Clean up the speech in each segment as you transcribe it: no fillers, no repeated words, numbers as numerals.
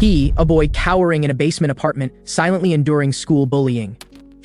He, a boy cowering in a basement apartment, silently enduring school bullying.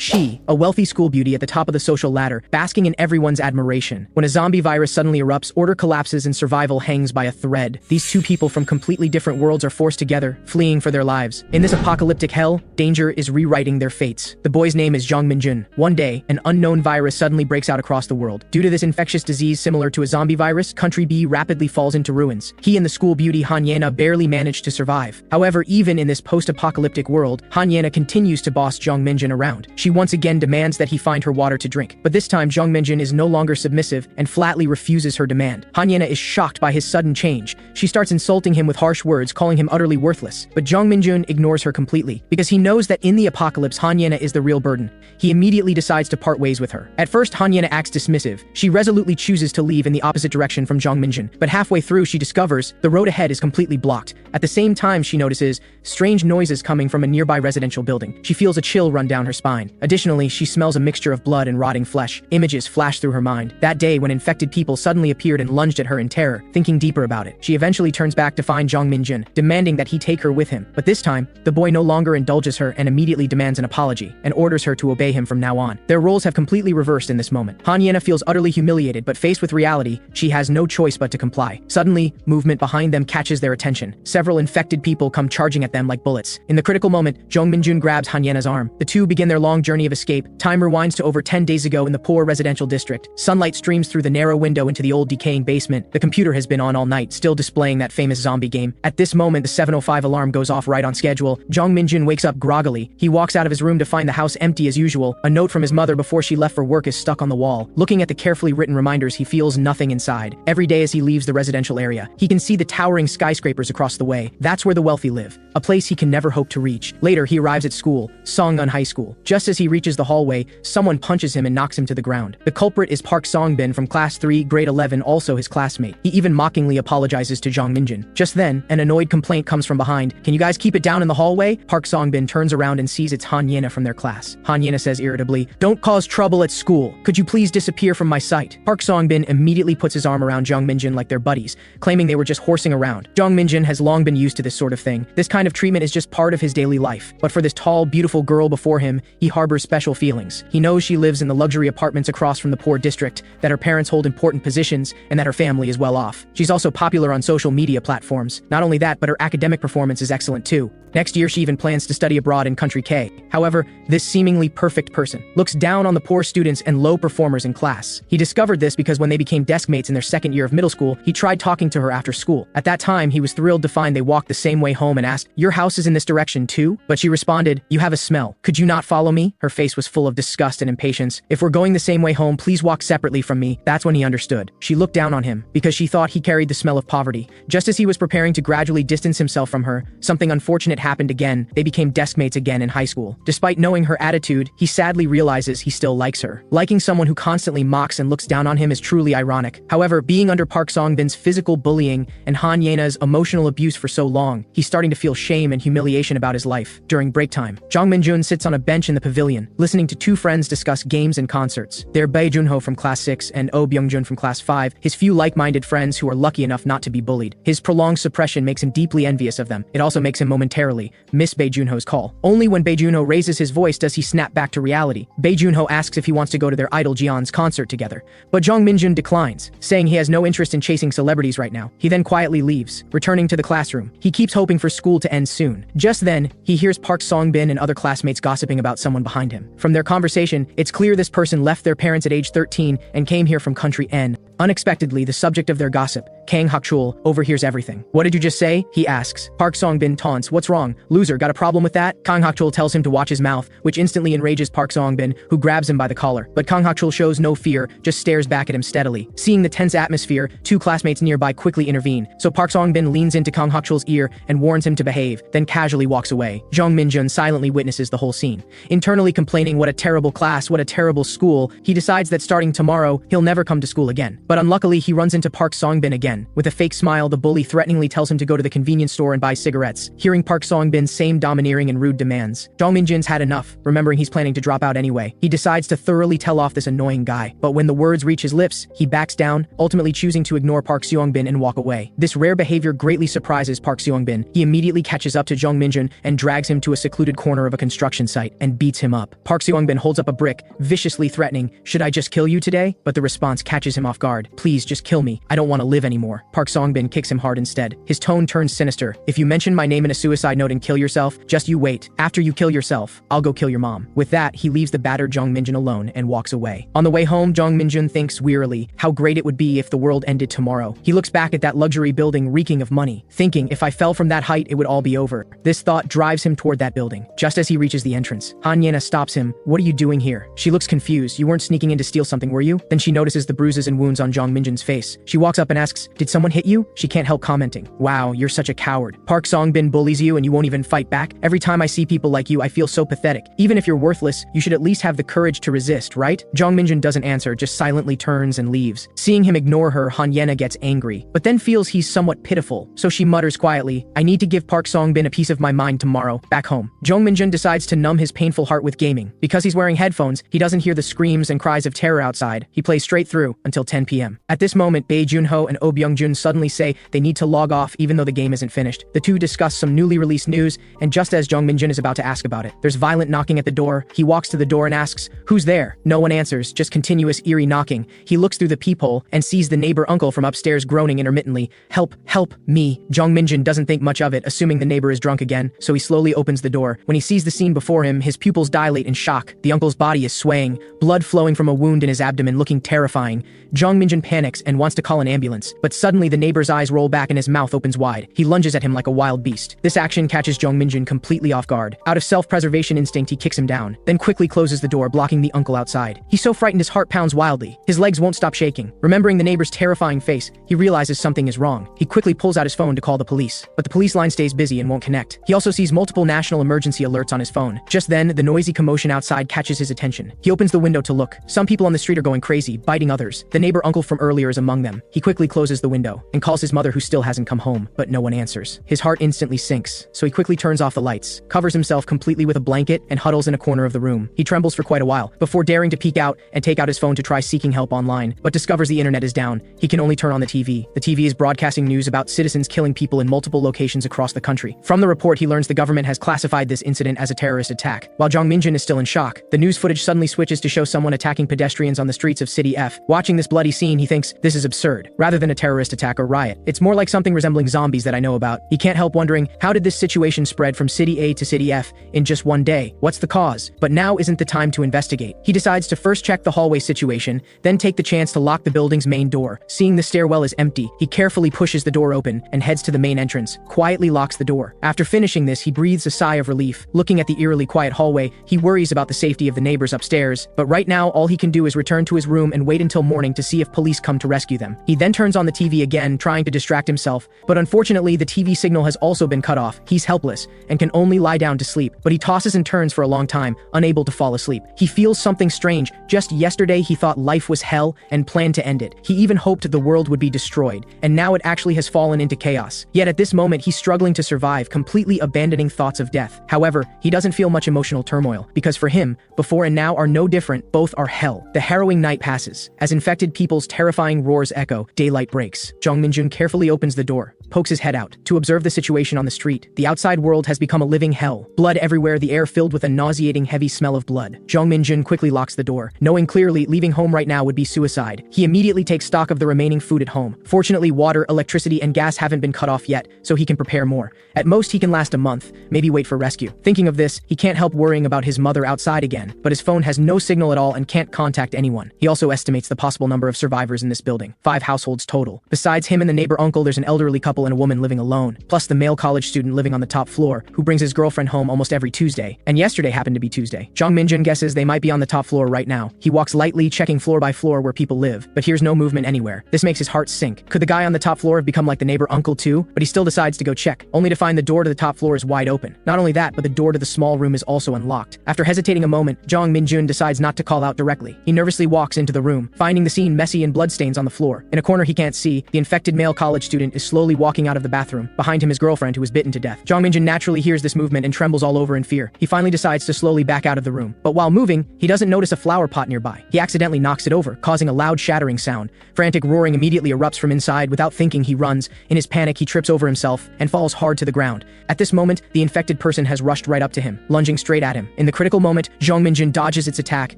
She, a wealthy school beauty at the top of the social ladder, basking in everyone's admiration. When a zombie virus suddenly erupts, order collapses and survival hangs by a thread. These two people from completely different worlds are forced together, fleeing for their lives. In this apocalyptic hell, danger is rewriting their fates. The boy's name is Jeong Min-joon. One day, an unknown virus suddenly breaks out across the world. Due to this infectious disease similar to a zombie virus, Country B rapidly falls into ruins. He and the school beauty Han Yena barely manage to survive. However, even in this post-apocalyptic world, Han Yena continues to boss Jeong Min-joon around. She once again demands that he find her water to drink. But this time, Jeong Min-joon is no longer submissive and flatly refuses her demand. Han Yena is shocked by his sudden change. She starts insulting him with harsh words, calling him utterly worthless. But Jeong Min-joon ignores her completely, because he knows that in the apocalypse, Han Yena is the real burden. He immediately decides to part ways with her. At first, Han Yena acts dismissive. She resolutely chooses to leave in the opposite direction from Jeong Min-joon. But halfway through, she discovers the road ahead is completely blocked. At the same time, she notices strange noises coming from a nearby residential building. She feels a chill run down her spine. Additionally, she smells a mixture of blood and rotting flesh. Images flash through her mind. That day when infected people suddenly appeared and lunged at her in terror. Thinking deeper about it, she eventually turns back to find Jeong Min-joon, demanding that he take her with him. But this time, the boy no longer indulges her and immediately demands an apology, and orders her to obey him from now on. Their roles have completely reversed in this moment. Han Yena feels utterly humiliated, but faced with reality, she has no choice but to comply. Suddenly, movement behind them catches their attention. Several infected people come charging at them like bullets. In the critical moment, Jeong Min-joon grabs Han Yena's arm. The two begin their long journey of escape. Time rewinds to over 10 days ago in the poor residential district. Sunlight streams through the narrow window into the old decaying basement. The computer has been on all night, still displaying that famous zombie game. At this moment, the 7:05 alarm goes off right on schedule. Jeong Min-joon wakes up groggily. He walks out of his room to find the house empty as usual. A note from his mother before she left for work is stuck on the wall. Looking at the carefully written reminders, he feels nothing inside. Every day as he leaves the residential area, he can see the towering skyscrapers across the way. That's where the wealthy live, a place he can never hope to reach. Later, he arrives at school, Songun High School. Just as he reaches the hallway, someone punches him and knocks him to the ground. The culprit is Park Song-bin from class 3, grade 11, also his classmate. He even mockingly apologizes to Jeong Min-joon. Just then, an annoyed complaint comes from behind. "Can you guys keep it down in the hallway?" Park Song-bin turns around and sees it's Han Yena from their class. Han Yena says irritably, "Don't cause trouble at school. Could you please disappear from my sight?" Park Song-bin immediately puts his arm around Jeong Min-joon like they're buddies, claiming they were just horsing around. Jeong Min-joon has long been used to this sort of thing. This kind of treatment is just part of his daily life. But for this tall, beautiful girl before him, he harbors special feelings. He knows she lives in the luxury apartments across from the poor district, that her parents hold important positions, and that her family is well off. She's also popular on social media platforms. Not only that, but her academic performance is excellent too. Next year, she even plans to study abroad in Country K. However, this seemingly perfect person looks down on the poor students and low performers in class. He discovered this because when they became desk mates in their second year of middle school, he tried talking to her after school. At that time, he was thrilled to find they walked the same way home and asked, "Your house is in this direction too?" But she responded, "You have a smell. Could you not follow me?" Her face was full of disgust and impatience. "If we're going the same way home, please walk separately from me." That's when he understood. She looked down on him because she thought he carried the smell of poverty. Just as he was preparing to gradually distance himself from her, something unfortunate happened again. They became desk mates again in high school. Despite knowing her attitude, he sadly realizes he still likes her. Liking someone who constantly mocks and looks down on him is truly ironic. However, being under Park Song-bin's physical bullying and Han Yena's emotional abuse for so long, he's starting to feel shame and humiliation about his life. During break time, Jeong Min-joon sits on a bench in the pavilion, listening to two friends discuss games and concerts. They're Bae Junho from class 6 and Oh Byung-jun from class 5, his few like-minded friends who are lucky enough not to be bullied. His prolonged suppression makes him deeply envious of them. It also makes him momentarily miss Bae Junho's call. Only when Bae Junho raises his voice does he snap back to reality. Bae Junho asks if he wants to go to their idol Jeon's concert together, but Jeong Min-joon declines, saying he has no interest in chasing celebrities right now. He then quietly leaves, returning to the classroom. He keeps hoping for school to end soon. Just then, he hears Park Song-bin and other classmates gossiping about someone behind him. From their conversation, it's clear this person left their parents at age 13 and came here from country N. Unexpectedly, the subject of their gossip, Kang Hak-chul, overhears everything. "What did you just say?" he asks. Park Song-bin taunts, "What's wrong? Loser, got a problem with that?" Kang Hak-chul tells him to watch his mouth, which instantly enrages Park Song-bin, who grabs him by the collar. But Kang Hak-chul shows no fear, just stares back at him steadily. Seeing the tense atmosphere, two classmates nearby quickly intervene, so Park Song-bin leans into Kang Hak-chul's ear and warns him to behave, then casually walks away. Jeong Min-joon silently witnesses the whole scene. Internally complaining what a terrible class, what a terrible school, he decides that starting tomorrow, he'll never come to school again. But unluckily, he runs into Park Song-bin again. With a fake smile, the bully threateningly tells him to go to the convenience store and buy cigarettes. Hearing Park Song-bin's same domineering and rude demands, Jeong Min-joon's had enough. Remembering he's planning to drop out anyway, he decides to thoroughly tell off this annoying guy. But when the words reach his lips, he backs down, ultimately choosing to ignore Park Seong-bin and walk away. This rare behavior greatly surprises Park Seong-bin. He immediately catches up to Jeong Min-joon and drags him to a secluded corner of a construction site and beats him up. Park Seong-bin holds up a brick, viciously threatening, "Should I just kill you today?" But the response catches him off guard. "Please, just kill me. I don't want to live anymore." Park Song-bin kicks him hard instead. His tone turns sinister. "If you mention my name in a suicide note and kill yourself, just you wait. After you kill yourself, I'll go kill your mom." With that, he leaves the battered Jeong Min-joon alone and walks away. On the way home, Jeong Min-joon thinks wearily how great it would be if the world ended tomorrow. He looks back at that luxury building reeking of money, thinking if I fell from that height, it would all be over. This thought drives him toward that building. Just as he reaches the entrance, Han Yena stops him. "What are you doing here?" She looks confused. "You weren't sneaking in to steal something, were you?" Then she notices the bruises and wounds on Jeong Min-joon's face. She walks up and asks, "Did someone hit you?" She can't help commenting, "Wow, you're such a coward. Park Song-bin bullies you and you won't even fight back? Every time I see people like you, I feel so pathetic. Even if you're worthless, you should at least have the courage to resist, right?" Jeong Min-joon doesn't answer, just silently turns and leaves. Seeing him ignore her, Han Yena gets angry, but then feels he's somewhat pitiful, so she mutters quietly, "I need to give Park Song-bin a piece of my mind tomorrow." Back home, Jeong Min-joon decides to numb his painful heart with gaming. Because he's wearing headphones, he doesn't hear the screams and cries of terror outside. He plays straight through until 10 p.m. At this moment, Bae Joon-ho and Oh Byung-joon suddenly say they need to log off even though the game isn't finished. The two discuss some newly released news, and just as Jeong Min-joon is about to ask about it, there's violent knocking at the door. He walks to the door and asks, "Who's there?" No one answers, just continuous eerie knocking. He looks through the peephole and sees the neighbor uncle from upstairs groaning intermittently, "Help, help, me." Jeong Min-joon doesn't think much of it, assuming the neighbor is drunk again, so he slowly opens the door. When he sees the scene before him, his pupils dilate in shock. The uncle's body is swaying, blood flowing from a wound in his abdomen looking terrifying. Jeong Min-joon panics and wants to call an ambulance, but suddenly the neighbor's eyes roll back and his mouth opens wide. He lunges at him like a wild beast. This action catches Jeong Min-joon completely off guard. Out of self-preservation instinct, he kicks him down, then quickly closes the door, blocking the uncle outside. He's so frightened his heart pounds wildly. His legs won't stop shaking. Remembering the neighbor's terrifying face, he realizes something is wrong. He quickly pulls out his phone to call the police, but the police line stays busy and won't connect. He also sees multiple national emergency alerts on his phone. Just then, the noisy commotion outside catches his attention. He opens the window to look. Some people on the street are going crazy, biting others. The neighbor uncle from earlier is among them. He quickly closes the window and calls his mother, who still hasn't come home, but no one answers. His heart instantly sinks, so he quickly turns off the lights, covers himself completely with a blanket, and huddles in a corner of the room. He trembles for quite a while before daring to peek out and take out his phone to try seeking help online, but discovers the internet is down. He can only turn on the TV. The TV is broadcasting news about citizens killing people in multiple locations across the country. From the report, he learns the government has classified this incident as a terrorist attack. While Jeong Min-joon is still in shock, the news footage suddenly switches to show someone attacking pedestrians on the streets of City F. Watching this bloody scene, he thinks, this is absurd. Rather than a terrorist attack or riot, it's more like something resembling zombies that I know about. He can't help wondering, how did this situation spread from City A to City F in just one day? What's the cause? But now isn't the time to investigate. He decides to first check the hallway situation, then take the chance to lock the building's main door. Seeing the stairwell is empty, he carefully pushes the door open and heads to the main entrance, quietly locks the door. After finishing this, he breathes a sigh of relief. Looking at the eerily quiet hallway, he worries about the safety of the neighbors upstairs, but right now all he can do is return to his room and wait until morning to see if police come to rescue them. He then turns on the TV again, trying to distract himself, but unfortunately the TV signal has also been cut off. He's helpless and can only lie down to sleep, but he tosses and turns for a long time, unable to fall asleep. He feels something strange. Just yesterday he thought life was hell and planned to end it. He even hoped the world would be destroyed, and now it actually has fallen into chaos. Yet at this moment he's struggling to survive, completely abandoning thoughts of death. However, he doesn't feel much emotional turmoil, because for him, before and now are no different, both are hell. The harrowing night passes. As infected people's terrifying roars echo, daylight breaks. Jeong Min-joon carefully opens the door, pokes his head out to observe the situation on the street. The outside world has become a living hell. Blood everywhere, the air filled with a nauseating heavy smell of blood. Jeong Min-joon quickly locks the door, knowing clearly leaving home right now would be suicide. He immediately takes stock of the remaining food at home. Fortunately, water, electricity, and gas haven't been cut off yet, so he can prepare more. At most, he can last a month, maybe wait for rescue. Thinking of this, he can't help worrying about his mother outside again, but his phone has no signal at all and can't contact anyone. He also estimates the possible number of survivors in this building, 5 households total. Besides him and the neighbor uncle, there's an elderly couple and a woman living alone, plus the male college student living on the top floor, who brings his girlfriend home almost every Tuesday, and yesterday happened to be Tuesday. Jeong Min-joon guesses they might be on the top floor right now. He walks lightly, checking floor by floor where people live, but hears no movement anywhere. This makes his heart sink. Could the guy on the top floor have become like the neighbor uncle too? But he still decides to go check, only to find the door to the top floor is wide open. Not only that, but the door to the small room is also unlocked. After hesitating a moment, Jeong Min-joon decides not to call out directly. He nervously walks into the room, finding the scene messy messy and bloodstains on the floor. In a corner he can't see, the infected male college student is slowly walking out of the bathroom. Behind him his girlfriend who was bitten to death. Jeong Min-joon naturally hears this movement and trembles all over in fear. He finally decides to slowly back out of the room. But while moving, he doesn't notice a flower pot nearby. He accidentally knocks it over, causing a loud shattering sound. Frantic roaring immediately erupts from inside. Without thinking, he runs. In his panic, he trips over himself and falls hard to the ground. At this moment, the infected person has rushed right up to him, lunging straight at him. In the critical moment, Jeong Min-joon dodges its attack.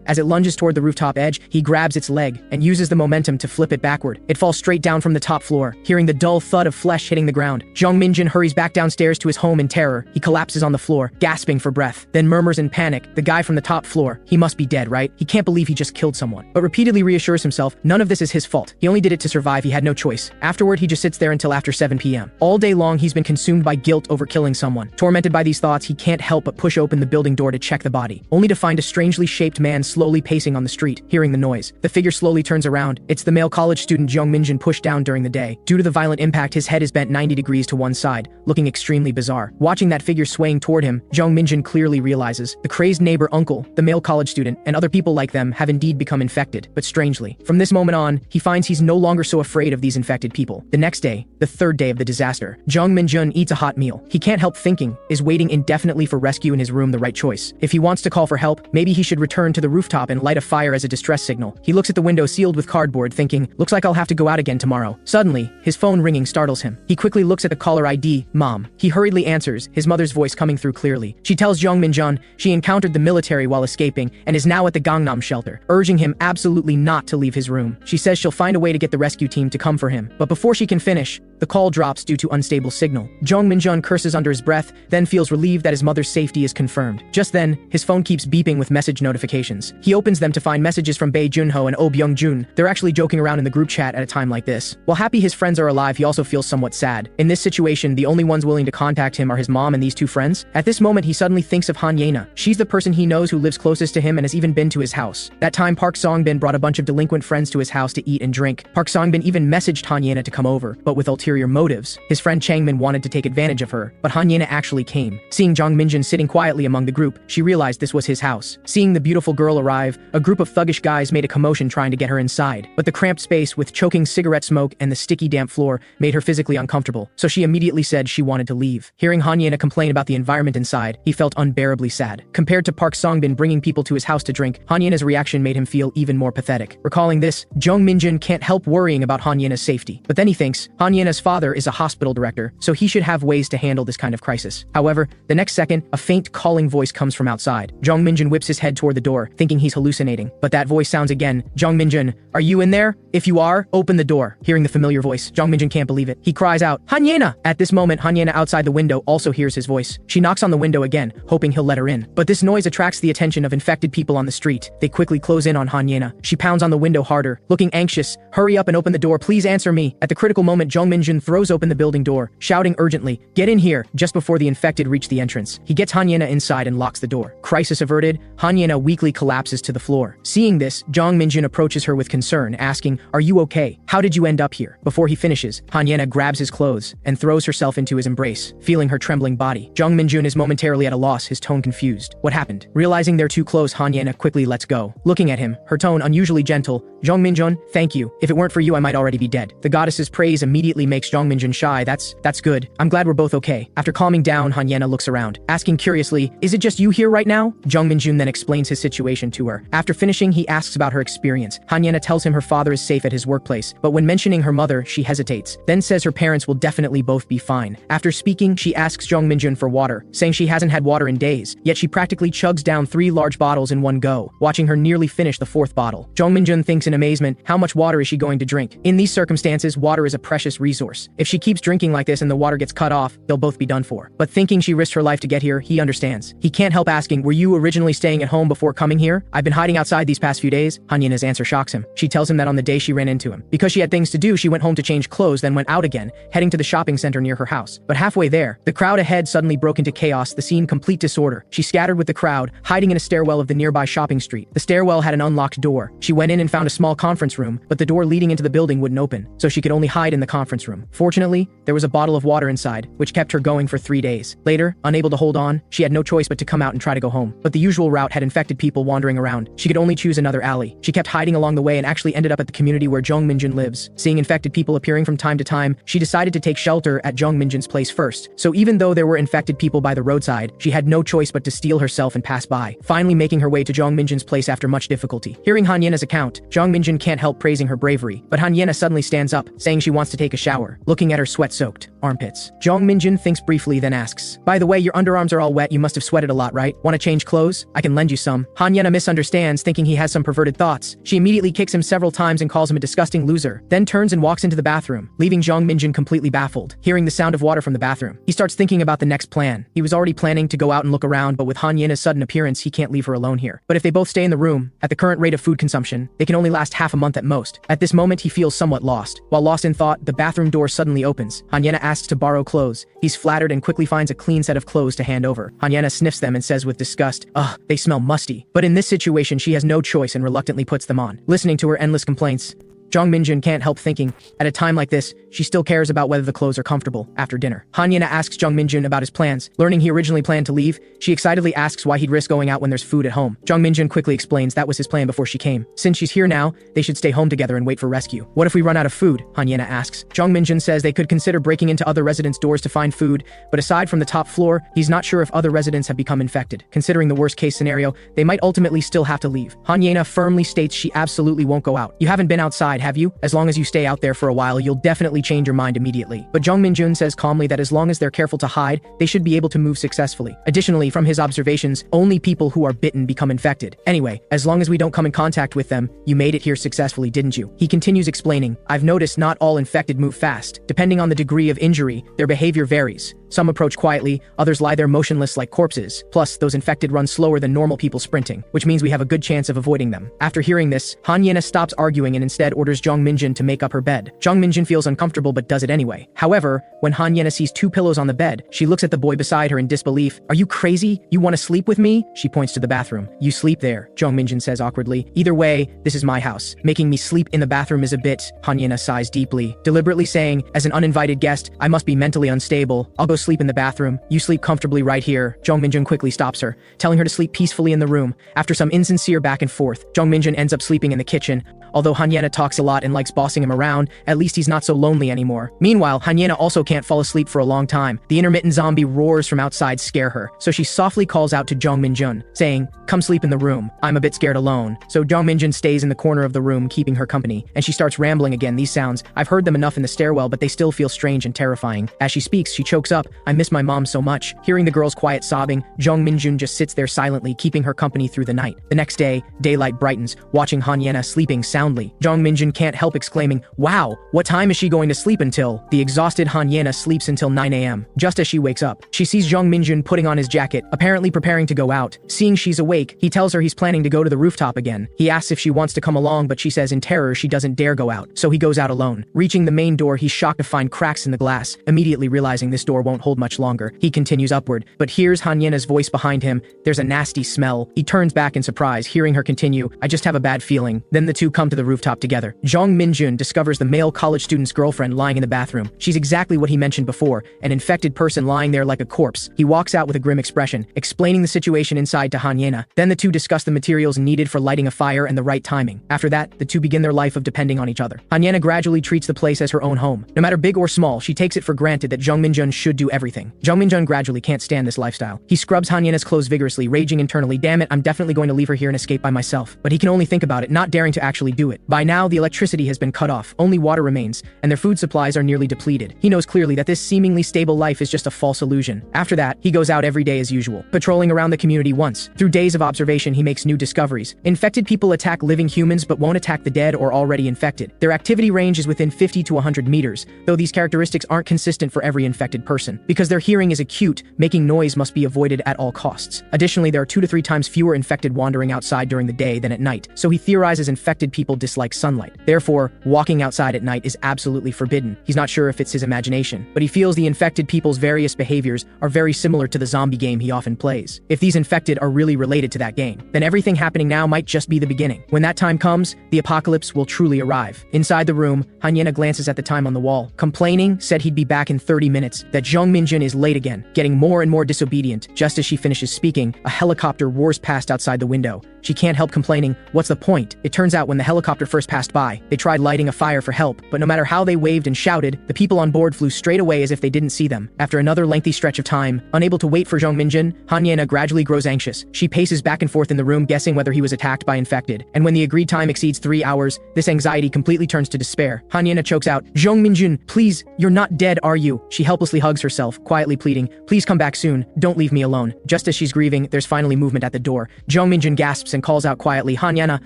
As it lunges toward the rooftop edge, he grabs its leg and uses the momentum to flip it backward. It falls straight down from the top floor, hearing the dull thud of flesh hitting the ground. Jeong Min-joon hurries back downstairs to his home in terror. He collapses on the floor, gasping for breath, then murmurs in panic, "The guy from the top floor. He must be dead, right? He can't believe he just killed someone." But repeatedly reassures himself, none of this is his fault. He only did it to survive. He had no choice. Afterward, he just sits there until after 7 p.m. All day long, he's been consumed by guilt over killing someone. Tormented by these thoughts, he can't help but push open the building door to check the body, only to find a strangely shaped man slowly pacing on the street. Hearing the noise, the figure slowly turns around. It's the male college student Jeong Min-joon pushed down during the day. Due to the violent impact, his head is bent 90 degrees to one side, looking extremely bizarre. Watching that figure swaying toward him, Jeong Min-joon clearly realizes the crazed neighbor uncle, the male college student, and other people like them have indeed become infected. But strangely, from this moment on, he finds he's no longer so afraid of these infected people. The next day, the third day of the disaster, Jeong Min-joon eats a hot meal. He can't help thinking, is waiting indefinitely for rescue in his room the right choice? If he wants to call for help, maybe he should return to the rooftop and light a fire as a distress signal. He looks at the window sealed with cardboard, thinking, looks like I'll have to go out again tomorrow. Suddenly, his phone ringing startles him. He quickly looks at the caller ID, Mom. He hurriedly answers, his mother's voice coming through clearly. She tells Jeong Min-joon she encountered the military while escaping and is now at the Gangnam shelter, urging him absolutely not to leave his room. She says she'll find a way to get the rescue team to come for him. But before she can finish, the call drops due to unstable signal. Jeong Min-joon curses under his breath, then feels relieved that his mother's safety is confirmed. Just then, his phone keeps beeping with message notifications. He opens them to find messages from Bae Junho and Oh Byung-jun. They're actually joking around in the group chat at a time like this. While happy his friends are alive, he also feels somewhat sad. In this situation, the only ones willing to contact him are his mom and these two friends. At this moment, he suddenly thinks of Han Yena. She's the person he knows who lives closest to him and has even been to his house. That time, Park Song-bin brought a bunch of delinquent friends to his house to eat and drink. Park Song-bin even messaged Han Yena to come over, but with ulterior motives. His friend Chang Min wanted to take advantage of her, but Han Yena actually came. Seeing Jeong Min-joon sitting quietly among the group, she realized this was his house. Seeing the beautiful girl arrive, a group of thuggish guys made a commotion trying to get her inside, but the cramped space with choking cigarette smoke and the sticky damp floor made her physically uncomfortable, so she immediately said she wanted to leave. Hearing Han Yena complain about the environment inside, he felt unbearably sad. Compared to Park Song-bin bringing people to his house to drink, Han Yena's reaction made him feel even more pathetic. Recalling this, Jeong Min-joon can't help worrying about Han Yena's safety. But then he thinks, Han Yena's father is a hospital director, so he should have ways to handle this kind of crisis. However, the next second, a faint calling voice comes from outside. Jeong Min-joon whips his head toward the door, thinking he's hallucinating. But that voice sounds again. Jeong Min-joon, are you in there? If you are, open the door. Hearing the familiar voice, Jeong Min-joon can't believe it. He cries out, Han Yena! At this moment, Han Yena outside the window also hears his voice. She knocks on the window again, hoping he'll let her in. But this noise attracts the attention of infected people on the street. They quickly close in on Han Yena. She pounds on the window harder, looking anxious. Hurry up and open the door, please answer me. At the critical moment, Jeong Min-joon throws open the building door, shouting urgently, get in here, just before the infected reach the entrance. He gets Han Yena inside and locks the door. Crisis averted, Han Yena weakly collapses to the floor. Seeing this, Jeong Min-joon approaches her with concern, asking, are you okay? How did you end up here? Before he finishes, Han Yena grabs his clothes and throws herself into his embrace, feeling her trembling body. Jeong Min-joon is momentarily at a loss, his tone confused. What happened? Realizing they're too close, Han Yena quickly lets go. Looking at him, her tone unusually gentle, Jeong Min-joon, thank you. If it weren't for you, I might already be dead. The goddess's praise immediately makes Jeong Min-joon shy. That's good. I'm glad we're both okay. After calming down, Han Yena looks around, asking curiously, is it just you here right now? Jeong Min-joon then explains his situation to her. After finishing, he asks about her experience. Han Yena tells him her father is safe at his workplace, but when mentioning her mother, she hesitates, then says her parents will definitely both be fine. After speaking, she asks Jeong Min-joon for water, saying she hasn't had water in days, yet she practically chugs down 3 large bottles in one go, watching her nearly finish the 4th bottle. Jeong Min-joon thinks in amazement, how much water is she going to drink? In these circumstances, water is a precious resource. If she keeps drinking like this and the water gets cut off, they'll both be done for. But thinking she risked her life to get here, he understands. He can't help asking, were you originally staying at home before coming here? I've been hiding outside these past few days. Han Yena's answer shocks him. She tells him that on the day she ran into him, because she had things to do, she went home to change clothes, then went out again, heading to the shopping center near her house. But halfway there, the crowd ahead suddenly broke into chaos, the scene complete disorder. She scattered with the crowd, hiding in a stairwell of the nearby shopping street. The stairwell had an unlocked door. She went in and found a small conference room, but the door leading into the building wouldn't open, so she could only hide in the conference room. bathroom. Fortunately, there was a bottle of water inside, which kept her going for 3 days. Later, unable to hold on, she had no choice but to come out and try to go home. But the usual route had infected people wandering around. She could only choose another alley. She kept hiding along the way and actually ended up at the community where Jeong Min-joon lives. Seeing infected people appearing from time to time, she decided to take shelter at Jeong Min-joon's place first. So even though there were infected people by the roadside, she had no choice but to steel herself and pass by, finally making her way to Jeong Min-joon's place after much difficulty. Hearing Han Yena's account, Jeong Min-joon can't help praising her bravery, but Han Yena suddenly stands up, saying she wants to take a shower, looking at her sweat-soaked armpits. Jeong Min-joon thinks briefly, then asks, "By the way, your underarms are all wet, you must have sweated a lot, right? Want to change clothes? I can lend you some." Han Yena misunderstands, thinking he has some perverted thoughts. She immediately kicks him several times and calls him a disgusting loser, then turns and walks into the bathroom, leaving Jeong Min-joon completely baffled. Hearing the sound of water from the bathroom, he starts thinking about the next plan. He was already planning to go out and look around, but with Han Yena's sudden appearance, he can't leave her alone here. But if they both stay in the room, at the current rate of food consumption, they can only last half a month at most. At this moment, he feels somewhat lost. While lost in thought, the bathroom door suddenly opens. Han Yena asks to borrow clothes. He's flattered and quickly finds a clean set of clothes to hand over. Han Yena sniffs them and says with disgust, "Ugh, they smell musty." But in this situation, she has no choice and reluctantly puts them on. Listening to her endless complaints, Jeong Min-joon can't help thinking, at a time like this, she still cares about whether the clothes are comfortable. After dinner, Han Yena asks Jeong Min-joon about his plans. Learning he originally planned to leave, she excitedly asks why he'd risk going out when there's food at home. Jeong Min-joon quickly explains that was his plan before she came. Since she's here now, they should stay home together and wait for rescue. What if we run out of food? Han Yena asks. Jeong Min-joon says they could consider breaking into other residents' doors to find food, but aside from the top floor, he's not sure if other residents have become infected. Considering the worst case scenario, they might ultimately still have to leave. Han Yena firmly states she absolutely won't go out. "You haven't been outside, have you? As long as you stay out there for a while, you'll definitely change your mind immediately." But Jeong Min-joon says calmly that as long as they're careful to hide, they should be able to move successfully. Additionally, from his observations, only people who are bitten become infected. Anyway, as long as we don't come in contact with them, you made it here successfully, didn't you? He continues explaining, "I've noticed not all infected move fast. Depending on the degree of injury, their behavior varies. Some approach quietly, others lie there motionless like corpses. Plus, those infected run slower than normal people sprinting, which means we have a good chance of avoiding them." After hearing this, Han Yena stops arguing and instead orders Jeong Min-joon to make up her bed. Jeong Min-joon feels uncomfortable but does it anyway. However, when Han Yena sees 2 pillows on the bed, she looks at the boy beside her in disbelief. "Are you crazy? You want to sleep with me?" She points to the bathroom. "You sleep there," Jeong Min-joon says awkwardly. "Either way, this is my house. Making me sleep in the bathroom is a bit..." Han Yena sighs deeply, deliberately saying, "As an uninvited guest, I must be mentally unstable. I'll go sleep in the bathroom. You sleep comfortably right here." Jeong Min-joon quickly stops her, telling her to sleep peacefully in the room. After some insincere back and forth, Jeong Min-joon ends up sleeping in the kitchen. Although Han Yena talks a lot and likes bossing him around, at least he's not so lonely anymore. Meanwhile, Han Yena also can't fall asleep for a long time. The intermittent zombie roars from outside scare her, so she softly calls out to Jeong Min-joon, saying, "Come sleep in the room. I'm a bit scared alone." So Jeong Min-joon stays in the corner of the room, keeping her company, and she starts rambling again. These sounds, I've heard them enough in the stairwell, but they still feel strange and terrifying. As she speaks, she chokes up, "I miss my mom so much." Hearing the girl's quiet sobbing, Jeong Min-joon just sits there silently, keeping her company through the night. The next day, daylight brightens, watching Han Yena sleeping soundly. Jeong Min-joon can't help exclaiming, "Wow, what time is she going to sleep until?" The exhausted Han Yena sleeps until 9 a.m. Just as she wakes up, she sees Jeong Min-joon putting on his jacket, apparently preparing to go out. Seeing she's awake, he tells her he's planning to go to the rooftop again. He asks if she wants to come along, but she says in terror she doesn't dare go out, so he goes out alone. Reaching the main door, he's shocked to find cracks in the glass. Immediately realizing this door won't hold much longer, he continues upward, but hears Han Yena's voice behind him. There's a nasty smell. He turns back in surprise, hearing her continue, "I just have a bad feeling." Then the two come to the rooftop together. Jeong Min-joon discovers the male college student's girlfriend lying in the bathroom. She's exactly what he mentioned before, an infected person lying there like a corpse. He walks out with a grim expression, explaining the situation inside to Han Yena. Then the two discuss the materials needed for lighting a fire and the right timing. After that, the two begin their life of depending on each other. Han Yena gradually treats the place as her own home. No matter big or small, she takes it for granted that Jeong Min-joon should do everything. Jeong Min-joon gradually can't stand this lifestyle. He scrubs Han Yena's clothes vigorously, raging internally, "Damn it, I'm definitely going to leave her here and escape by myself." But he can only think about it, not daring to actually do it. By now, the electricity has been cut off, only water remains, and their food supplies are nearly depleted. He knows clearly that this seemingly stable life is just a false illusion. After that, he goes out every day as usual, patrolling around the community once. Through days of observation, he makes new discoveries. Infected people attack living humans but won't attack the dead or already infected. Their activity range is within 50 to 100 meters, though these characteristics aren't consistent for every infected person. Because their hearing is acute, making noise must be avoided at all costs. Additionally, there are 2 to 3 times fewer infected wandering outside during the day than at night, so he theorizes infected people people dislike sunlight. Therefore, walking outside at night is absolutely forbidden. He's not sure if it's his imagination, but he feels the infected people's various behaviors are very similar to the zombie game he often plays. If these infected are really related to that game, then everything happening now might just be the beginning. When that time comes, the apocalypse will truly arrive. Inside the room, Hanyena glances at the time on the wall. Complaining, said he'd be back in 30 minutes, that Jeong Min-joon is late again, getting more and more disobedient. Just as she finishes speaking, a helicopter roars past outside the window. She can't help complaining, what's the point? It turns out when the helicopter first passed by, they tried lighting a fire for help, but no matter how they waved and shouted, the people on board flew straight away as if they didn't see them. After another lengthy stretch of time, unable to wait for Jeong Min-joon, Hanyena gradually grows anxious. She paces back and forth in the room, guessing whether he was attacked by infected. And when the agreed time exceeds 3 hours, this anxiety completely turns to despair. Hanyena chokes out, Jeong Min-joon, please, you're not dead, are you? She helplessly hugs herself, quietly pleading, please come back soon, don't leave me alone. Just as she's grieving, there's finally movement at the door. Jeong Min-joon gasps and calls out quietly, Hanyena,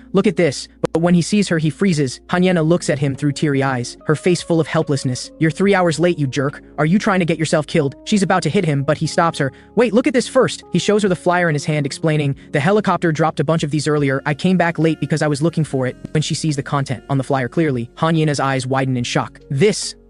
look at this. But when he sees her, he freezes. Hanyena looks at him through teary eyes, her face full of helplessness. You're 3 hours late, you jerk. Are you trying to get yourself killed? She's about to hit him, but he stops her. Wait, look at this first. He shows her the flyer in his hand, explaining, the helicopter dropped a bunch of these earlier. I came back late because I was looking for it. When she sees the content on the flyer clearly, Hanyena's eyes widen in shock.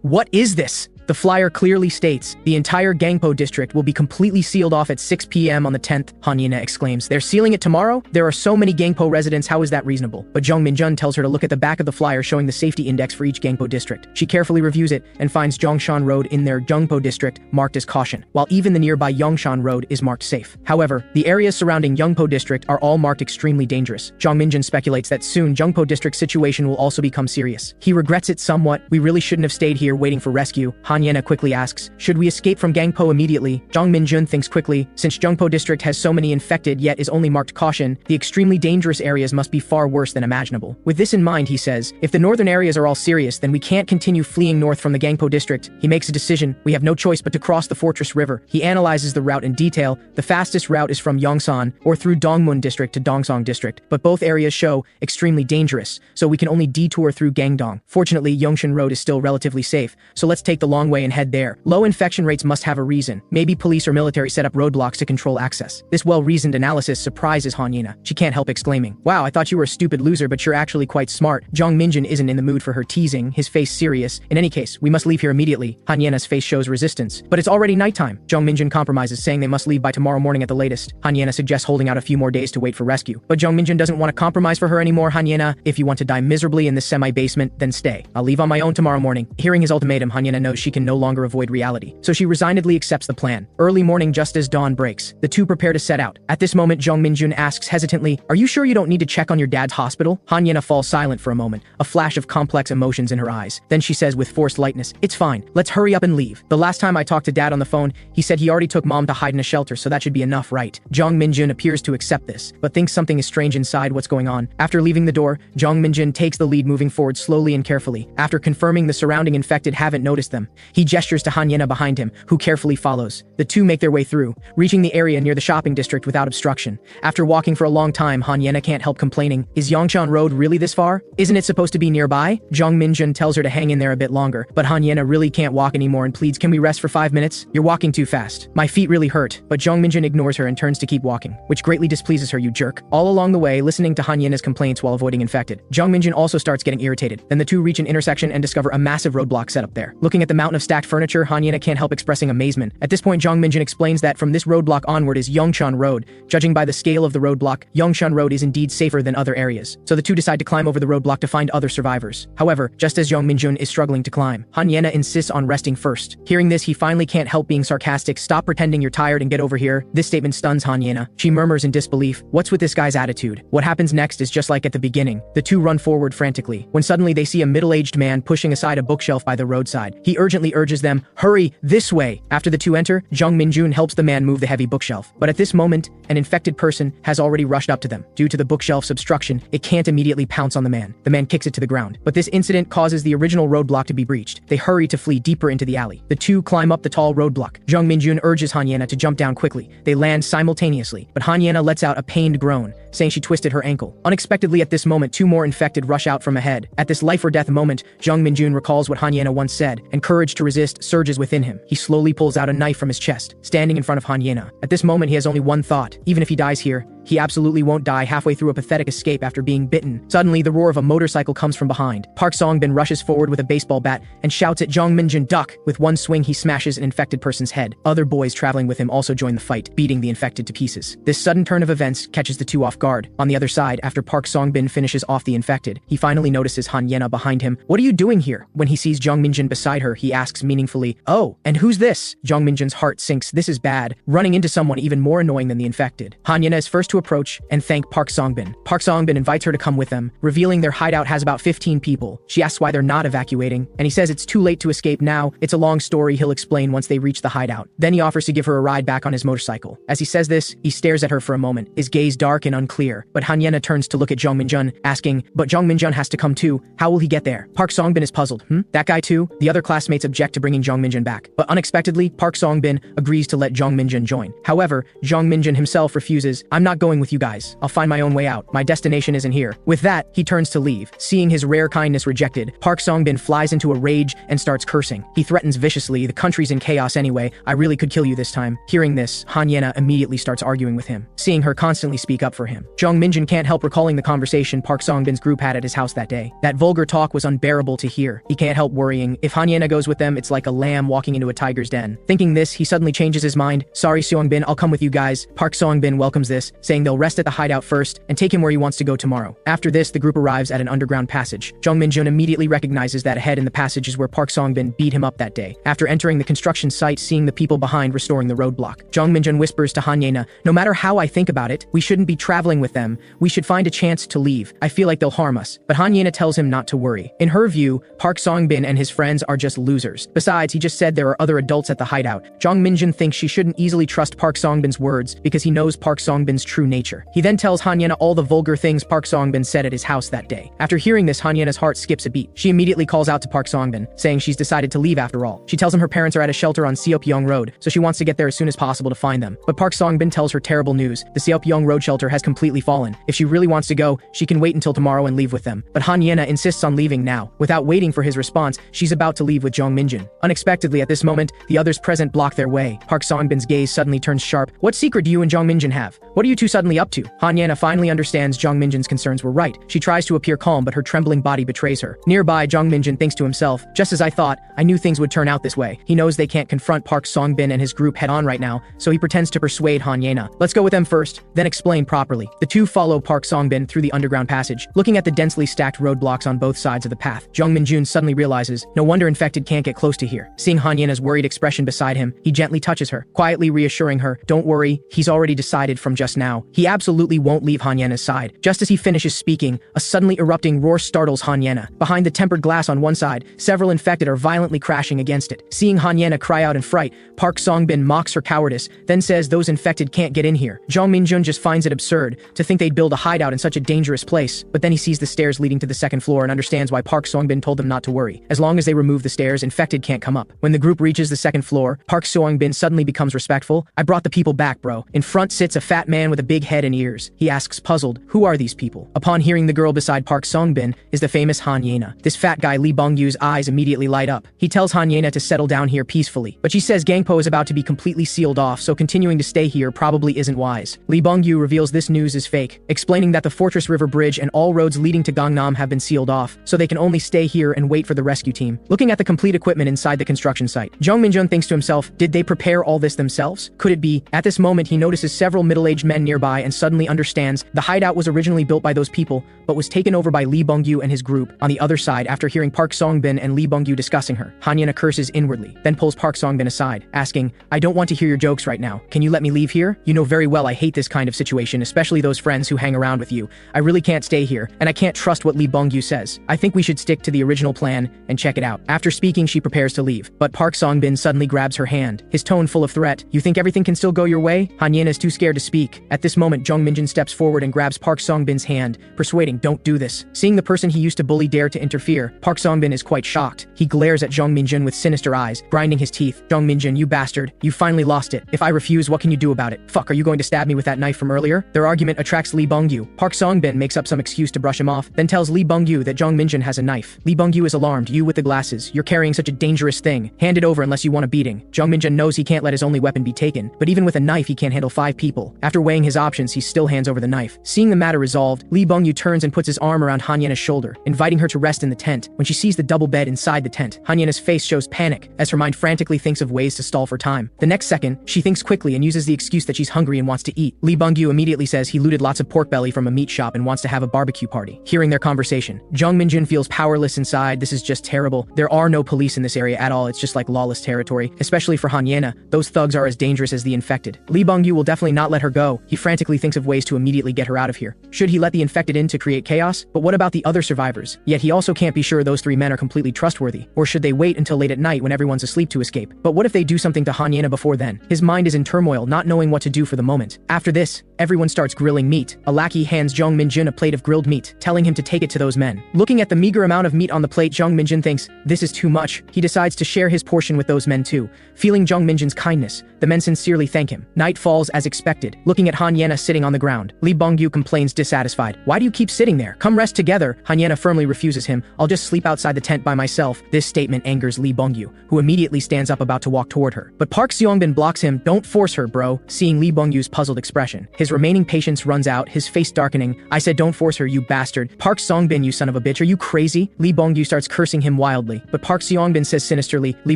What is this? The flyer clearly states, the entire Gangpo district will be completely sealed off at 6 p.m. on the 10th, Hanyena exclaims. They're sealing it tomorrow? There are so many Gangpo residents, how is that reasonable? But Jeong Min-joon tells her to look at the back of the flyer showing the safety index for each Gangpo district. She carefully reviews it and finds Jongshan Road in their Gangpo district marked as caution, while even the nearby Yongshan Road is marked safe. However, the areas surrounding Gangpo district are all marked extremely dangerous. Jeong Min-joon speculates that soon Gangpo district's situation will also become serious. He regrets it somewhat. We really shouldn't have stayed here waiting for rescue. Hanyena quickly asks, should we escape from Gangpo immediately? Jeong Min-joon thinks quickly. Since Gangpo district has so many infected yet is only marked caution, the extremely dangerous areas must be far worse than imaginable. With this in mind, he says, if the northern areas are all serious, then we can't continue fleeing north from the Gangpo district. He makes a decision. We have no choice but to cross the Fortress River. He analyzes the route in detail. The fastest route is from Yongsan or through Dongmun district to Dongsong district, but both areas show extremely dangerous, so we can only detour through Gangdong. Fortunately, Yongshan Road is still relatively safe, so let's take the long way and head there. Low infection rates must have a reason. Maybe police or military set up roadblocks to control access. This well-reasoned analysis surprises Hanyena. She can't help exclaiming, wow, I thought you were a stupid loser, but you're actually quite smart. Jeong Min-joon isn't in the mood for her teasing, his face serious. In any case, we must leave here immediately. Hanyena's face shows resistance. But it's already nighttime. Jeong Min-joon compromises, saying they must leave by tomorrow morning at the latest. Hanyena suggests holding out a few more days to wait for rescue. But Jeong Min-joon doesn't want to compromise for her anymore. Hanyena, if you want to die miserably in this semi-basement, then stay. I'll leave on my own tomorrow morning. Hearing his ultimatum, Hanyena knows she can no longer avoid reality. So she resignedly accepts the plan. Early morning, just as dawn breaks, the two prepare to set out. At this moment, Jeong Min-joon asks hesitantly, are you sure you don't need to check on your dad's hospital? Hanyena falls silent for a moment, a flash of complex emotions in her eyes. Then she says with forced lightness, it's fine, let's hurry up and leave. The last time I talked to dad on the phone, he said he already took mom to hide in a shelter, so that should be enough, right? Jeong Min-joon appears to accept this, but thinks something is strange inside. What's going on? After leaving the door, Jeong Min-joon takes the lead, moving forward slowly and carefully. After confirming the surrounding infected haven't noticed them, he gestures to Hanyena behind him, who carefully follows. The two make their way through, reaching the area near the shopping district without obstruction. After walking for a long time, Hanyena can't help complaining, is Yongshan Road really this far? Isn't it supposed to be nearby? Jeong Min-joon tells her to hang in there a bit longer, but Hanyena really can't walk anymore and pleads, can we rest for 5 minutes? You're walking too fast. My feet really hurt. But Jeong Min-joon ignores her and turns to keep walking, which greatly displeases her, you jerk. All along the way, listening to Hanyena's complaints while avoiding infected, Jeong Min-joon also starts getting irritated. Then the two reach an intersection and discover a massive roadblock set up there. Looking at the mountain of stacked furniture, Hanyena can't help expressing amazement. At this point, Jeong Min-joon explains that from this roadblock onward is Yongshan Road. Judging by the scale of the roadblock, Yongshan Road is indeed safer than other areas. So the two decide to climb over the roadblock to find other survivors. However, just as Jeong Min-joon is struggling to climb, Hanyena insists on resting first. Hearing this, he finally can't help being sarcastic. Stop pretending you're tired and get over here. This statement stuns Hanyena. She murmurs in disbelief, what's with this guy's attitude? What happens next is just like at the beginning. The two run forward frantically, when suddenly they see a middle-aged man pushing aside a bookshelf by the roadside. He urgently urges them, hurry, this way. After the two enter, Jeong Min-joon helps the man move the heavy bookshelf. But at this moment, an infected person has already rushed up to them. Due to the bookshelf's obstruction, it can't immediately pounce on the man. The man kicks it to the ground. But this incident causes the original roadblock to be breached. They hurry to flee deeper into the alley. The two climb up the tall roadblock. Jeong Min-joon urges Hanyena to jump down quickly. They land simultaneously, but Hanyena lets out a pained groan, saying she twisted her ankle. Unexpectedly at this moment, two more infected rush out from ahead. At this life or death moment, Jeong Min-joon recalls what Hanyena once said, and courage to resist surges within him. He slowly pulls out a knife from his chest, standing in front of Hanyena. At this moment, he has only one thought. Even if he dies here, He absolutely won't die halfway through a pathetic escape after being bitten. Suddenly, the roar of a motorcycle comes from behind. Park Song-bin rushes forward with a baseball bat and shouts at Jeong Min-joon, "Duck!" With one swing, he smashes an infected person's head. Other boys traveling with him also join the fight, beating the infected to pieces. This sudden turn of events catches the two off guard. On the other side, after Park Song-bin finishes off the infected, he finally notices Han Yena behind him. "What are you doing here?" When he sees Jeong Min-joon beside her, he asks meaningfully, "Oh, and who's this?" Jeong Min-joon's heart sinks. This is bad, running into someone even more annoying than the infected. Han Yena is first to approach and thank Park Song-bin. Park Song-bin invites her to come with them, revealing their hideout has about 15 people. She asks why they're not evacuating, and he says it's too late to escape now. It's a long story he'll explain once they reach the hideout. Then he offers to give her a ride back on his motorcycle. As he says this, he stares at her for a moment, his gaze dark and unclear. But Han Yena turns to look at Jeong Min-joon, asking, "But Jeong Min-joon has to come too. How will he get there?" Park Song-bin is puzzled. That guy too? The other classmates object to bringing Jeong Min-joon back. But unexpectedly, Park Song-bin agrees to let Jeong Min-joon join. However, Jeong Min-joon himself refuses. "I'm not going with you guys. I'll find my own way out. My destination isn't here." With that, he turns to leave. Seeing his rare kindness rejected, Park Song-bin flies into a rage and starts cursing. He threatens viciously, "The country's in chaos anyway. I really could kill you this time." Hearing this, Han Yena immediately starts arguing with him, seeing her constantly speak up for him. Jeong Min-joon can't help recalling the conversation Park Song-bin's group had at his house that day. That vulgar talk was unbearable to hear. He can't help worrying. If Han Yena goes with them, it's like a lamb walking into a tiger's den. Thinking this, he suddenly changes his mind. "Sorry, Seong-bin, I'll come with you guys." Park Song-bin welcomes this, saying they'll rest at the hideout first and take him where he wants to go tomorrow. After this, the group arrives at an underground passage. Jeong Min-joon immediately recognizes that ahead in the passage is where Park Song-bin beat him up that day. After entering the construction site, seeing the people behind restoring the roadblock, Jeong Min-joon whispers to Han Yena, "No matter how I think about it, we shouldn't be traveling with them. We should find a chance to leave. I feel like they'll harm us." But Han Yena tells him not to worry. In her view, Park Song-bin and his friends are just losers. Besides, he just said there are other adults at the hideout. Jeong Min-joon thinks she shouldn't easily trust Park Song-bin's words because he knows Park Song-bin's true nature. He then tells Han Yena all the vulgar things Park Song-bin said at his house that day. After hearing this, Han Yena's heart skips a beat. She immediately calls out to Park Song-bin, saying she's decided to leave after all. She tells him her parents are at a shelter on Seopyeong Road, so she wants to get there as soon as possible to find them. But Park Song-bin tells her terrible news. The Seopyeong Road shelter has completely fallen. If she really wants to go, she can wait until tomorrow and leave with them. But Han Yena insists on leaving now. Without waiting for his response, she's about to leave with Jeong Min-joon. Unexpectedly at this moment, the others present block their way. Park Song-bin's gaze suddenly turns sharp. "What secret do you and Jeong Min-joon have? What are you two suddenly up to?" Han Yena finally understands Jeong Min-joon's concerns were right. She tries to appear calm, but her trembling body betrays her. Nearby, Jeong Min-joon thinks to himself, "Just as I thought, I knew things would turn out this way." He knows they can't confront Park Song-bin and his group head-on right now, so he pretends to persuade Han Yena. "Let's go with them first, then explain properly." The two follow Park Song-bin through the underground passage, looking at the densely stacked roadblocks on both sides of the path. Jeong Min-joon suddenly realizes, no wonder infected can't get close to here. Seeing Han Yena's worried expression beside him, he gently touches her, quietly reassuring her, "Don't worry, he's already decided from just now. He absolutely won't leave Han Yena's side." Just as he finishes speaking, a suddenly erupting roar startles Han Yena. Behind the tempered glass on one side, several infected are violently crashing against it. Seeing Han Yena cry out in fright, Park Song-bin mocks her cowardice, then says those infected can't get in here. Jeong Min-joon just finds it absurd to think they'd build a hideout in such a dangerous place, but then he sees the stairs leading to the second floor and understands why Park Song-bin told them not to worry. As long as they remove the stairs, infected can't come up. When the group reaches the second floor, Park Song-bin suddenly becomes respectful. "I brought the people back, bro." In front sits a fat man with a big head and ears. He asks, puzzled, "Who are these people?" Upon hearing the girl beside Park Song-bin is the famous Han Yena. This fat guy Lee Bong-yu's eyes immediately light up. He tells Han Yena to settle down here peacefully, but she says Gangpo is about to be completely sealed off, so continuing to stay here probably isn't wise. Lee Bong-yu reveals this news is fake, explaining that the Fortress River Bridge and all roads leading to Gangnam have been sealed off, so they can only stay here and wait for the rescue team. Looking at the complete equipment inside the construction site, Jeong Min-joon thinks to himself, did they prepare all this themselves? Could it be? At this moment, he notices several middle-aged men nearby and suddenly understands the hideout was originally built by those people, but was taken over by Lee Bong-yu and his group. On the other side, after hearing Park Song-bin and Lee Bong-yu discussing her, Han Yena curses inwardly, then pulls Park Song-bin aside, asking, "I don't want to hear your jokes right now. Can you let me leave here? You know very well I hate this kind of situation, especially those friends who hang around with you. I really can't stay here, and I can't trust what Lee Bong-yu says. I think we should stick to the original plan and check it out." After speaking, she prepares to leave, but Park Song-bin suddenly grabs her hand, his tone full of threat. "You think everything can still go your way?" Han Yena is too scared to speak. At this moment, Jeong Min-joon steps forward and grabs Park Song-bin's hand, persuading, "Don't do this." Seeing the person he used to bully dare to interfere, Park Song-bin is quite shocked. He glares at Jeong Min-joon with sinister eyes, grinding his teeth. "Jeong Min-joon, you bastard. You finally lost it. If I refuse, what can you do about it? Fuck, are you going to stab me with that knife from earlier?" Their argument attracts Lee Bong-yu. Park Song-bin makes up some excuse to brush him off, then tells Lee Bong-yu that Jeong Min-joon has a knife. Lee Bong-yu is alarmed. "You with the glasses. You're carrying such a dangerous thing. Hand it over unless you want a beating." Jeong Min-joon knows he can't let his only weapon be taken, but even with a knife he can't handle 5 people. After After weighing his options, he still hands over the knife. Seeing the matter resolved, Lee Bong-yu turns and puts his arm around Hanyena's shoulder, inviting her to rest in the tent. When she sees the double bed inside the tent, Hanyena's face shows panic as her mind frantically thinks of ways to stall for time. The next second, she thinks quickly and uses the excuse that she's hungry and wants to eat. Lee Bong-yu immediately says he looted lots of pork belly from a meat shop and wants to have a barbecue party. Hearing their conversation, Jeong Min-joon feels powerless inside. This is just terrible. There are no police in this area at all. It's just like lawless territory, especially for Hanyena. Those thugs are as dangerous as the infected. Lee Bong-yu will definitely not let her go. He frantically thinks of ways to immediately get her out of here. Should he let the infected in to create chaos? But what about the other survivors? Yet he also can't be sure those 3 men are completely trustworthy. Or should they wait until late at night when everyone's asleep to escape? But what if they do something to Hanyena before then? His mind is in turmoil, not knowing what to do for the moment. After this, everyone starts grilling meat. A lackey hands Jeong Min-joon a plate of grilled meat, telling him to take it to those men. Looking at the meager amount of meat on the plate, Jeong Min-joon thinks, this is too much. He decides to share his portion with those men too. Feeling Jeong Min-joon's kindness, the men sincerely thank him. Night falls as expected. Looking at Hanyena sitting on the ground, Lee Bong-yu complains dissatisfied. Why do you keep sitting there? Come rest together. Hanyena firmly refuses him. I'll just sleep outside the tent by myself. This statement angers Lee Bong-yu, who immediately stands up about to walk toward her. But Park Seong-bin blocks him. Don't force her, bro. Seeing Lee Bong-yu's puzzled expression, his remaining patience runs out, his face darkening. I said don't force her, you bastard. Park Seong-bin, you son of a bitch. Are you crazy? Lee Bong-yu starts cursing him wildly. But Park Seong-bin says sinisterly, Lee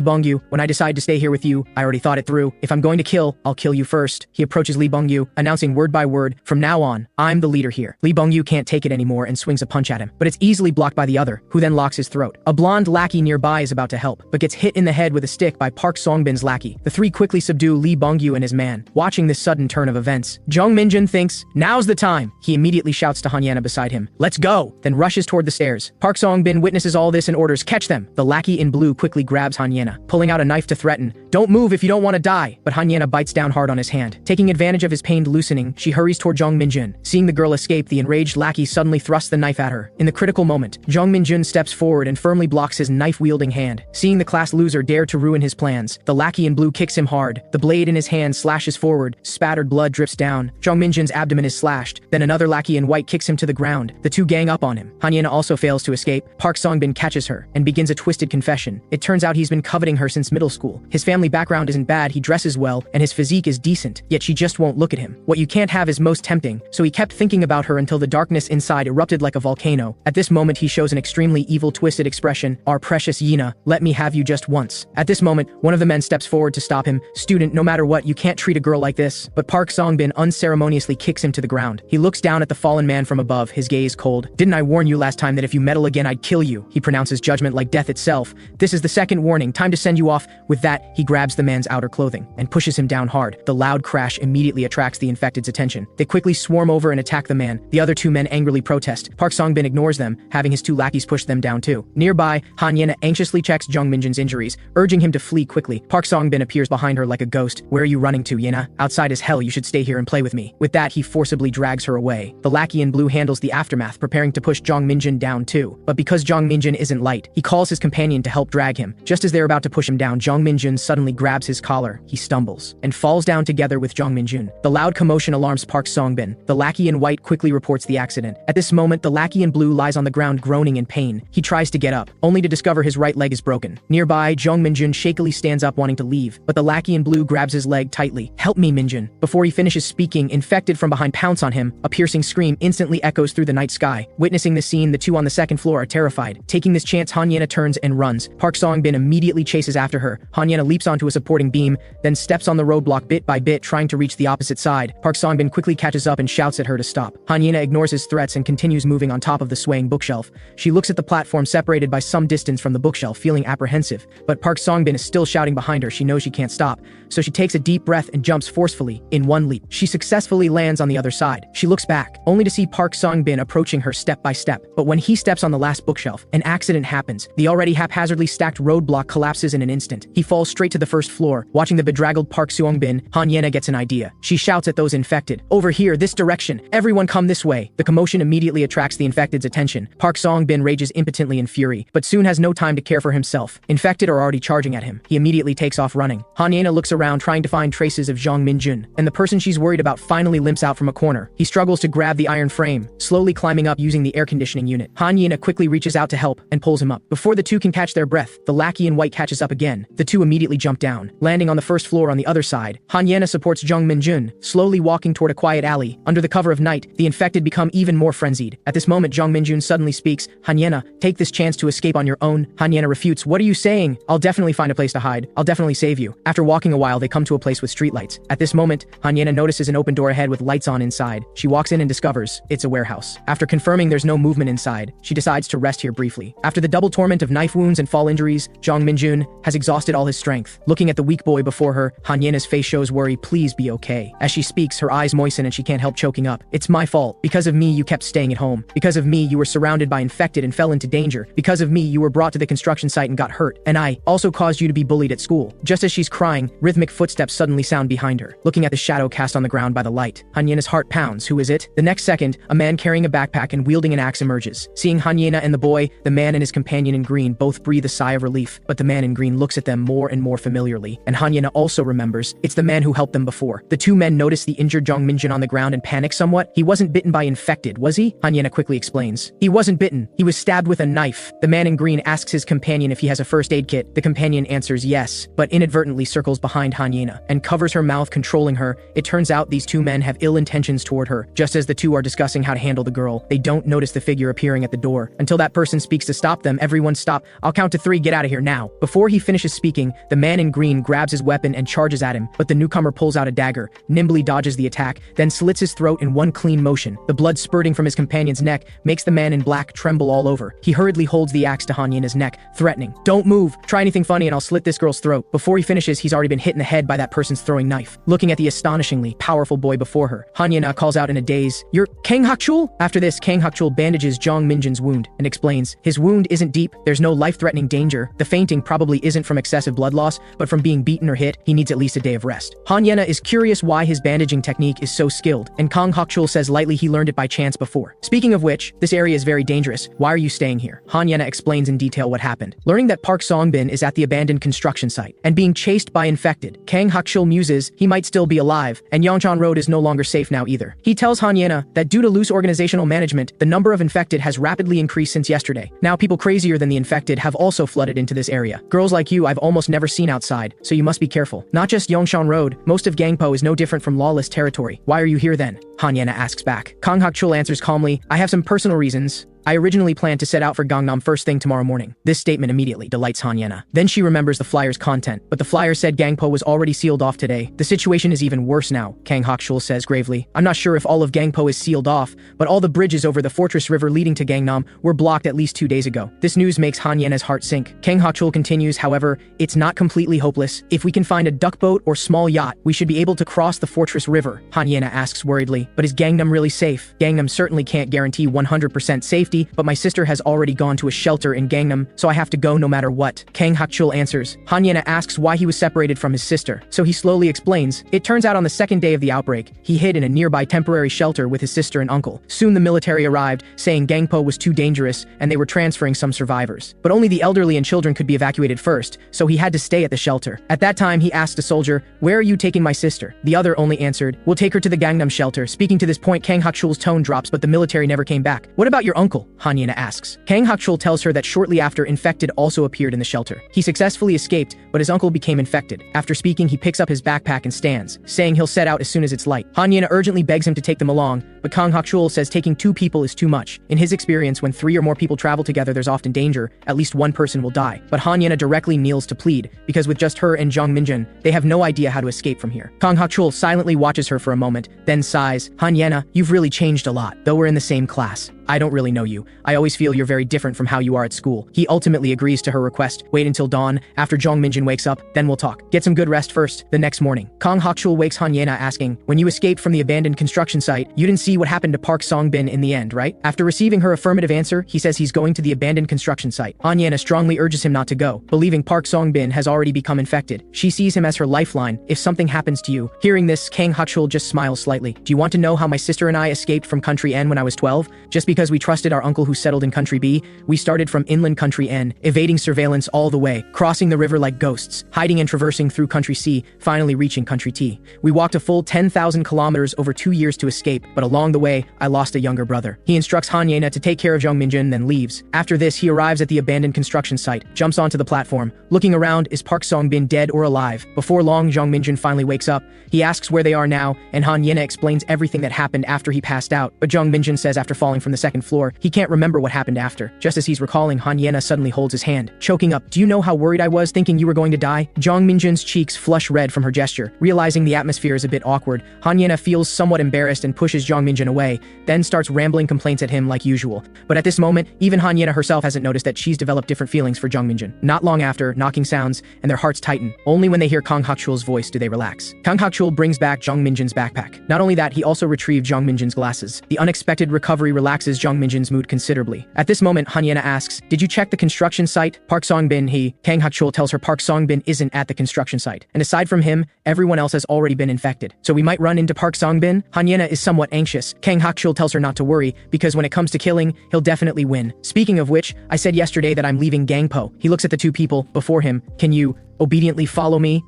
Bong-yu, when I decide to stay here with you, I already thought it through. If I'm going to kill, I'll kill you first. He approaches Lee Bong-yu, announcing word by word, from now on, I'm the leader here. Lee Bong-yu can't take it anymore and swings a punch at him, but it's easily blocked by the other, who then locks his throat. A blonde lackey nearby is about to help, but gets hit in the head with a stick by Park Seong-bin's lackey. The 3 quickly subdue Lee Bong-yu and his man. Watching this sudden turn of events, Jeong Min-joon thinks, now's the time. He immediately shouts to Hanyena beside him, let's go, then rushes toward the stairs. Park Seong-bin witnesses all this and orders, catch them. The lackey in blue quickly grabs Hanyena, pulling out a knife to threaten, don't move if you don't want to die. But Hanyena bites down hard on his hand. Taking advantage of his pained loosening, she hurries toward Jeong Min-joon. Seeing the girl escape, the enraged lackey suddenly thrusts the knife at her. In the critical moment, Jeong Min-joon steps forward and firmly blocks his knife-wielding hand. Seeing the class loser dare to ruin his plans, the lackey in blue kicks him hard. The blade in his hand slashes forward, spattered blood drips down. Jeong Min-joon's abdomen is slashed. Then another lackey in white kicks him to the ground. The 2 gang up on him. Hanyena also fails to escape. Park Seong-bin catches her and begins a twisted confession. It turns out he's been coveting her since middle school. His family background isn't bad, he dresses well, and his physique is decent, yet she just won't look at him. What you can't have is most tempting, so he kept thinking about her until the darkness inside erupted like a volcano. At this moment he shows an extremely evil twisted expression, our precious Yina, let me have you just once. At this moment, one of the men steps forward to stop him. Student, no matter what, you can't treat a girl like this. But Park Seong-bin unceremoniously kicks him to the ground. He looks down at the fallen man from above, his gaze cold. Didn't I warn you last time that if you meddle again I'd kill you? He pronounces judgment like death itself. This is the second warning, time to send you off. With that, he grabs the man's outer clothing and pushes him down hard. The loud crash immediately attracts the infected's attention. They quickly swarm over and attack the man. The other 2 men angrily protest. Park Seong-bin ignores them, having his 2 lackeys push them down too. Nearby, Hanyena anxiously checks Jeong Min-joon's injuries, urging him to flee quickly. Park Seong-bin appears behind her like a ghost. Where are you running to, Yina? Outside is hell, you should stay here and play with me. With that, he forcibly drags her away. The lackey in blue handles the aftermath, preparing to push Jeong Min-joon down too. But because Jeong Min-joon isn't light, he calls his companion to help drag him. Just as they're about to push him down, Jeong Min-joon suddenly grabs his collar. He stumbles and falls down together with Jeong Min-joon. The loud commotion alarms Park Seong-bin. The lackey in white quickly reports the accident. At this moment, the lackey in blue lies on the ground groaning in pain. He tries to get up, only to discover his right leg is broken. Nearby, Jeong Min-joon shakily stands up wanting to leave, but the lackey in blue grabs his leg tightly. Help me, Min-joon. Before he finishes speaking, infected from behind pounce on him. A piercing scream instantly echoes through the night sky. Witnessing the scene, the 2 on the second floor are terrified. Taking this chance, Hanyena turns and runs. Park Seong-bin immediately chases after her. Hanyena leaps onto a supporting beam, then steps on the roadblock bit by bit, trying to reach the opposite side. Park Seong-bin quickly catches up and shouts at her to stop. Hanyena ignores his threats and continues moving on top of the swaying bookshelf. She looks at the platform separated by some distance from the bookshelf, feeling apprehensive. But Park Seong-bin is still shouting behind her. She knows she can't stop, so she takes a deep breath and jumps forcefully. In one leap, she successfully lands on the other side. She looks back, only to see Park Seong-bin approaching her step by step. But when he steps on the last bookshelf, an accident happens. The already haphazardly stacked roadblock collapses in an instant. He falls straight to the first floor. Watching the bedraggled Park Seong-bin, Hanyena gets an idea. She shouts at those infected, over here, this direction, everyone come this way. The commotion immediately attracts the infected's attention. Park Seong-bin rages impotently in fury, but soon has no time to care for himself. Infected are already charging at him. He immediately takes off running. Hanyena looks around trying to find traces of Jeong Min-joon, and the person she's worried about finally limps out from a corner. He struggles struggles to grab the iron frame, slowly climbing up using the air conditioning unit. Han Yena quickly reaches out to help and pulls him up. Before the two can catch their breath, the lackey in white catches up again. The two immediately jump down, landing on the first floor on the other side. Han Yena supports Jeong Min-joon, slowly walking toward a quiet alley. Under the cover of night, the infected become even more frenzied. At this moment, Jeong Min-joon suddenly speaks, Han Yena, take this chance to escape on your own. Han Yena refutes, what are you saying? I'll definitely find a place to hide. I'll definitely save you. After walking a while, they come to a place with streetlights. At this moment, Han Yena notices an open door ahead with lights on inside. She walks in and discovers it's a warehouse. After confirming there's no movement inside, she decides to rest here briefly. After the double torment of knife wounds and fall injuries, Jeong Min-joon has exhausted all his strength. Looking at the weak boy before her, Han Yena's face shows worry. Please be okay. As she speaks, her eyes moisten and she can't help choking up. It's my fault. Because of me, you kept staying at home. Because of me, you were surrounded by infected and fell into danger. Because of me, you were brought to the construction site and got hurt. And I also caused you to be bullied at school. Just as she's crying, rhythmic footsteps suddenly sound behind her. Looking at the shadow cast on the ground by the light, Han Yena's heart pounds. Who is it? The next second, a man carrying a backpack and wielding an axe emerges. Seeing Han Yena and the boy, the man and his companion in green both breathe a sigh of relief, but the man in green looks at them more and more familiarly, and Han Yena also remembers it's the man who helped them before. The two men notice the injured Jeong Min-joon on the ground and panic somewhat. He wasn't bitten by infected, was he? Han Yena quickly explains. He wasn't bitten. He was stabbed with a knife. The man in green asks his companion if he has a first aid kit. The companion answers yes, but inadvertently circles behind Han Yena and covers her mouth, controlling her. It turns out these two men have ill intentions toward her. Just as the two are discussing how to handle the girl, they don't notice the figure appearing at the door. Until that person speaks to stop them, everyone stop. I'll count to 3, get out of here now. Before he finishes speaking, the man in green grabs his weapon and charges at him, but the newcomer pulls out a dagger, nimbly dodges the attack, then slits his throat in one clean motion. The blood spurting from his companion's neck makes the man in black tremble all over. He hurriedly holds the axe to Han Yena's neck, threatening, don't move, try anything funny and I'll slit this girl's throat. Before he finishes, he's already been hit in the head by that person's throwing knife. Looking at the astonishingly powerful boy before her, Han Yena calls out in a daze, you're Kang Hakchul? After this, Kang Hakchul bandages Jeong Min-joon's wound and explains, his wound isn't deep, there's no life-threatening danger, the fainting probably isn't from excessive blood loss, but from being beaten or hit, he needs at least a day of rest. Han Yena is curious why his bandaging technique is so skilled, and Kang Hakchul says lightly he learned it by chance before. Speaking of which, this area is very dangerous, why are you staying here? Han Yena explains in detail what happened. Learning that Park Song-bin is at the abandoned construction site, and being chased by infected, Kang Hakchul muses he might still be alive, and Yongchan Road is no longer safe now either. He tells Han Yena that due to loose organizational management, the number of infected has rapidly increased since yesterday. Now people crazier than the infected have also flooded into this area. Girls like you I've almost never seen outside, so you must be careful. Not just Yongchan Road, most of Gangpo is no different from lawless territory. Why are you here then? Han Yena asks back. Kang Hakchul answers calmly, I have some personal reasons. I originally planned to set out for Gangnam first thing tomorrow morning. This statement immediately delights Han Yena. Then she remembers the flyer's content, but the flyer said Gangpo was already sealed off today. The situation is even worse now, Kang Hakchul says gravely. I'm not sure if all of Gangpo is sealed off, but all the bridges over the fortress river leading to Gangnam were blocked at least 2 days ago. This news makes Han Yena's heart sink. Kang Hakchul continues, however, it's not completely hopeless. If we can find a duckboat or small yacht, we should be able to cross the fortress river. Han Yena asks worriedly, but is Gangnam really safe? Gangnam certainly can't guarantee 100% safety, but my sister has already gone to a shelter in Gangnam, so I have to go no matter what. Kang Hakchul answers. Han Yena asks why he was separated from his sister, so he slowly explains. It turns out on the second day of the outbreak, he hid in a nearby temporary shelter with his sister and uncle. Soon the military arrived, saying Gangpo was too dangerous and they were transferring some survivors. But only the elderly and children could be evacuated first, so he had to stay at the shelter. At that time, he asked a soldier, where are you taking my sister? The other only answered, we'll take her to the Gangnam shelter. Speaking to this point, Kang Hakchul's tone drops, but the military never came back. What about your uncle? Han Yena asks. Kang Hakchul tells her that shortly after, infected also appeared in the shelter. He successfully escaped, but his uncle became infected. After speaking, he picks up his backpack and stands, saying he'll set out as soon as it's light. Han Yena urgently begs him to take them along, but Kang Hakchul says taking 2 people is too much. In his experience, when 3 or more people travel together, there's often danger. At least one person will die. But Han Yena directly kneels to plead, because with just her and Jeong Min-joon, they have no idea how to escape from here. Kang Hakchul silently watches her for a moment, then sighs, Han Yena, you've really changed a lot, though we're in the same class. I don't really know you. I always feel you're very different from how you are at school. He ultimately agrees to her request. Wait until dawn, after Jeong Min-joon wakes up, then we'll talk. Get some good rest first. The next morning, Kang Hakchul wakes Han Yena asking, when you escaped from the abandoned construction site, you didn't see what happened to Park Song-bin in the end, right? After receiving her affirmative answer, he says he's going to the abandoned construction site. Han Yena strongly urges him not to go, believing Park Song-bin has already become infected. She sees him as her lifeline if something happens to you. Hearing this, Kang Hakchul just smiles slightly. Do you want to know how my sister and I escaped from country N when I was 12? Just because we trusted our uncle who settled in country B, we started from inland country N, evading surveillance all the way, crossing the river like ghosts, hiding and traversing through country C, finally reaching country T. We walked a full 10,000 kilometers over 2 years to escape, but along Along the way, I lost a younger brother. He instructs Han Yena to take care of Jeong Min-joon, then leaves. After this, he arrives at the abandoned construction site, jumps onto the platform. Looking around, is Park Song-bin dead or alive? Before long, Jeong Min-joon finally wakes up. He asks where they are now, and Han Yena explains everything that happened after he passed out. But Jeong Min-joon says after falling from the second floor, he can't remember what happened after. Just as he's recalling, Han Yena suddenly holds his hand, choking up. Do you know how worried I was thinking you were going to die? Jeong Min-joon's cheeks flush red from her gesture. Realizing the atmosphere is a bit awkward, Han Yena feels somewhat embarrassed and pushes Jeong Min-joon away, then starts rambling complaints at him like usual. But at this moment, even Han Yena herself hasn't noticed that she's developed different feelings for Jeong Min-joon. Not long after, knocking sounds, and their hearts tighten. Only when they hear Kang Hak-chul's voice do they relax. Kang Hak-chul brings back Jeong Min-joon's backpack. Not only that, he also retrieved Jeong Min-joon's glasses. The unexpected recovery relaxes Jeong Min-joon's mood considerably. At this moment, Han Yena asks, did you check the construction site? Park Song-bin, Kang Hak-chul tells her Park Song-bin isn't at the construction site. And aside from him, everyone else has already been infected. So we might run into Park Song-bin? Han Yena is somewhat anxious. Kang Hak-chul tells her not to worry, because when it comes to killing, he'll definitely win. Speaking of which, I said yesterday that I'm leaving Gangpo. He looks at the two people before him. Can you obediently follow me?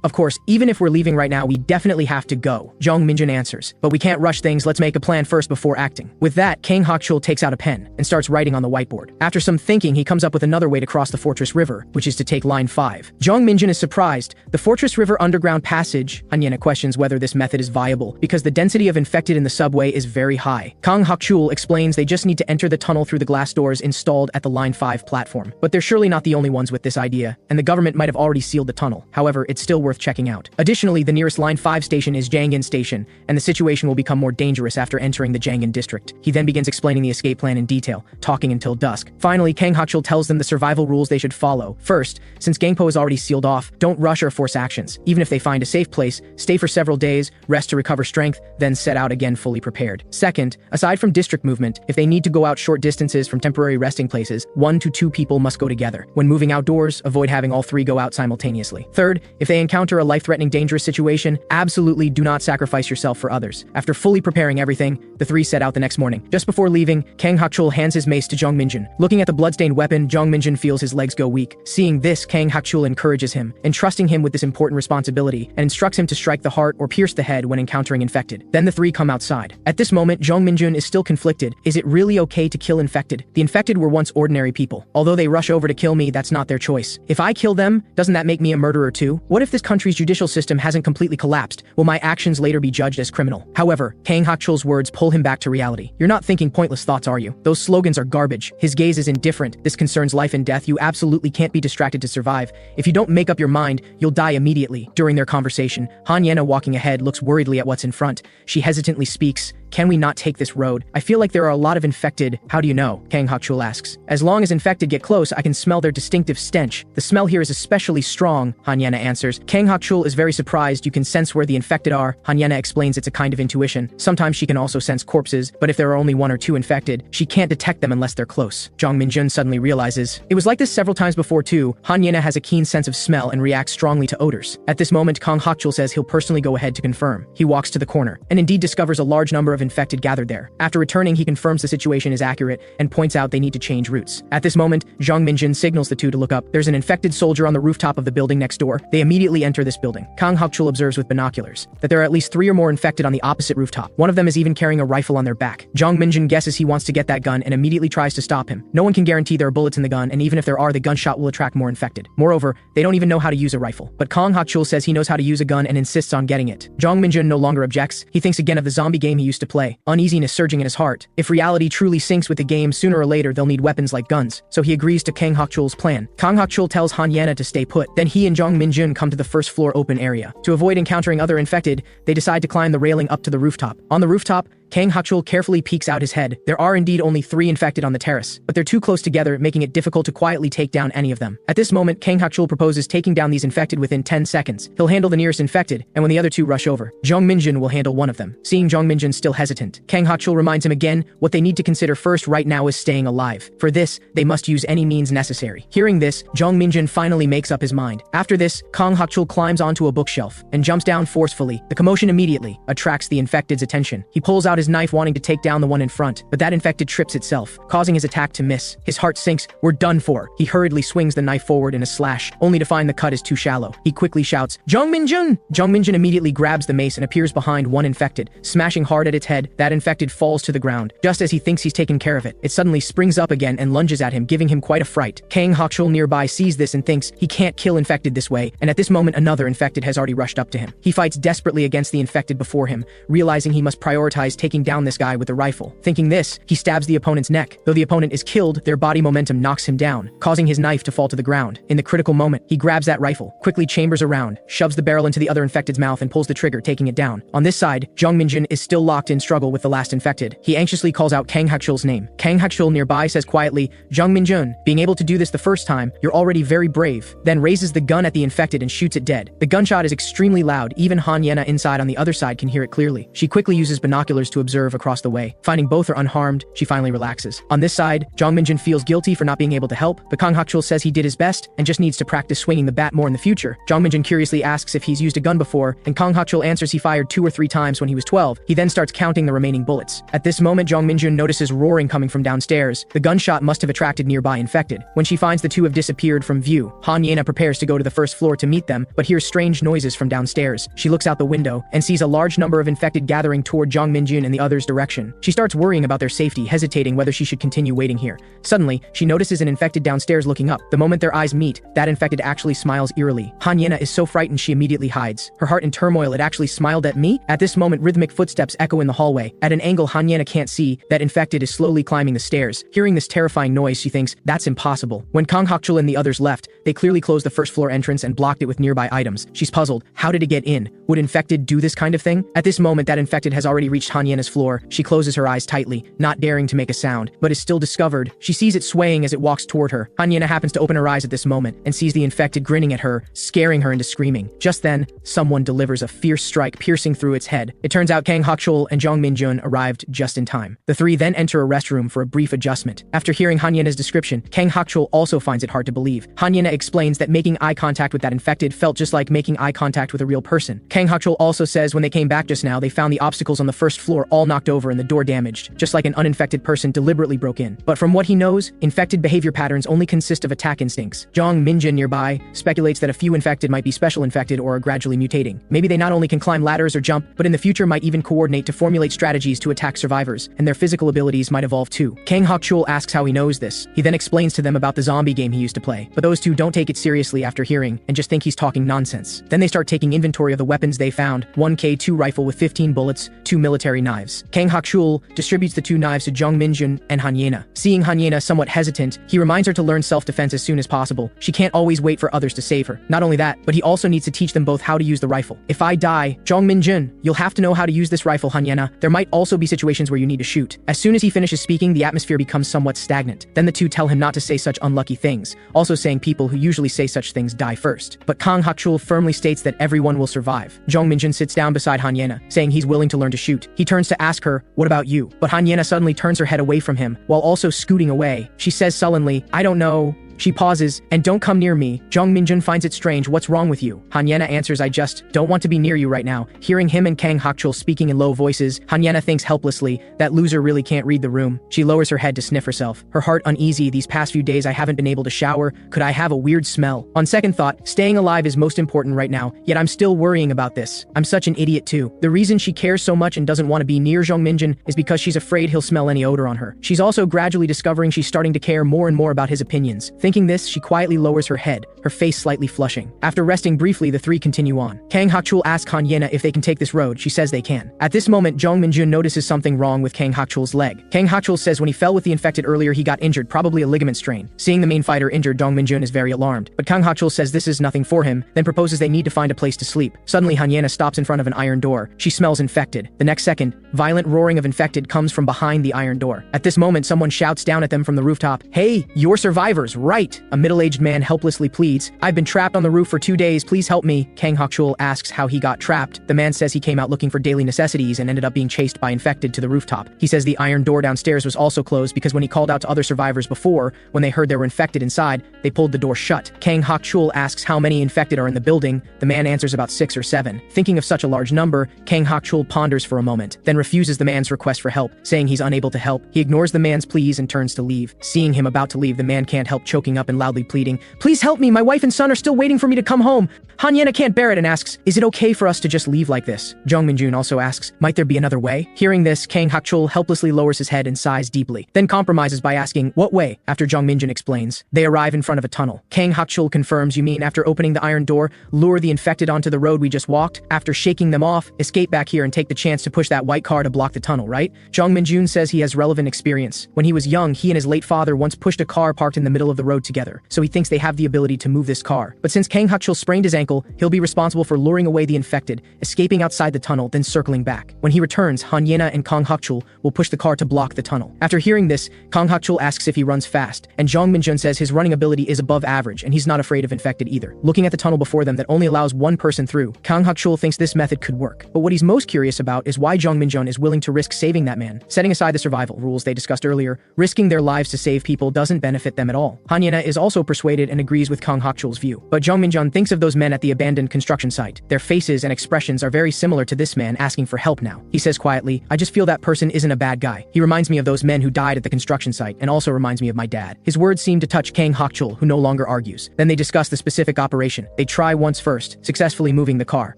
Of course, even if we're leaving right now, we definitely have to go, Jeong Min-joon answers. But we can't rush things, let's make a plan first before acting. With that, Kang Hak-chul takes out a pen and starts writing on the whiteboard. After some thinking, he comes up with another way to cross the Fortress River, which is to take line 5. Jeong Min-joon is surprised. The Fortress River underground passage, Han Yena questions whether this method is viable, because the density of infected in the subway is very high. Kang Hak-chul explains they just need to enter the tunnel through the glass doors installed at the line 5 platform. But they're surely not the only ones with this idea, and the government might have already sealed the tunnel. However, it's still worth checking out. Additionally, the nearest line 5 station is Jangin Station, and the situation will become more dangerous after entering the Jangin district. He then begins explaining the escape plan in detail, talking until dusk. Finally, Kang Hak-chul tells them the survival rules they should follow. First, since Gangpo is already sealed off, don't rush or force actions. Even if they find a safe place, stay for several days, rest to recover strength, then set out again fully prepared. Second, aside from district movement, if they need to go out short distances from temporary resting places, 1 to 2 people must go together. When moving outdoors, avoid having all 3 go out simultaneously. Third, if they encounter a life-threatening dangerous situation, absolutely do not sacrifice yourself for others. After fully preparing everything, the 3 set out the next morning. Just before leaving, Kang Hak-chul hands his mace to Jeong Min-joon. Looking at the bloodstained weapon, Jeong Min-joon feels his legs go weak. Seeing this, Kang Hak-chul encourages him, entrusting him with this important responsibility, and instructs him to strike the heart or pierce the head when encountering infected. Then the 3 come outside. At this moment, Jeong Min-joon is still conflicted. Is it really okay to kill infected? The infected were once ordinary people. Although they rush over to kill me, that's not their choice. If I kill them, doesn't that make me a murderer too? What if this country's judicial system hasn't completely collapsed? Will my actions later be judged as criminal? However, Kang Hak-chul's words pull him back to reality. You're not thinking pointless thoughts, are you? Those slogans are garbage. His gaze is indifferent. This concerns life and death. You absolutely can't be distracted to survive. If you don't make up your mind, you'll die immediately. During their conversation, Han Yena, walking ahead, looks worriedly at what's in front. She hesitantly speaks. Can we not take this road? I feel like there are a lot of infected. How do you know? Kang Hak-chul asks. As long as infected get close, I can smell their distinctive stench. The smell here is especially strong, Han Yena answers. Kang Hak-chul is very surprised. You can sense where the infected are. Han Yena explains it's a kind of intuition. Sometimes she can also sense corpses, but if there are only 1 or 2 infected, she can't detect them unless they're close. Jeong Min-joon suddenly realizes. It was like this several times before too. Han Yena has a keen sense of smell and reacts strongly to odors. At this moment, Kang Hak-chul says he'll personally go ahead to confirm. He walks to the corner, and indeed discovers a large number of infected gathered there. After returning, he confirms the situation is accurate and points out they need to change routes. At this moment, Jeong Min-joon signals the 2 to look up. There's an infected soldier on the rooftop of the building next door. They immediately enter this building. Kang Hak-chul observes with binoculars that there are at least 3 or more infected on the opposite rooftop. One of them is even carrying a rifle on their back. Jeong Min-joon guesses he wants to get that gun and immediately tries to stop him. No one can guarantee there are bullets in the gun, and even if there are, the gunshot will attract more infected. Moreover, they don't even know how to use a rifle. But Kang Hak-chul says he knows how to use a gun and insists on getting it. Jeong Min-joon no longer objects. He thinks again of the zombie game he used to play, uneasiness surging in his heart. If reality truly syncs with the game, sooner or later they'll need weapons like guns, so he agrees to Kang Hak-chul's plan. Kang Hak-chul tells Han Yena to stay put. Then he and Jeong Min-joon come to the first floor open area. To avoid encountering other infected, they decide to climb the railing up to the rooftop. On the rooftop, Kang Hak-chul carefully peeks out his head. There are indeed only 3 infected on the terrace, but they're too close together, making it difficult to quietly take down any of them. At this moment, Kang Hak-chul proposes taking down these infected within 10 seconds. He'll handle the nearest infected, and when the other 2 rush over, Jeong Min-joon will handle one of them. Seeing Jeong Min-joon still hesitant, Kang Hak-chul reminds him again what they need to consider first right now is staying alive. For this, they must use any means necessary. Hearing this, Jeong Min-joon finally makes up his mind. After this, Kang Hak-chul climbs onto a bookshelf and jumps down forcefully. The commotion immediately attracts the infected's attention. He pulls out his knife, wanting to take down the one in front, but that infected trips itself, causing his attack to miss. His heart sinks. We're done for. He hurriedly swings the knife forward in a slash, only to find the cut is too shallow. He quickly shouts, Jeong Min-joon! Jeong Min-joon immediately grabs the mace and appears behind one infected, smashing hard at its head head, that infected falls to the ground. Just as he thinks he's taken care of it, it suddenly springs up again and lunges at him, giving him quite a fright. Kang Hokchul nearby sees this and thinks he can't kill infected this way, and at this moment another infected has already rushed up to him. He fights desperately against the infected before him, realizing he must prioritize taking down this guy with the rifle. Thinking this, he stabs the opponent's neck. Though the opponent is killed, their body momentum knocks him down, causing his knife to fall to the ground. In the critical moment, he grabs that rifle, quickly chambers around, shoves the barrel into the other infected's mouth and pulls the trigger, taking it down. On this side, Jeong Min-joon is still locked in struggle with the last infected. He anxiously calls out Kang Hokchul's name. Kang Hokchul nearby says quietly, "Jeong Min-joon, being able to do this the first time, you're already very brave," then raises the gun at the infected and shoots it dead. The gunshot is extremely loud, even Han Yena inside on the other side can hear it clearly. She quickly uses binoculars to observe across the way. Finding both are unharmed, she finally relaxes. On this side, Jeong Min-joon feels guilty for not being able to help, but Kang Hokchul says he did his best and just needs to practice swinging the bat more in the future. Jeong Min-joon curiously asks if he's used a gun before, and Kang Hokchul answers he fired 2 or 3 times when he was 12. He then starts counting the remaining bullets. At this moment, Jeong Min-joon notices roaring coming from downstairs. The gunshot must have attracted nearby infected. When she finds the two have disappeared from view, Han Yena prepares to go to the first floor to meet them, but hears strange noises from downstairs. She looks out the window and sees a large number of infected gathering toward Jeong Min-joon and the others' direction. She starts worrying about their safety, hesitating whether she should continue waiting here. Suddenly, she notices an infected downstairs looking up. The moment their eyes meet, that infected actually smiles eerily. Han Yena is so frightened she immediately hides. Her heart in turmoil, it actually smiled at me? At this moment, rhythmic footsteps echo in the hallway. At an angle Han Yena can't see, that infected is slowly climbing the stairs. Hearing this terrifying noise, she thinks, that's impossible. When Kang Hokchul and the others left, they clearly closed the first floor entrance and blocked it with nearby items. She's puzzled. How did it get in? Would infected do this kind of thing? At this moment, that infected has already reached Han Yena's floor. She closes her eyes tightly, not daring to make a sound, but is still discovered. She sees it swaying as it walks toward her. Han Yena happens to open her eyes at this moment and sees the infected grinning at her, scaring her into screaming. Just then, someone delivers a fierce strike piercing through its head. It turns out Kang Hokchul and Jeong Min-joon arrived just in time. The three then enter a restroom for a brief adjustment. After hearing Han Yena's description, Kang Hokchul also finds it hard to believe. Han Yena explains that making eye contact with that infected felt just like making eye contact with a real person. Kang Hokchul also says when they came back just now, they found the obstacles on the first floor all knocked over and the door damaged, just like an uninfected person deliberately broke in. But from what he knows, infected behavior patterns only consist of attack instincts. Jeong Min-joon nearby speculates that a few infected might be special infected or are gradually mutating. Maybe they not only can climb ladders or jump, but in the future might even coordinate to formulate strategies to attack survivors, and their physical abilities might evolve too. Kang Hokchul asks how he knows this. He then explains to them about the zombie game he used to play, but those two don't take it seriously after hearing, and just think he's talking nonsense. Then they start taking inventory of the weapons they found, 1K2 rifle with 15 bullets, 2 military knives. Kang Hokchul distributes the 2 knives to Jeong Min-joon and Han Yena. Seeing Han Yena somewhat hesitant, he reminds her to learn self-defense as soon as possible. She can't always wait for others to save her. Not only that, but he also needs to teach them both how to use the rifle. If I die, Jeong Min-joon, you'll have to know how to use this rifle, Han Yena. There might also be situations where you need to shoot. As soon as he finishes speaking, the atmosphere becomes somewhat stagnant. Then the two tell him not to say such unlucky things, also saying people who usually say such things die first. But Kang Hokchul firmly states that everyone will survive. Jeong Min-joon sits down beside Han Yena, saying he's willing to learn to shoot. He turns to ask her, what about you? But Han Yena suddenly turns her head away from him, while also scooting away. She says sullenly, I don't know. She pauses, and don't come near me. Jeong Min-joon finds it strange, what's wrong with you? Han Yena answers, I just don't want to be near you right now. Hearing him and Kang Hokchul speaking in low voices, Han Yena thinks helplessly, that loser really can't read the room. She lowers her head to sniff herself. Her heart uneasy, these past few days I haven't been able to shower. Could I have a weird smell? On second thought, staying alive is most important right now, yet I'm still worrying about this. I'm such an idiot too. The reason she cares so much and doesn't want to be near Jeong Min-joon is because she's afraid he'll smell any odor on her. She's also gradually discovering she's starting to care more and more about his opinions. Thinking this, she quietly lowers her head, her face slightly flushing. After resting briefly, the three continue on. Kang Hokchul asks Han Yena if they can take this road. She says they can. At this moment, Jeong Min-joon notices something wrong with Kang Hokchul's leg. Kang Hokchul says when he fell with the infected earlier, he got injured, probably a ligament strain. Seeing the main fighter injured, Jeong Min-joon is very alarmed. But Kang Hokchul says this is nothing for him, then proposes they need to find a place to sleep. Suddenly, Han Yena stops in front of an iron door. She smells infected. The next second, violent roaring of infected comes from behind the iron door. At this moment, someone shouts down at them from the rooftop, Hey, you're survivors, right? A middle-aged man helplessly pleads, I've been trapped on the roof for 2 days, please help me. Kang Hokchul asks how he got trapped. The man says he came out looking for daily necessities and ended up being chased by infected to the rooftop. He says the iron door downstairs was also closed because when he called out to other survivors before, when they heard there were infected inside, they pulled the door shut. Kang Hokchul asks how many infected are in the building. The man answers about 6 or 7. Thinking of such a large number, Kang Hokchul ponders for a moment, then refuses the man's request for help, saying he's unable to help. He ignores the man's pleas and turns to leave. Seeing him about to leave, the man can't help choking looking up and loudly pleading, "Please help me, my wife and son are still waiting for me to come home." Han Yena can't bear it and asks, "Is it okay for us to just leave like this?" Jeong Min-joon also asks, "Might there be another way?" Hearing this, Kang Hak-chul helplessly lowers his head and sighs deeply, then compromises by asking, "What way?" After Jeong Min-joon explains, they arrive in front of a tunnel. Kang Hak-chul confirms, "You mean after opening the iron door, lure the infected onto the road we just walked? After shaking them off, escape back here and take the chance to push that white car to block the tunnel, right?" Jeong Min-joon says he has relevant experience. When he was young, he and his late father once pushed a car parked in the middle of the road together, so he thinks they have the ability to move this car. But since Kang Hak-chul sprained his ankle, he'll be responsible for luring away the infected, escaping outside the tunnel, then circling back. When he returns, Han Yena and Kang Hak-chul will push the car to block the tunnel. After hearing this, Kang Hak-chul asks if he runs fast, and Jeong Min-joon says his running ability is above average and he's not afraid of infected either. Looking at the tunnel before them that only allows one person through, Kang Hak-chul thinks this method could work. But what he's most curious about is why Jeong Min-joon is willing to risk saving that man. Setting aside the survival rules they discussed earlier, risking their lives to save people doesn't benefit them at all. Han Yena is also persuaded and agrees with Kang Hak-chul's view. But Jeong Min-joon thinks of those men at the abandoned construction site. Their faces and expressions are very similar to this man asking for help now. He says quietly, "I just feel that person isn't a bad guy. He reminds me of those men who died at the construction site and also reminds me of my dad." His words seem to touch Kang Hak-chul, who no longer argues. Then they discuss the specific operation. They try once first, successfully moving the car.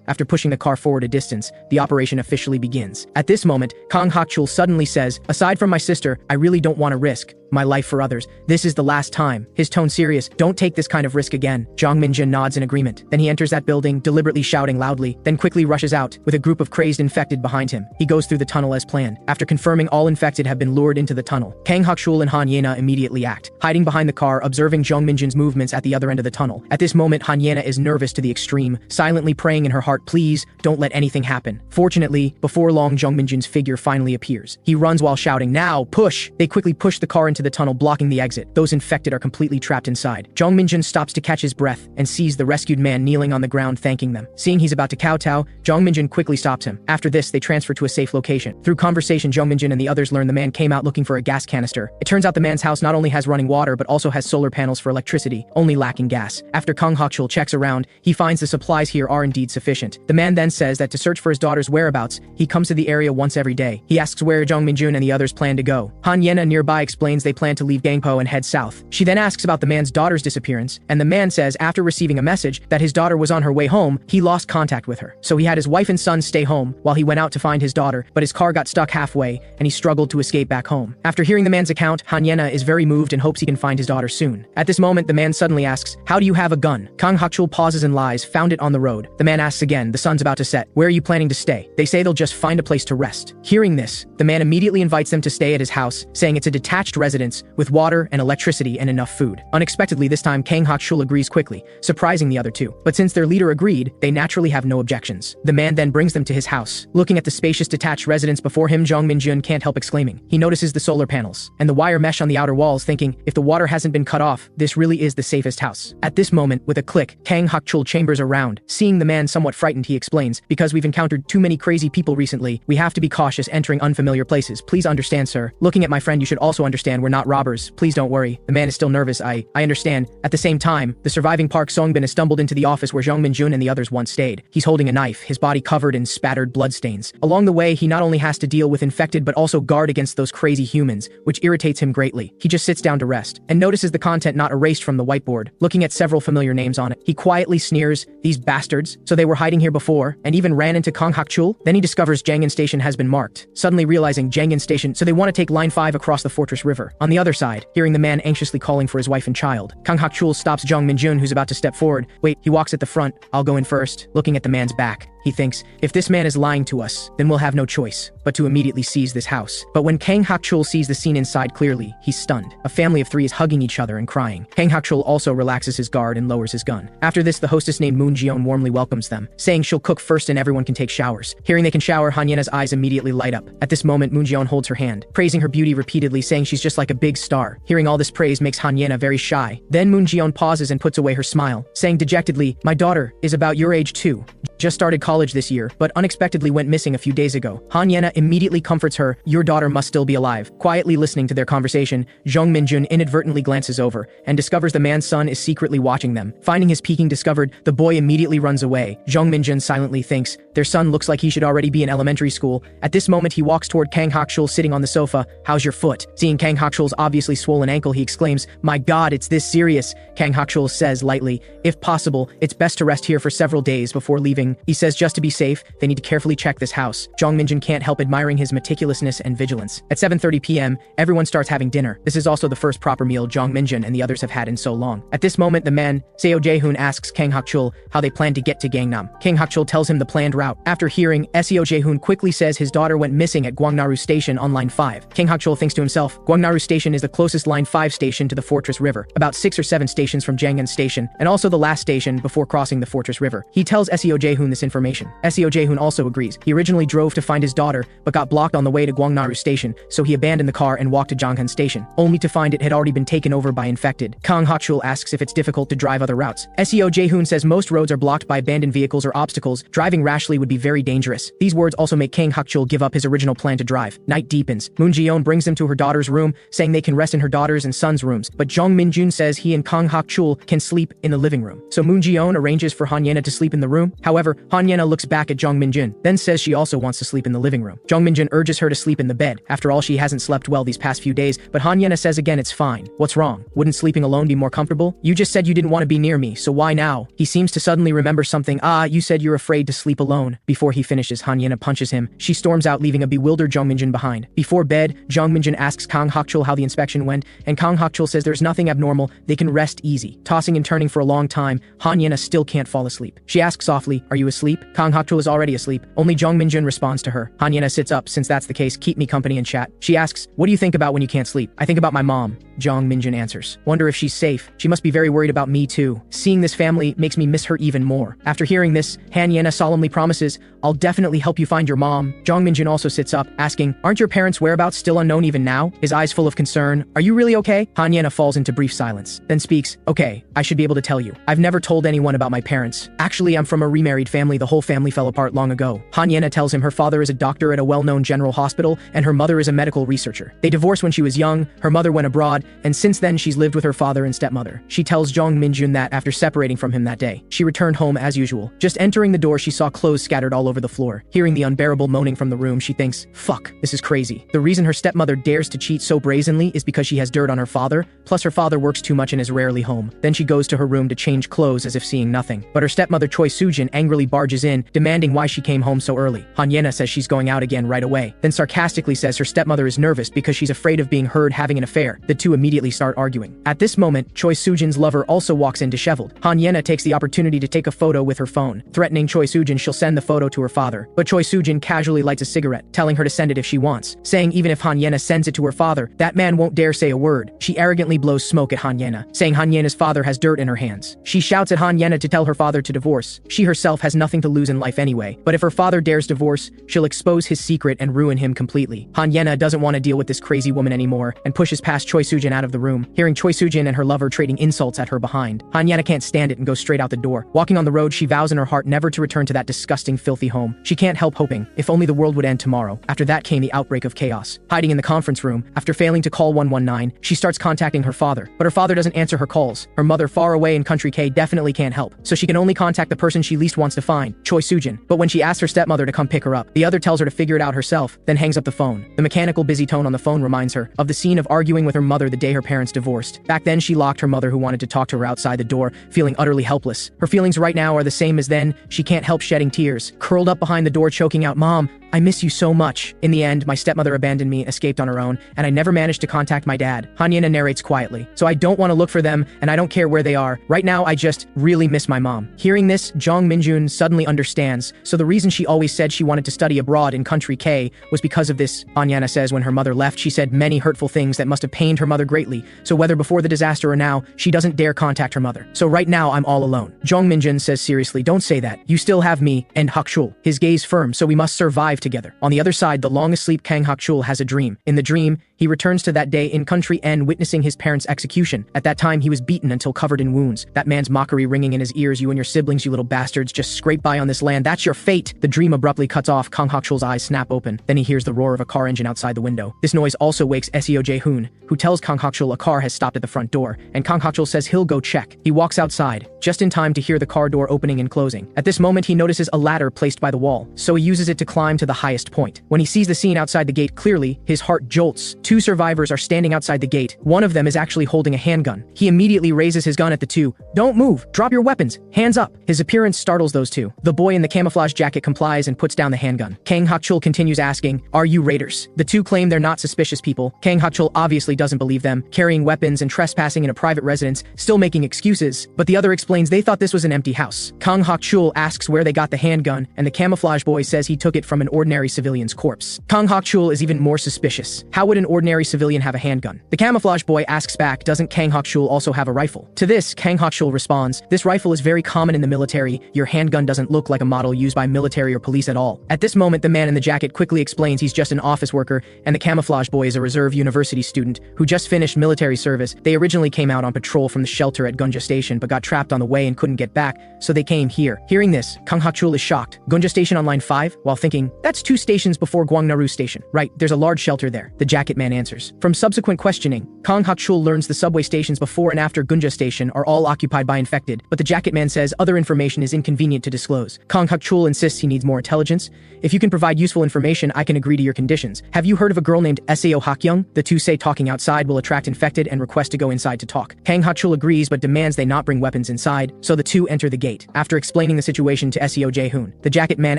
After pushing the car forward a distance, the operation officially begins. At this moment, Kang Hak-chul suddenly says, "Aside from my sister, I really don't want to risk my life for others. This is the last time." His tone serious, "Don't take this kind of risk again." Jeong Min-joon nods in agreement. Then he enters that building, deliberately shouting loudly, then quickly rushes out, with a group of crazed infected behind him. He goes through the tunnel as planned. After confirming all infected have been lured into the tunnel, Kang Hak-chul and Han Yena immediately act, hiding behind the car, observing Jeong Min-joon's movements at the other end of the tunnel. At this moment, Han Yena is nervous to the extreme, silently praying in her heart, "Please, don't let anything happen." Fortunately, before long, Jeong Min-joon's figure finally appears. He runs while shouting, "Now, push!" They quickly push the car into the tunnel, blocking the exit. Those infected are completely trapped inside. Jeong Min-joon stops to catch his breath and sees the rescued man kneeling on the ground thanking them. Seeing he's about to kowtow, Jeong Min-joon quickly stops him. After this, they transfer to a safe location. Through conversation, Jeong Min-joon and the others learn the man came out looking for a gas canister. It turns out the man's house not only has running water but also has solar panels for electricity, only lacking gas. After Kang Hak-chul checks around, he finds the supplies here are indeed sufficient. The man then says that to search for his daughter's whereabouts, he comes to the area once every day. He asks where Jeong Min-joon and the others plan to go. Han Yena nearby explains they plan to leave Gangpo and head south. She then asks about the man's daughter's disappearance, and the man says after receiving a message that his daughter was on her way home, he lost contact with her. So he had his wife and son stay home while he went out to find his daughter, but his car got stuck halfway and he struggled to escape back home. After hearing the man's account, Han Yena is very moved and hopes he can find his daughter soon. At this moment, the man suddenly asks, "How do you have a gun?" Kang Hak-chul pauses and lies, "Found it on the road." The man asks again, "The sun's about to set. Where are you planning to stay?" They say they'll just find a place to rest. Hearing this, the man immediately invites them to stay at his house, saying it's a detached residence with water and electricity and enough food. Unexpectedly this time, Kang Hak-chul agrees quickly, surprising the other two. But since their leader agreed, they naturally have no objections. The man then brings them to his house. Looking at the spacious detached residence before him, Jeong Min-joon can't help exclaiming. He notices the solar panels and the wire mesh on the outer walls, thinking, if the water hasn't been cut off, this really is the safest house. At this moment, with a click, Kang Hak-chul chambers around. Seeing the man somewhat frightened, he explains, "Because we've encountered too many crazy people recently, we have to be cautious entering unfamiliar places. Please understand, sir. Looking at my friend, you should also understand we're not robbers. Please don't worry." The man is still nervous. I understand. At the same time, the surviving Park Song-bin has stumbled into the office where Jeong Min-joon and the others once stayed. He's holding a knife, his body covered in spattered bloodstains. Along the way, he not only has to deal with infected but also guard against those crazy humans, which irritates him greatly. He just sits down to rest and notices the content not erased from the whiteboard. Looking at several familiar names on it, he quietly sneers, "These bastards, so they were hiding here before and even ran into Kang Hak-chul?" Then he discovers Jangin Station has been marked, suddenly realizing Jangin Station, so they want to take line 5 across the Fortress River. On the other side, hearing the man anxiously calling for his wife and child, Kang Hak-chul stops Jeong Min-joon, who's about to step forward. "Wait," he walks at the front, "I'll go in first." Looking at the man's back, he thinks, if this man is lying to us, then we'll have no choice but to immediately seize this house. But when Kang Hak-chul sees the scene inside clearly, he's stunned. A family of 3 is hugging each other and crying. Kang Hak-chul also relaxes his guard and lowers his gun. After this, the hostess named Moon Ji-yeon warmly welcomes them, saying she'll cook first and everyone can take showers. Hearing they can shower, Han Yena's eyes immediately light up. At this moment, Moon Ji-yeon holds her hand, praising her beauty repeatedly, saying she's just like a big star. Hearing all this praise makes Han Yena very shy. Then Moon Ji-yeon pauses and puts away her smile, saying dejectedly, "My daughter is about your age too. Just started college this year, but unexpectedly went missing a few days ago." Han Yena immediately comforts her, "Your daughter must still be alive." Quietly listening to their conversation, Jeong Min-joon inadvertently glances over and discovers the man's son is secretly watching them. Finding his peeking discovered, the boy immediately runs away. Jeong Min-joon silently thinks, their son looks like he should already be in elementary school. At this moment, he walks toward Kang Hak-chul sitting on the sofa. "How's your foot?" Seeing Kang Hak-chul Hak-chul's obviously swollen ankle, he exclaims, "My god, it's this serious." Kang Hak-chul says lightly, "If possible, it's best to rest here for several days before leaving." He says just to be safe, they need to carefully check this house. Jeong Min-joon can't help admiring his meticulousness and vigilance. At 7:30 p.m., everyone starts having dinner. This is also the first proper meal Jeong Min-joon and the others have had in so long. At this moment, the man, Seo Jae-hoon, asks Kang Hak-chul how they plan to get to Gangnam. Kang Hak-chul tells him the planned route. After hearing, Seo Jae-hoon quickly says his daughter went missing at Gwangnaru Station on Line 5. Kang Hak-chul thinks to himself, Gwangnaru Station is the closest Line 5 station to the Fortress River, about 6 or 7 stations from Jangan Station, and also the last station before crossing the Fortress River. He tells Seo Jae-hoon this information. Seo Jae-hoon also agrees. He originally drove to find his daughter, but got blocked on the way to Gwangnaru Station, so he abandoned the car and walked to Janghan Station, only to find it had already been taken over by infected. Kang Hak-chul asks if it's difficult to drive other routes. Seo Jae-hoon says most roads are blocked by abandoned vehicles or obstacles. Driving rashly would be very dangerous. These words also make Kang Hak-chul give up his original plan to drive. Night deepens. Moon Ji-yeon brings them to her daughter's room, saying they can rest in her daughter's and son's rooms, but Jeong Min-joon says he and Kang Hak-chul can sleep in the living room. So Moon Ji-yeon arranges for Han Yena to sleep in the room. However, Han Yena looks back at Jeong Min-joon, then says she also wants to sleep in the living room. Jeong Min-joon urges her to sleep in the bed. After all, she hasn't slept well these past few days, but Han Yena says again it's fine. What's wrong? Wouldn't sleeping alone be more comfortable? You just said you didn't want to be near me, so why now? He seems to suddenly remember something. You said you're afraid to sleep alone. Before he finishes, Han Yena punches him. She storms out, leaving a bewildered Jeong Min-joon behind. Before bed, Jeong Min-joon asks Kang Hak-chul how the inspection went, and Kang Hak-chul says there's nothing abnormal, they can rest easy. Tossing and turning for a long time, Han Yena still can't fall asleep. She asks softly, "Are you asleep?" Kang Hak-chul is already asleep. Only Jeong Min-joon responds to her. Han Yena sits up. Since that's the case, keep me company and chat. She asks, "What do you think about when you can't sleep?" "I think about my mom," Jeong Min-joon answers. "Wonder if she's safe. She must be very worried about me too. Seeing this family makes me miss her even more." After hearing this, Han Yena solemnly promises, "I'll definitely help you find your mom." Jeong Min-joon also sits up, asking, "Aren't your parents' whereabouts still unknown even now?" His eyes full of concern. "Are you really okay?" Han Yena falls into brief silence, then speaks, "Okay, I should be able to tell you. I've never told anyone about my parents. Actually, I'm from a remarried family. The whole family fell apart long ago." Han Yena tells him her father is a doctor at a well-known general hospital, and her mother is a medical researcher. They divorced when she was young, her mother went abroad, and since then she's lived with her father and stepmother. She tells Jeong Min-joon that after separating from him that day, she returned home as usual. Just entering the door, she saw clothes scattered all over the floor. Hearing the unbearable moaning from the room, she thinks, "Fuck, this is crazy." The reason her stepmother dares to cheat so brazenly is because she has dirt on her father, plus her father works too much and is rarely home. Then she goes to her room to change clothes as if seeing nothing. But her stepmother Choi Soo-jin angrily barges in, demanding why she came home so early. Han Yena says she's going out again right away, then sarcastically says her stepmother is nervous because she's afraid of being heard having an affair. The two immediately start arguing. At this moment, Choi Soo-jin's lover also walks in disheveled. Han Yena takes the opportunity to take a photo with her phone, threatening Choi Soo-jin she'll send the photo to her father. But Choi Soo-jin casually lights a cigarette, telling her to send it if she wants, saying even if Han Yena sends it to her father, that man won't dare say a word. She arrogantly blows smoke at Han Yena, saying Han Yena's father has dirt in her hands. She shouts at Han Yena to tell her father to divorce. She herself has nothing to lose in life anyway, but if her father dares divorce, she'll expose his secret and ruin him completely. Han Yena doesn't want to deal with this crazy woman anymore and pushes past Choi Soo-jin out of the room. Hearing Choi Soo-jin and her lover trading insults at her behind, Han Yena can't stand it and goes straight out the door. Walking on the road, she vows in her heart never to return to that disgusting, filthy home. She can't help hoping, if only the world would end tomorrow. After that came the outbreak of chaos. Hiding in the conference room, after failing to call 119, she starts contacting her father, but her father doesn't answer her calls. Her mother, far away in country K, definitely can't help, so she can only contact the person she least wants to find, Choi Soo-jin. But when she asks her stepmother to come pick her up, the other tells her to figure it out herself, then hangs up the phone. The mechanical busy tone on the phone reminds her of the scene of arguing with her mother the day her parents divorced. Back then, she locked her mother who wanted to talk to her outside the door, feeling utterly helpless. Her feelings right now are the same as then. She can't help shedding tears, curled up behind the door choking out, "Mom, I miss you so much. In the end, my stepmother abandoned me, escaped on her own, and I never managed to contact my dad." Han Yena narrates quietly. "So I don't want to look for them, and I don't care where they are. Right now, I just really miss my mom." Hearing this, Jeong Min-joon suddenly understands. So the reason she always said she wanted to study abroad in country K was because of this. Han Yena says when her mother left, she said many hurtful things that must have pained her mother greatly. So whether before the disaster or now, she doesn't dare contact her mother. So right now, I'm all alone. Jeong Min-joon says seriously, "Don't say that. You still have me and Hak-chul." His gaze firm, so we must survive together. On the other side, the long asleep Kang Hak-chul has a dream. In the dream, he returns to that day in country N witnessing his parents' execution. At that time, he was beaten until covered in wounds. That man's mockery ringing in his ears, "You and your siblings, you little bastards, just scrape by on this land. That's your fate." The dream abruptly cuts off. Kang Hak-chul's eyes snap open. Then he hears the roar of a car engine outside the window. This noise also wakes Seo Jae-hoon, who tells Kang Kang Hak-chul a car has stopped at the front door, and Kang Hak-chul says he'll go check. He walks outside, just in time to hear the car door opening and closing. At this moment he notices a ladder placed by the wall, so he uses it to climb to the highest point. When he sees the scene outside the gate clearly, his heart jolts. Two survivors are standing outside the gate. One of them is actually holding a handgun. He immediately raises his gun at the two. "Don't move! Drop your weapons! Hands up!" His appearance startles those two. The boy in the camouflage jacket complies and puts down the handgun. Kang Hak-chul continues asking, "Are you raiders?" The two claim they're not suspicious people. Kang Hak-chul obviously doesn't believe them, carrying weapons and trespassing in a private residence, still making excuses, but the other explains they thought this was an empty house. Kang Hak-chul asks where they got the handgun, and the camouflage boy says he took it from an ordinary civilian's corpse. Kang Hak-chul is even more suspicious. How would an ordinary civilian have a handgun? The camouflage boy asks back, doesn't Kang Hak-chul also have a rifle? To this, Kang Hak-chul responds, "This rifle is very common in the military. Your handgun doesn't look like a model used by military or police at all." At this moment, the man in the jacket quickly explains he's just an office worker, and the camouflage boy is a reserve university student who just finished military service. They originally came out on patrol from the shelter at Gunja Station but got trapped on the way and couldn't get back, so they came here. Hearing this, Kang Hak-chul is shocked. Gunja Station on line 5? While thinking, that's 2 stations before Gwangnaru Station. Right, there's a large shelter there. The jacket man answers. From subsequent questioning, Kang Hak-chul learns the subway stations before and after Gunja Station are all occupied by infected, but the jacket man says other information is inconvenient to disclose. Kang Hak-chul insists he needs more intelligence. "If you can provide useful information, I can agree to your conditions. Have you heard of a girl named Seo Hak-young? The two say talking outside will attract infected and request to go inside to talk." Kang Hak-chul agrees but demands they not bring weapons inside, so the two enter the gate. After explaining the situation to Seo Jae-hoon, the jacket man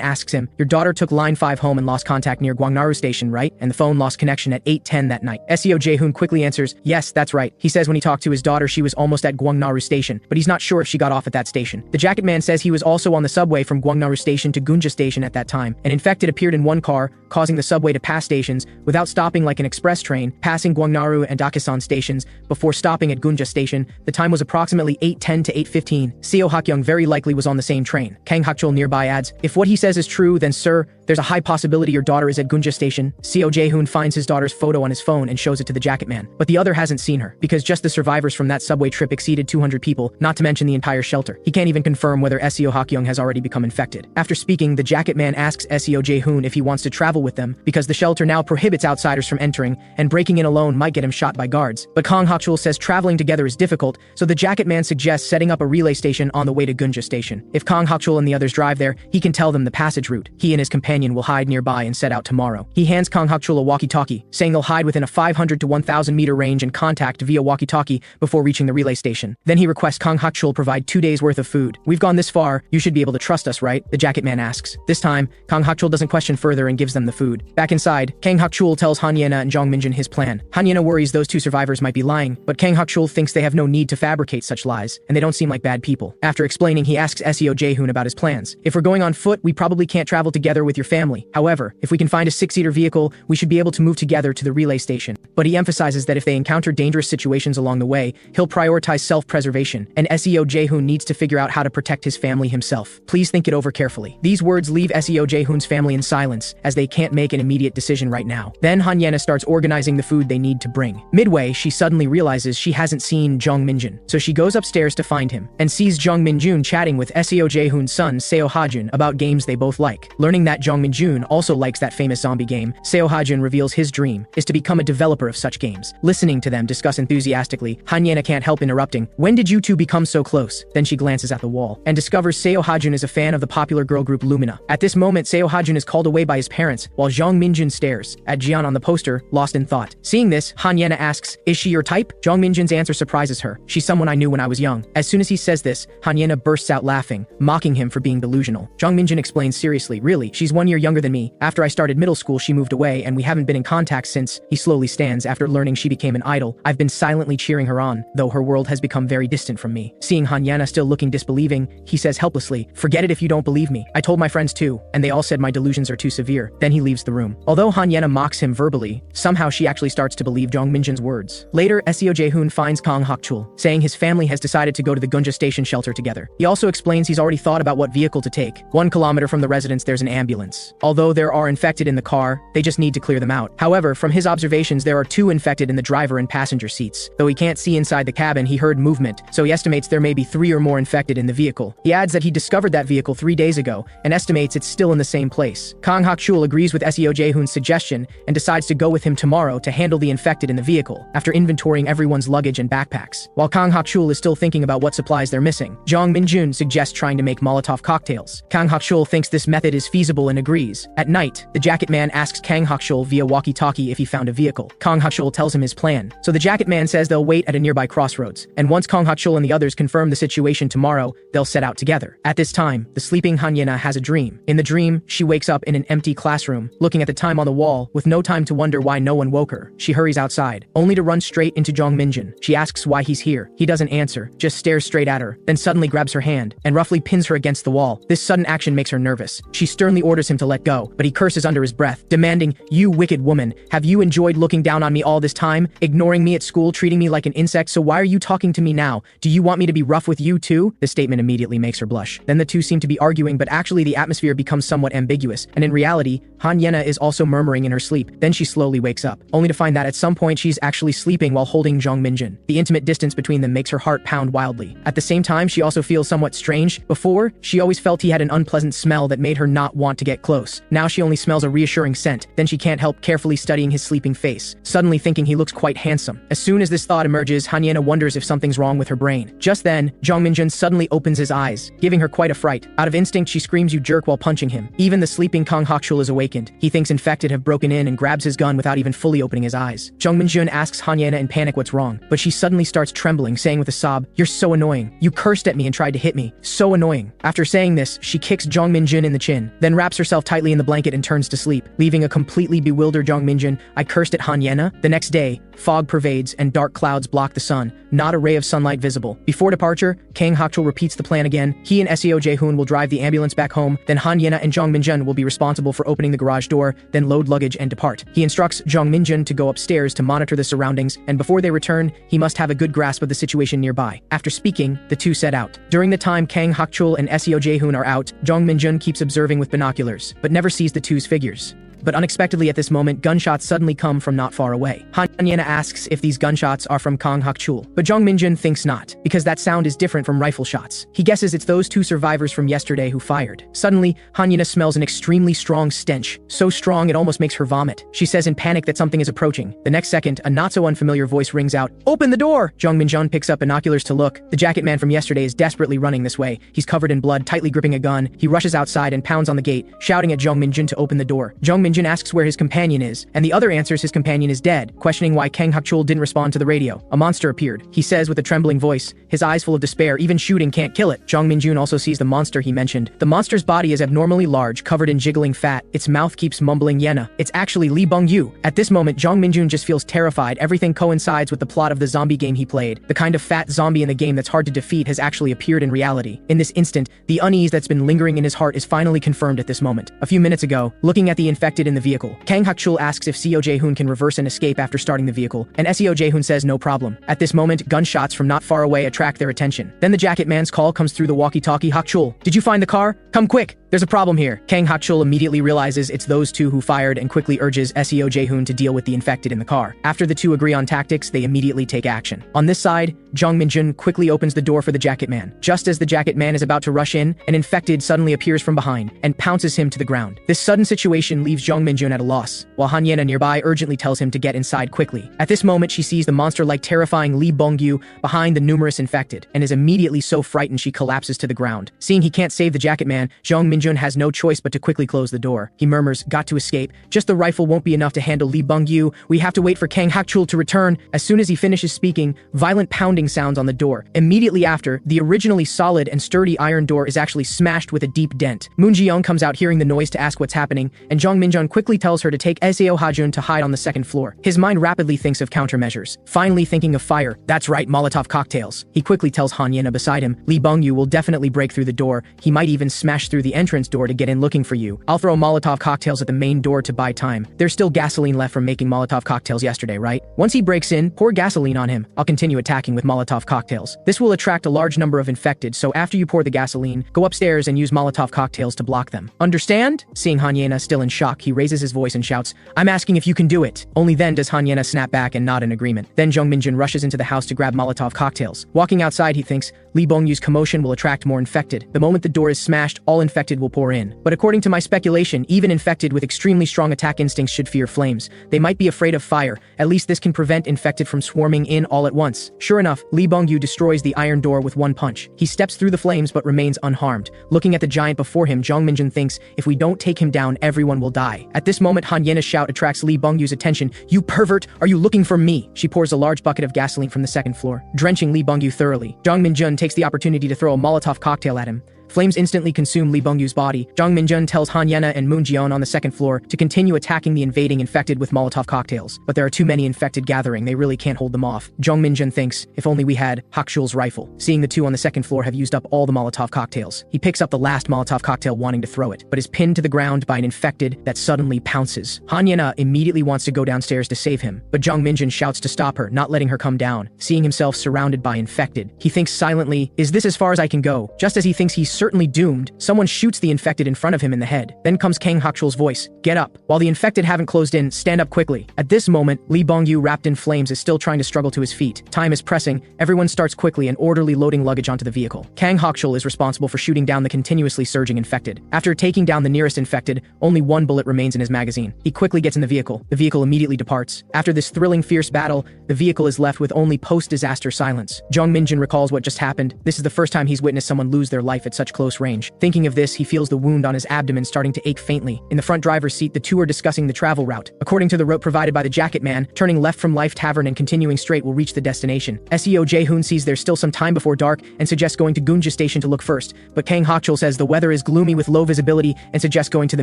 asks him, "Your daughter took line 5 home and lost contact near Gwangnaru Station, right? And the phone lost connection at 8:10 that night." Seo Jae-hoon quickly answers, "Yes, that's right." He says when he talked to his daughter she was almost at Gwangnaru Station, but he's not sure if she got off at that station. The jacket man says he was also on the subway from Gwangnaru Station to Gunja Station at that time. An infected appeared in one car, causing the subway to pass stations without stopping like an express train, passing Gwangnaru and Dakisan stations before stopping at Gunja Station. The time was approximately 8:10 to 8:15. Seo Hak-young very likely was on the same train. Kang Hak-chul nearby adds, "If what he says is true, then sir, there's a high possibility your daughter is at Gunja Station." Seo Jae-hoon finds his daughter's photo on his phone and shows it to the jacket man, but the other hasn't seen her, because just the survivors from that subway trip exceeded 200 people, not to mention the entire shelter. He can't even confirm whether Seo Hak-young has already become infected. After speaking, the jacket man asks Seo Jae-hoon if he wants to travel with them, because the shelter now prohibits outsiders from entering, and breaking in alone might get him shot by guards. But Kang Hak-chul says traveling together is difficult, so the jacket man suggests setting up a relay station on the way to Gunja Station. If Kang Hak-chul and the others drive there, he can tell them the passage route. He and his companion will hide nearby and set out tomorrow. He hands Kang Hak-chul a walkie-talkie, saying they'll hide within a 500 to 1,000 meter range and contact via walkie-talkie before reaching the relay station. Then he requests Kang Hak-chul provide 2 days worth of food. "We've gone this far, you should be able to trust us, right?" the jacket man asks. This time, Kang Hak-chul doesn't question further and gives them the food. Back inside, Kang Hak-chul tells Han Yena and Jeong Min-joon his plan. Han Yena worries those two survivors might be lying, but Kang Hak-chul thinks they have no need to fabricate such lies, and they don't seem like bad people. After explaining, he asks Seo Jae-hoon about his plans. "If we're going on foot, we probably can't travel together with your family. However, if we can find a 6-seater vehicle, we should be able to move together to the relay station." But he emphasizes that if they encounter dangerous situations along the way, he'll prioritize self-preservation, and Seo Jae-hoon needs to figure out how to protect his family himself. "Please think it over carefully." These words leave Seo Jae-hoon's family in silence, as they can't make an immediate decision right now. Then Han Yena starts organizing the food they need to bring. Midway, she suddenly realizes she hasn't seen Jeong Min-joon, so she goes upstairs to find him, and sees Jeong Min-joon chatting with Seo Jae-hoon's son Seo Ha-joon about games they both like. Learning that Jeong Min-joon also likes that famous zombie game, Seo Ha-joon reveals his dream is to become a developer of such games. Listening to them discuss enthusiastically, Han Yena can't help interrupting, "When did you two become so close?" Then she glances at the wall, and discovers Seo Ha-joon is a fan of the popular girl group Lumina. At this moment, Seo Ha-joon is called away by his parents, while Jeong Min-joon stares at Jian on the poster, lost in thought. Seeing this, Han Yena asks, "Is she your type?" Jeong Min-joon's answer surprises her. "She's someone I knew when I was young." As soon as he says this, Han Yena bursts out laughing, mocking him for being delusional. Jeong Min-joon explains seriously, "Really, she's 1 year younger than me. After I started middle school, she moved away, and we haven't been in contact since." He slowly stands after learning she became an idol. "I've been silently cheering her on, though her world has become very distant from me." Seeing Han Yena still looking disbelieving, he says helplessly, "Forget it if you don't believe me. I told my friends too, and they all said my delusions are too severe." Then he leaves the room. Although Han Yena mocks him verbally, somehow she actually starts to believe Jeong Min-joon's words. Later, Seo Jae-hoon finds Kang Hak-chul, saying his family has decided to go to the Gunja Station shelter together. He also explains he's already thought about what vehicle to take. 1 kilometer from the residence there's an ambulance. evidence. Although there are infected in the car, they just need to clear them out. However, from his observations, there are 2 infected in the driver and passenger seats. Though he can't see inside the cabin, he heard movement, so he estimates there may be 3 or more infected in the vehicle. He adds that he discovered that vehicle 3 days ago and estimates it's still in the same place. Kang Hak-chul agrees with Seo Jae-hoon's suggestion and decides to go with him tomorrow to handle the infected in the vehicle, after inventorying everyone's luggage and backpacks. While Kang Hak-chul is still thinking about what supplies they're missing, Jeong Min-joon suggests trying to make Molotov cocktails. Kang Hak-chul thinks this method is feasible and agrees. At night, the jacket man asks Kang Hak-chul via walkie-talkie if he found a vehicle. Kang Hak-chul tells him his plan, so the jacket man says they'll wait at a nearby crossroads, and once Kang Hak-chul and the others confirm the situation tomorrow, they'll set out together. At this time, the sleeping Han Yena has a dream. In the dream, she wakes up in an empty classroom, looking at the time on the wall, with no time to wonder why no one woke her. She hurries outside, only to run straight into Jeong Min-joon. She asks why he's here. He doesn't answer, just stares straight at her, then suddenly grabs her hand, and roughly pins her against the wall. This sudden action makes her nervous. She sternly orders him to let go, but he curses under his breath, demanding, "You wicked woman, have you enjoyed looking down on me all this time? Ignoring me at school, treating me like an insect, so why are you talking to me now? Do you want me to be rough with you too?" This statement immediately makes her blush. Then the two seem to be arguing, but actually the atmosphere becomes somewhat ambiguous, and in reality, Han Yena is also murmuring in her sleep. Then she slowly wakes up, only to find that at some point she's actually sleeping while holding Jeong Min-joon. The intimate distance between them makes her heart pound wildly. At the same time, she also feels somewhat strange. Before, she always felt he had an unpleasant smell that made her not want to get close. Now she only smells a reassuring scent. Then she can't help carefully studying his sleeping face, suddenly thinking he looks quite handsome. As soon as this thought emerges, Han Yena wonders if something's wrong with her brain. Just then, Jeong Min-joon suddenly opens his eyes, giving her quite a fright. Out of instinct, she screams, "You jerk," while punching him. Even the sleeping Kang Hak-chul is awakened. He thinks infected have broken in and grabs his gun without even fully opening his eyes. Jeong Min-joon asks Han Yena in panic what's wrong, but she suddenly starts trembling, saying with a sob, "You're so annoying. You cursed at me and tried to hit me. So annoying." After saying this, she kicks Jeong Min-joon in the chin, then wraps herself tightly in the blanket and turns to sleep, leaving a completely bewildered Jeong Min-joon. "I cursed at Han Yena?" The next day, fog pervades and dark clouds block the sun, not a ray of sunlight visible. Before departure, Kang Hak-chul repeats the plan again. He and Seo Jae-hoon will drive the ambulance back home, then Han Yena and Jeong Min-joon will be responsible for opening the garage door, then load luggage and depart. He instructs Jeong Min-joon to go upstairs to monitor the surroundings, and before they return, he must have a good grasp of the situation nearby. After speaking, the two set out. During the time Kang Hak-chul and Seo Jae-hoon are out, Jeong Min-joon keeps observing with binoculars, but never sees the two's figures. But unexpectedly at this moment, gunshots suddenly come from not far away. Han Yena asks if these gunshots are from Kang Hak-chul, but Jeong Min-joon thinks not, because that sound is different from rifle shots. He guesses it's those two survivors from yesterday who fired. Suddenly, Han Yena smells an extremely strong stench, so strong it almost makes her vomit. She says in panic that something is approaching. The next second, a not-so-unfamiliar voice rings out, "Open the door!" Jeong Min-joon picks up binoculars to look. The jacket man from yesterday is desperately running this way. He's covered in blood, tightly gripping a gun. He rushes outside and pounds on the gate, shouting at Jeong Min-joon to open the door. Jeong Min-joon asks where his companion is, and the other answers his companion is dead, questioning why Kang Hak-chul didn't respond to the radio. A monster appeared. He says with a trembling voice, his eyes full of despair, "Even shooting can't kill it." Jeong Min-joon also sees the monster he mentioned. The monster's body is abnormally large, covered in jiggling fat. Its mouth keeps mumbling Yena. It's actually Lee Bong-yu. At this moment, Jeong Min-joon just feels terrified. Everything coincides with the plot of the zombie game he played. The kind of fat zombie in the game that's hard to defeat has actually appeared in reality. In this instant, the unease that's been lingering in his heart is finally confirmed at this moment. A few minutes ago, looking at the infected in the vehicle, Kang Hak-chul asks if Seo Jae-hoon can reverse and escape after starting the vehicle, and Seo Jae-hoon says no problem. At this moment, gunshots from not far away attract their attention. Then the jacket man's call comes through the walkie-talkie. "Hak-chul, did you find the car? Come quick! There's a problem here." Kang Hak-chul immediately realizes it's those two who fired and quickly urges Seo Jae-hoon to deal with the infected in the car. After the two agree on tactics, they immediately take action. On this side, Jeong Min-joon quickly opens the door for the jacket man. Just as the jacket man is about to rush in, an infected suddenly appears from behind and pounces him to the ground. This sudden situation leaves Jeong Min-joon at a loss, while Han Yena nearby urgently tells him to get inside quickly. At this moment, she sees the monster-like terrifying Lee Bong-yu behind the numerous infected, and is immediately so frightened she collapses to the ground. Seeing he can't save the jacket man, Jeong Min-joon has no choice but to quickly close the door. He murmurs, "Got to escape. Just the rifle won't be enough to handle Lee Bong-yu. We have to wait for Kang Hak-chul to return." As soon as he finishes speaking, violent pounding sounds on the door. Immediately after, the originally solid and sturdy iron door is actually smashed with a deep dent. Moon Ji-young comes out hearing the noise to ask what's happening, and Jeong Min-joon quickly tells her to take Seo Ha-joon to hide on the second floor. His mind rapidly thinks of countermeasures. Finally thinking of fire. That's right, Molotov cocktails. He quickly tells Han Yena beside him, Lee Bong-yu will definitely break through the door. He might even smash through the engine entrance door to get in looking for you. I'll throw Molotov cocktails at the main door to buy time. There's still gasoline left from making Molotov cocktails yesterday, right? Once he breaks in, pour gasoline on him. I'll continue attacking with Molotov cocktails. This will attract a large number of infected, so after you pour the gasoline, go upstairs and use Molotov cocktails to block them. Understand? Seeing Hanyena still in shock, he raises his voice and shouts, I'm asking if you can do it. Only then does Hanyena snap back and nod in agreement. Then Jeong Min-joon rushes into the house to grab Molotov cocktails. Walking outside, he thinks, Lee Bong-yu's commotion will attract more infected. The moment the door is smashed, all infected will pour in. But according to my speculation, even infected with extremely strong attack instincts should fear flames. They might be afraid of fire. At least this can prevent infected from swarming in all at once. Sure enough, Lee Bong-yu destroys the iron door with one punch. He steps through the flames but remains unharmed. Looking at the giant before him, Jeong Min-joon thinks, if we don't take him down, everyone will die. At this moment, Hanyena's shout attracts Lee Bong-yu's attention. You pervert! Are you looking for me? She pours a large bucket of gasoline from the second floor, drenching Lee Bong-yu thoroughly. Jeong Min-joon takes the opportunity to throw a Molotov cocktail at him. Flames instantly consume Lee Bong-yu's body. Jeong Min-joon tells Hanyena and Moon Ji-yeon on the second floor to continue attacking the invading infected with Molotov cocktails. But there are too many infected gathering, they really can't hold them off. Jeong Min-joon thinks, if only we had Hakchul's rifle. Seeing the two on the second floor have used up all the Molotov cocktails, he picks up the last Molotov cocktail wanting to throw it, but is pinned to the ground by an infected that suddenly pounces. Hanyena immediately wants to go downstairs to save him, but Jeong Min-joon shouts to stop her, not letting her come down. Seeing himself surrounded by infected, he thinks silently, is this as far as I can go? Just as he thinks he's certainly doomed, someone shoots the infected in front of him in the head. Then comes Kang Hakchul's voice, get up. While the infected haven't closed in, stand up quickly. At this moment, Lee Bong-yu, wrapped in flames, is still trying to struggle to his feet. Time is pressing, everyone starts quickly and orderly loading luggage onto the vehicle. Kang Hakchul is responsible for shooting down the continuously surging infected. After taking down the nearest infected, only one bullet remains in his magazine. He quickly gets in the vehicle. The vehicle immediately departs. After this thrilling, fierce battle, the vehicle is left with only post-disaster silence. Jeong Min-joon recalls what just happened. This is the first time he's witnessed someone lose their life at such close range. Thinking of this, he feels the wound on his abdomen starting to ache faintly. In the front driver's seat, the two are discussing the travel route. According to the route provided by the jacket man, turning left from Life Tavern and continuing straight will reach the destination. SEO Jae-hoon sees there's still some time before dark and suggests going to Gunja Station to look first, but Kang Hakchul says the weather is gloomy with low visibility and suggests going to the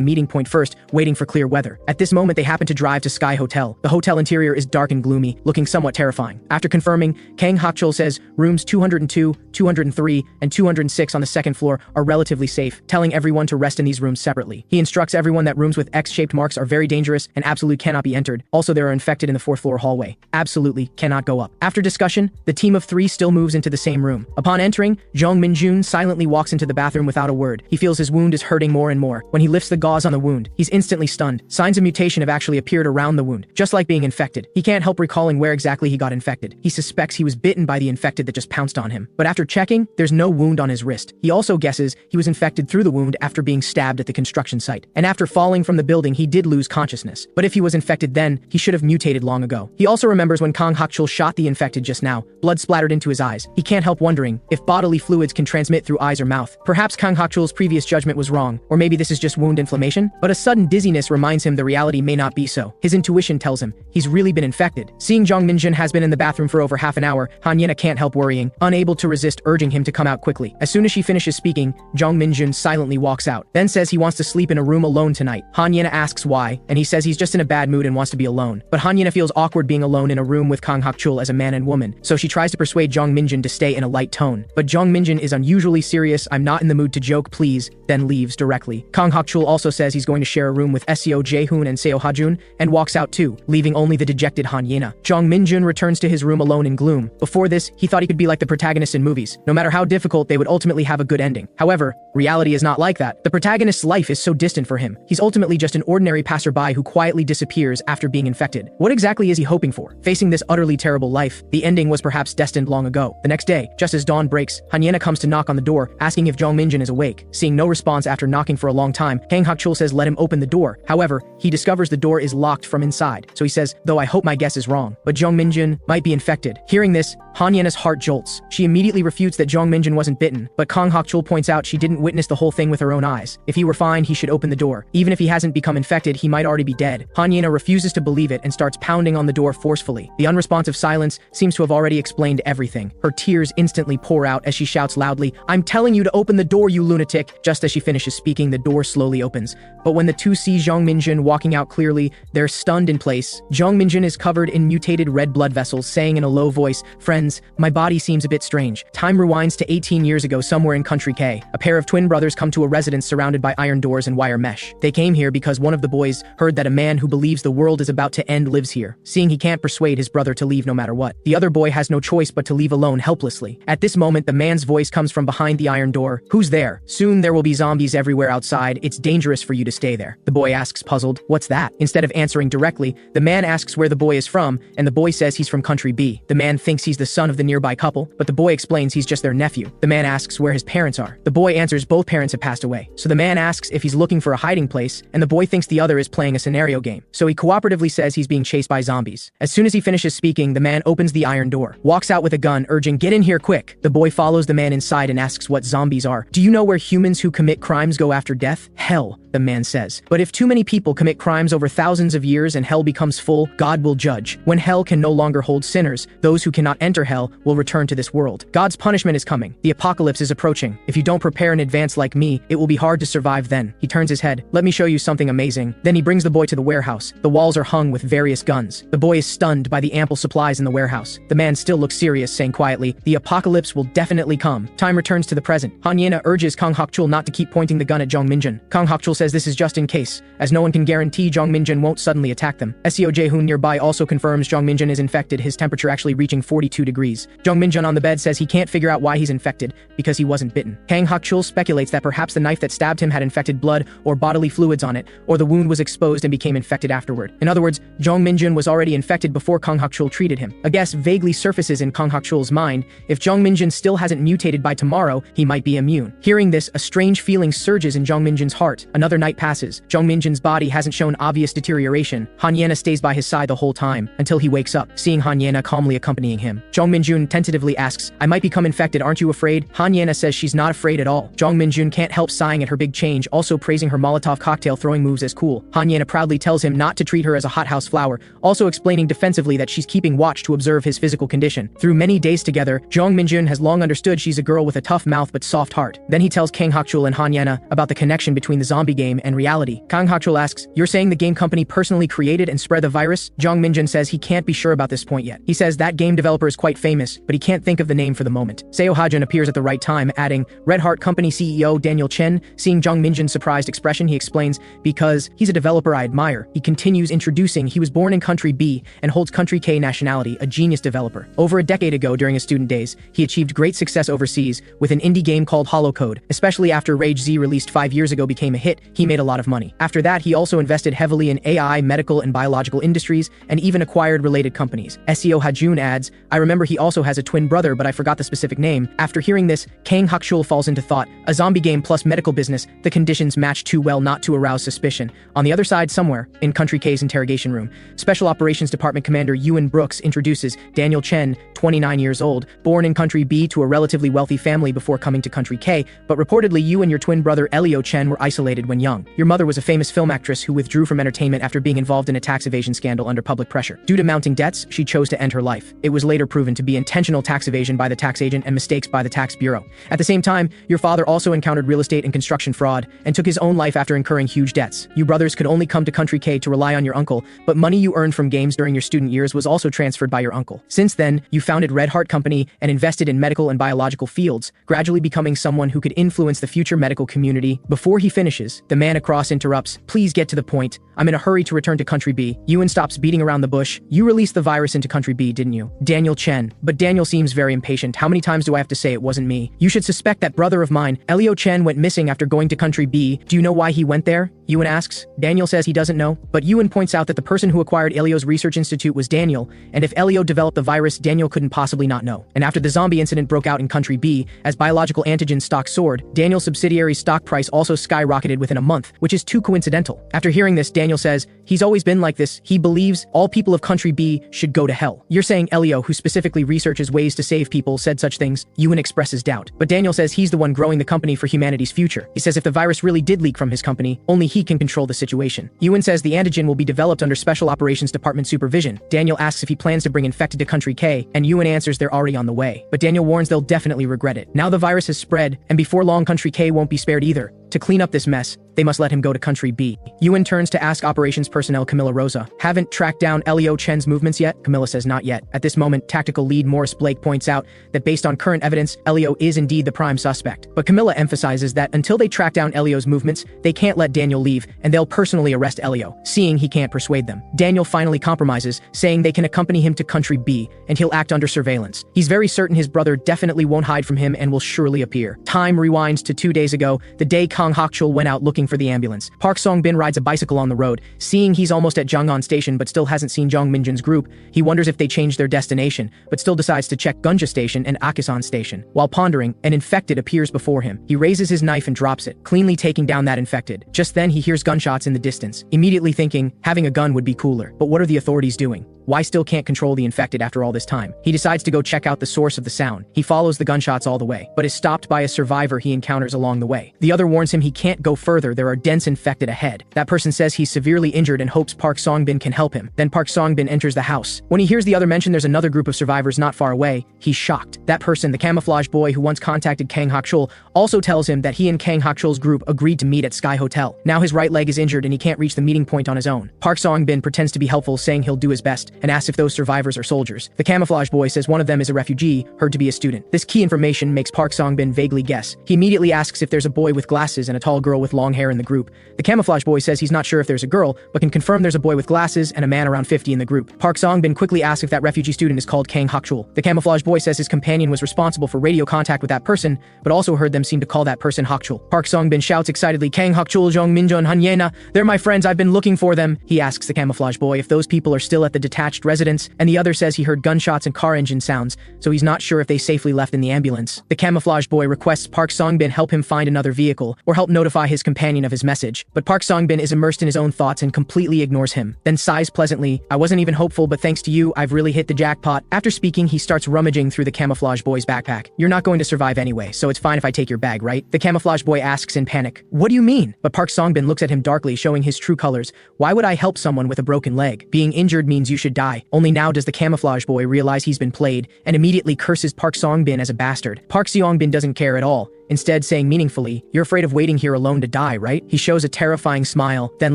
meeting point first, waiting for clear weather. At this moment, they happen to drive to Sky Hotel. The hotel interior is dark and gloomy, looking somewhat terrifying. After confirming, Kang Hakchul says rooms 202, 203, and 206 on the second floor are relatively safe, telling everyone to rest in these rooms separately. He instructs everyone that rooms with X-shaped marks are very dangerous and absolutely cannot be entered. Also, there are infected in the fourth floor hallway. Absolutely cannot go up. After discussion, the team of three still moves into the same room. Upon entering, Jeong Min-joon silently walks into the bathroom without a word. He feels his wound is hurting more and more. When he lifts the gauze on the wound, he's instantly stunned. Signs of mutation have actually appeared around the wound, just like being infected. He can't help recalling where exactly he got infected. He suspects he was bitten by the infected that just pounced on him. But after checking, there's no wound on his wrist. He also guesses he was infected through the wound after being stabbed at the construction site. And after falling from the building, he did lose consciousness. But if he was infected then, he should have mutated long ago. He also remembers when Kang Hakchul shot the infected just now. Blood splattered into his eyes. He can't help wondering if bodily fluids can transmit through eyes or mouth. Perhaps Kang Hakchul's previous judgment was wrong, or maybe this is just wound inflammation? But a sudden dizziness reminds him the reality may not be so. His intuition tells him he's really been infected. Seeing Jeong Min-joon has been in the bathroom for over half an hour, Hanyena can't help worrying, unable to resist urging him to come out quickly. As soon as she finishes speaking, Jeong Min-joon silently walks out, then says he wants to sleep in a room alone tonight. Hanyena asks why, and he says he's just in a bad mood and wants to be alone. But Hanyena feels awkward being alone in a room with Kang Hakchul as a man and woman, so she tries to persuade Jeong Min-joon to stay in a light tone. But Jeong Min-joon is unusually serious, I'm not in the mood to joke please, then leaves directly. Kang Hakchul also says he's going to share a room with SEO Jae-hoon and Seo Ha-jun, and walks out too, leaving only the dejected Hanyena. Jeong Min-joon returns to his room alone in gloom. Before this, he thought he could be like the protagonists in movies. No matter how difficult, they would ultimately have a good ending. However, reality is not like that. The protagonist's life is so distant for him. He's ultimately just an ordinary passerby who quietly disappears after being infected. What exactly is he hoping for? Facing this utterly terrible life, the ending was perhaps destined long ago. The next day, just as dawn breaks, Hanyena comes to knock on the door, asking if Jeong Min-joon is awake. Seeing no response after knocking for a long time, Kang Hakchul says let him open the door. However, he discovers the door is locked from inside, so he says, though I hope my guess is wrong, but Jeong Min-joon might be infected. Hearing this, Hanyena's heart jolts. She immediately refutes that Jeong Min-joon wasn't bitten, but Kang Hakchul points out she didn't witness the whole thing with her own eyes. If he were fine, he should open the door. Even if he hasn't become infected, he might already be dead. Hanyena refuses to believe it and starts pounding on the door forcefully. The unresponsive silence seems to have already explained everything. Her tears instantly pour out as she shouts loudly, I'm telling you to open the door, you lunatic! Just as she finishes speaking, the door slowly opens. But when the two see Jeong Min-joon walking out clearly, they're stunned in place. Jeong Min-joon is covered in mutated red blood vessels, saying in a low voice, friend, Friends, my body seems a bit strange. Time rewinds to 18 years ago somewhere in Country K. A pair of twin brothers come to a residence surrounded by iron doors and wire mesh. They came here because one of the boys heard that a man who believes the world is about to end lives here. Seeing he can't persuade his brother to leave no matter what, the other boy has no choice but to leave alone helplessly. At this moment, the man's voice comes from behind the iron door. Who's there? Soon there will be zombies everywhere outside. It's dangerous for you to stay there. The boy asks, puzzled, what's that? Instead of answering directly, the man asks where the boy is from, and the boy says he's from Country B. The man thinks he's the son of the nearby couple, but the boy explains he's just their nephew. The man asks where his parents are. The boy answers both parents have passed away. So the man asks if he's looking for a hiding place, and the boy thinks the other is playing a scenario game. So he cooperatively says he's being chased by zombies. As soon as he finishes speaking, the man opens the iron door, walks out with a gun, urging, get in here quick. The boy follows the man inside and asks what zombies are. Do you know where humans who commit crimes go after death? Hell, the man says. But if too many people commit crimes over thousands of years and hell becomes full, God will judge. When hell can no longer hold sinners, those who cannot enter hell will return to this world. God's punishment is coming. The apocalypse is approaching. If you don't prepare in advance like me, it will be hard to survive then. He turns his head. Let me show you something amazing. Then he brings the boy to the warehouse. The walls are hung with various guns. The boy is stunned by the ample supplies in the warehouse. The man still looks serious, saying quietly, the apocalypse will definitely come. Time returns to the present. Han Yena urges Kang Hak-chul not to keep pointing the gun at Jeong Min-joon. Kang Hak-chul says this is just in case, as no one can guarantee Jeong Min-joon won't suddenly attack them. Seo Jae-hoon nearby also confirms Jeong Min-joon is infected, his temperature actually reaching 42 degrees. Jeong Min-joon on the bed says he can't figure out why he's infected, because he wasn't bitten. Kang Hak-chul speculates that perhaps the knife that stabbed him had infected blood or bodily fluids on it, or the wound was exposed and became infected afterward. In other words, Jeong Min-joon was already infected before Kang Hak-chul treated him. A guess vaguely surfaces in Kang Hak-chul's mind. If Jeong Min-joon still hasn't mutated by tomorrow, he might be immune. Hearing this, a strange feeling surges in Jeong Min-joon's heart. Another night passes. Jeong Min-joon's body hasn't shown obvious deterioration. Han Yena stays by his side the whole time, until he wakes up, seeing Han Yena calmly accompanying him. Jeong Min-joon tentatively asks, I might become infected, aren't you afraid? Han Yena says she's not afraid at all. Jeong Min-joon can't help sighing at her big change, also praising her Molotov cocktail throwing moves as cool. Han Yena proudly tells him not to treat her as a hothouse flower, also explaining defensively that she's keeping watch to observe his physical condition. Through many days together, Jeong Min-joon has long understood she's a girl with a tough mouth but soft heart. Then he tells Kang Hak-chul and Han Yena about the connection between the zombie game and reality. Kang Hak-chul asks, you're saying the game company personally created and spread the virus? Jeong Min-joon says he can't be sure about this point yet. He says that game developer is quite famous, but he can't think of the name for the moment. Seo Ha-jun appears at the right time, adding, Red Heart Company CEO Daniel Chen. Seeing Jeong Min-joon's surprised expression, he explains, because he's a developer I admire. He continues introducing, he was born in Country B and holds Country K nationality, a genius developer. Over a decade ago during his student days, he achieved great success overseas with an indie game called Hollow Code. Especially after Rage Z released 5 years ago became a hit, he made a lot of money. After that, he also invested heavily in AI, medical and biological industries, and even acquired related companies. Seo Ha-jun adds, I remember he also has a twin brother, but I forgot the specific name. After hearing this, Kang Hak-chul falls into thought. A zombie game plus medical business, the conditions match too well not to arouse suspicion. On the other side somewhere, in Country K's interrogation room, Special Operations Department Commander Ewan Brooks introduces Daniel Chen, 29 years old, born in Country B to a relatively wealthy family before coming to Country K, but reportedly you and your twin brother Elio Chen were isolated when young. Your mother was a famous film actress who withdrew from entertainment after being involved in a tax evasion scandal under public pressure. Due to mounting debts, she chose to end her life. It was later proven to be intentional tax evasion by the tax agent and mistakes by the tax bureau. At the same time, your father also encountered real estate and construction fraud and took his own life after incurring huge debts. You brothers could only come to Country K to rely on your uncle, but money you earned from games during your student years was also transferred by your uncle. Since then, you founded Red Heart Company and invested in medical and biological fields, gradually becoming someone who could influence the future medical community. Before he finishes, the man across interrupts, please get to the point. I'm in a hurry to return to Country B. Ewan stops beating around the bush. You released the virus into Country B, didn't you? Daniel Chen. But Daniel seems very impatient. How many times do I have to say it wasn't me? You should suspect that brother of mine, Elio Chen, went missing after going to Country B. Do you know why he went there? Ewan asks. Daniel says he doesn't know, but Ewan points out that the person who acquired Elio's research institute was Daniel, and if Elio developed the virus, Daniel couldn't possibly not know. And after the zombie incident broke out in Country B, as biological antigen stock soared, Daniel's subsidiary's stock price also skyrocketed within a month, which is too coincidental. After hearing this, Daniel says, he's always been like this. He believes all people of Country B should go to hell. You're saying Elio, who specifically researches ways to save people, said such things? Ewan expresses doubt. But Daniel says he's the one growing the company for humanity's future. He says if the virus really did leak from his company, only he can control the situation. Ewan says the antigen will be developed under Special Operations Department supervision. Daniel asks if he plans to bring infected to Country K, and Ewan answers they're already on the way. But Daniel warns they'll definitely regret it. Now the virus has spread, and before long Country K won't be spared either. To clean up this mess, They must let him go to country B. Ewan turns to ask operations personnel Camilla Rosa, haven't tracked down Elio Chen's movements yet? Camilla says not yet. At this moment, tactical lead Morris Blake points out that based on current evidence, Elio is indeed the prime suspect. But Camilla emphasizes that until they track down Elio's movements, they can't let Daniel leave, and they'll personally arrest Elio, seeing he can't persuade them. Daniel finally compromises, saying they can accompany him to country B, and he'll act under surveillance. He's very certain his brother definitely won't hide from him and will surely appear. Time rewinds to 2 days ago, the day Kang Hak-chul went out looking for the ambulance. Park Song-bin rides a bicycle on the road. Seeing he's almost at Jong'an Station but still hasn't seen Jeong Min-joon's group, he wonders if they changed their destination, but still decides to check Gunja Station and Akisan Station. While pondering, an infected appears before him. He raises his knife and drops it, cleanly taking down that infected. Just then he hears gunshots in the distance, immediately thinking having a gun would be cooler. But what are the authorities doing? Why still can't control the infected after all this time? He decides to go check out the source of the sound. He follows the gunshots all the way, but is stopped by a survivor he encounters along the way. The other warns him he can't go further, there are dense infected ahead. That person says he's severely injured and hopes Park Song-bin can help him. Then Park Song-bin enters the house. When he hears the other mention there's another group of survivors not far away, he's shocked. That person, the camouflage boy who once contacted Kang Hak-chul, also tells him that he and Kang Hak-chul's group agreed to meet at Sky Hotel. Now his right leg is injured and he can't reach the meeting point on his own. Park Song-bin pretends to be helpful, saying he'll do his best, and asks if those survivors are soldiers. The camouflage boy says one of them is a refugee, heard to be a student. This key information makes Park Song-bin vaguely guess. He immediately asks if there's a boy with glasses and a tall girl with long hair in the group. The camouflage boy says he's not sure if there's a girl, but can confirm there's a boy with glasses and a man around 50 in the group. Park Song-bin quickly asks if that refugee student is called Kang Hak-chul. The camouflage boy says his companion was responsible for radio contact with that person, but also heard them seem to call that person Hak-chul. Park Song-bin shouts excitedly, Kang Hak-chul, Jeong Min-joon, Hanyena, they're my friends, I've been looking for them. He asks the camouflage boy if those people are still at the detached residence, and the other says he heard gunshots and car engine sounds, so he's not sure if they safely left in the ambulance. The camouflage boy requests Park Song-bin help him find another vehicle, or help notify his companion of his message, but Park Song-bin is immersed in his own thoughts and completely ignores him, then sighs pleasantly, I wasn't even hopeful, but thanks to you, I've really hit the jackpot. After speaking, he starts rummaging through the camouflage boy's backpack. You're not going to survive anyway, so it's fine if I take your bag, right? The camouflage boy asks in panic, what do you mean? But Park Song-bin looks at him darkly, showing his true colors. Why would I help someone with a broken leg? Being injured means you should die. Only now does the camouflage boy realize he's been played, and immediately curses Park Song-bin as a bastard. Park Seong-bin doesn't care at all, instead saying meaningfully, you're afraid of waiting here alone to die, right? He shows a terrifying smile, then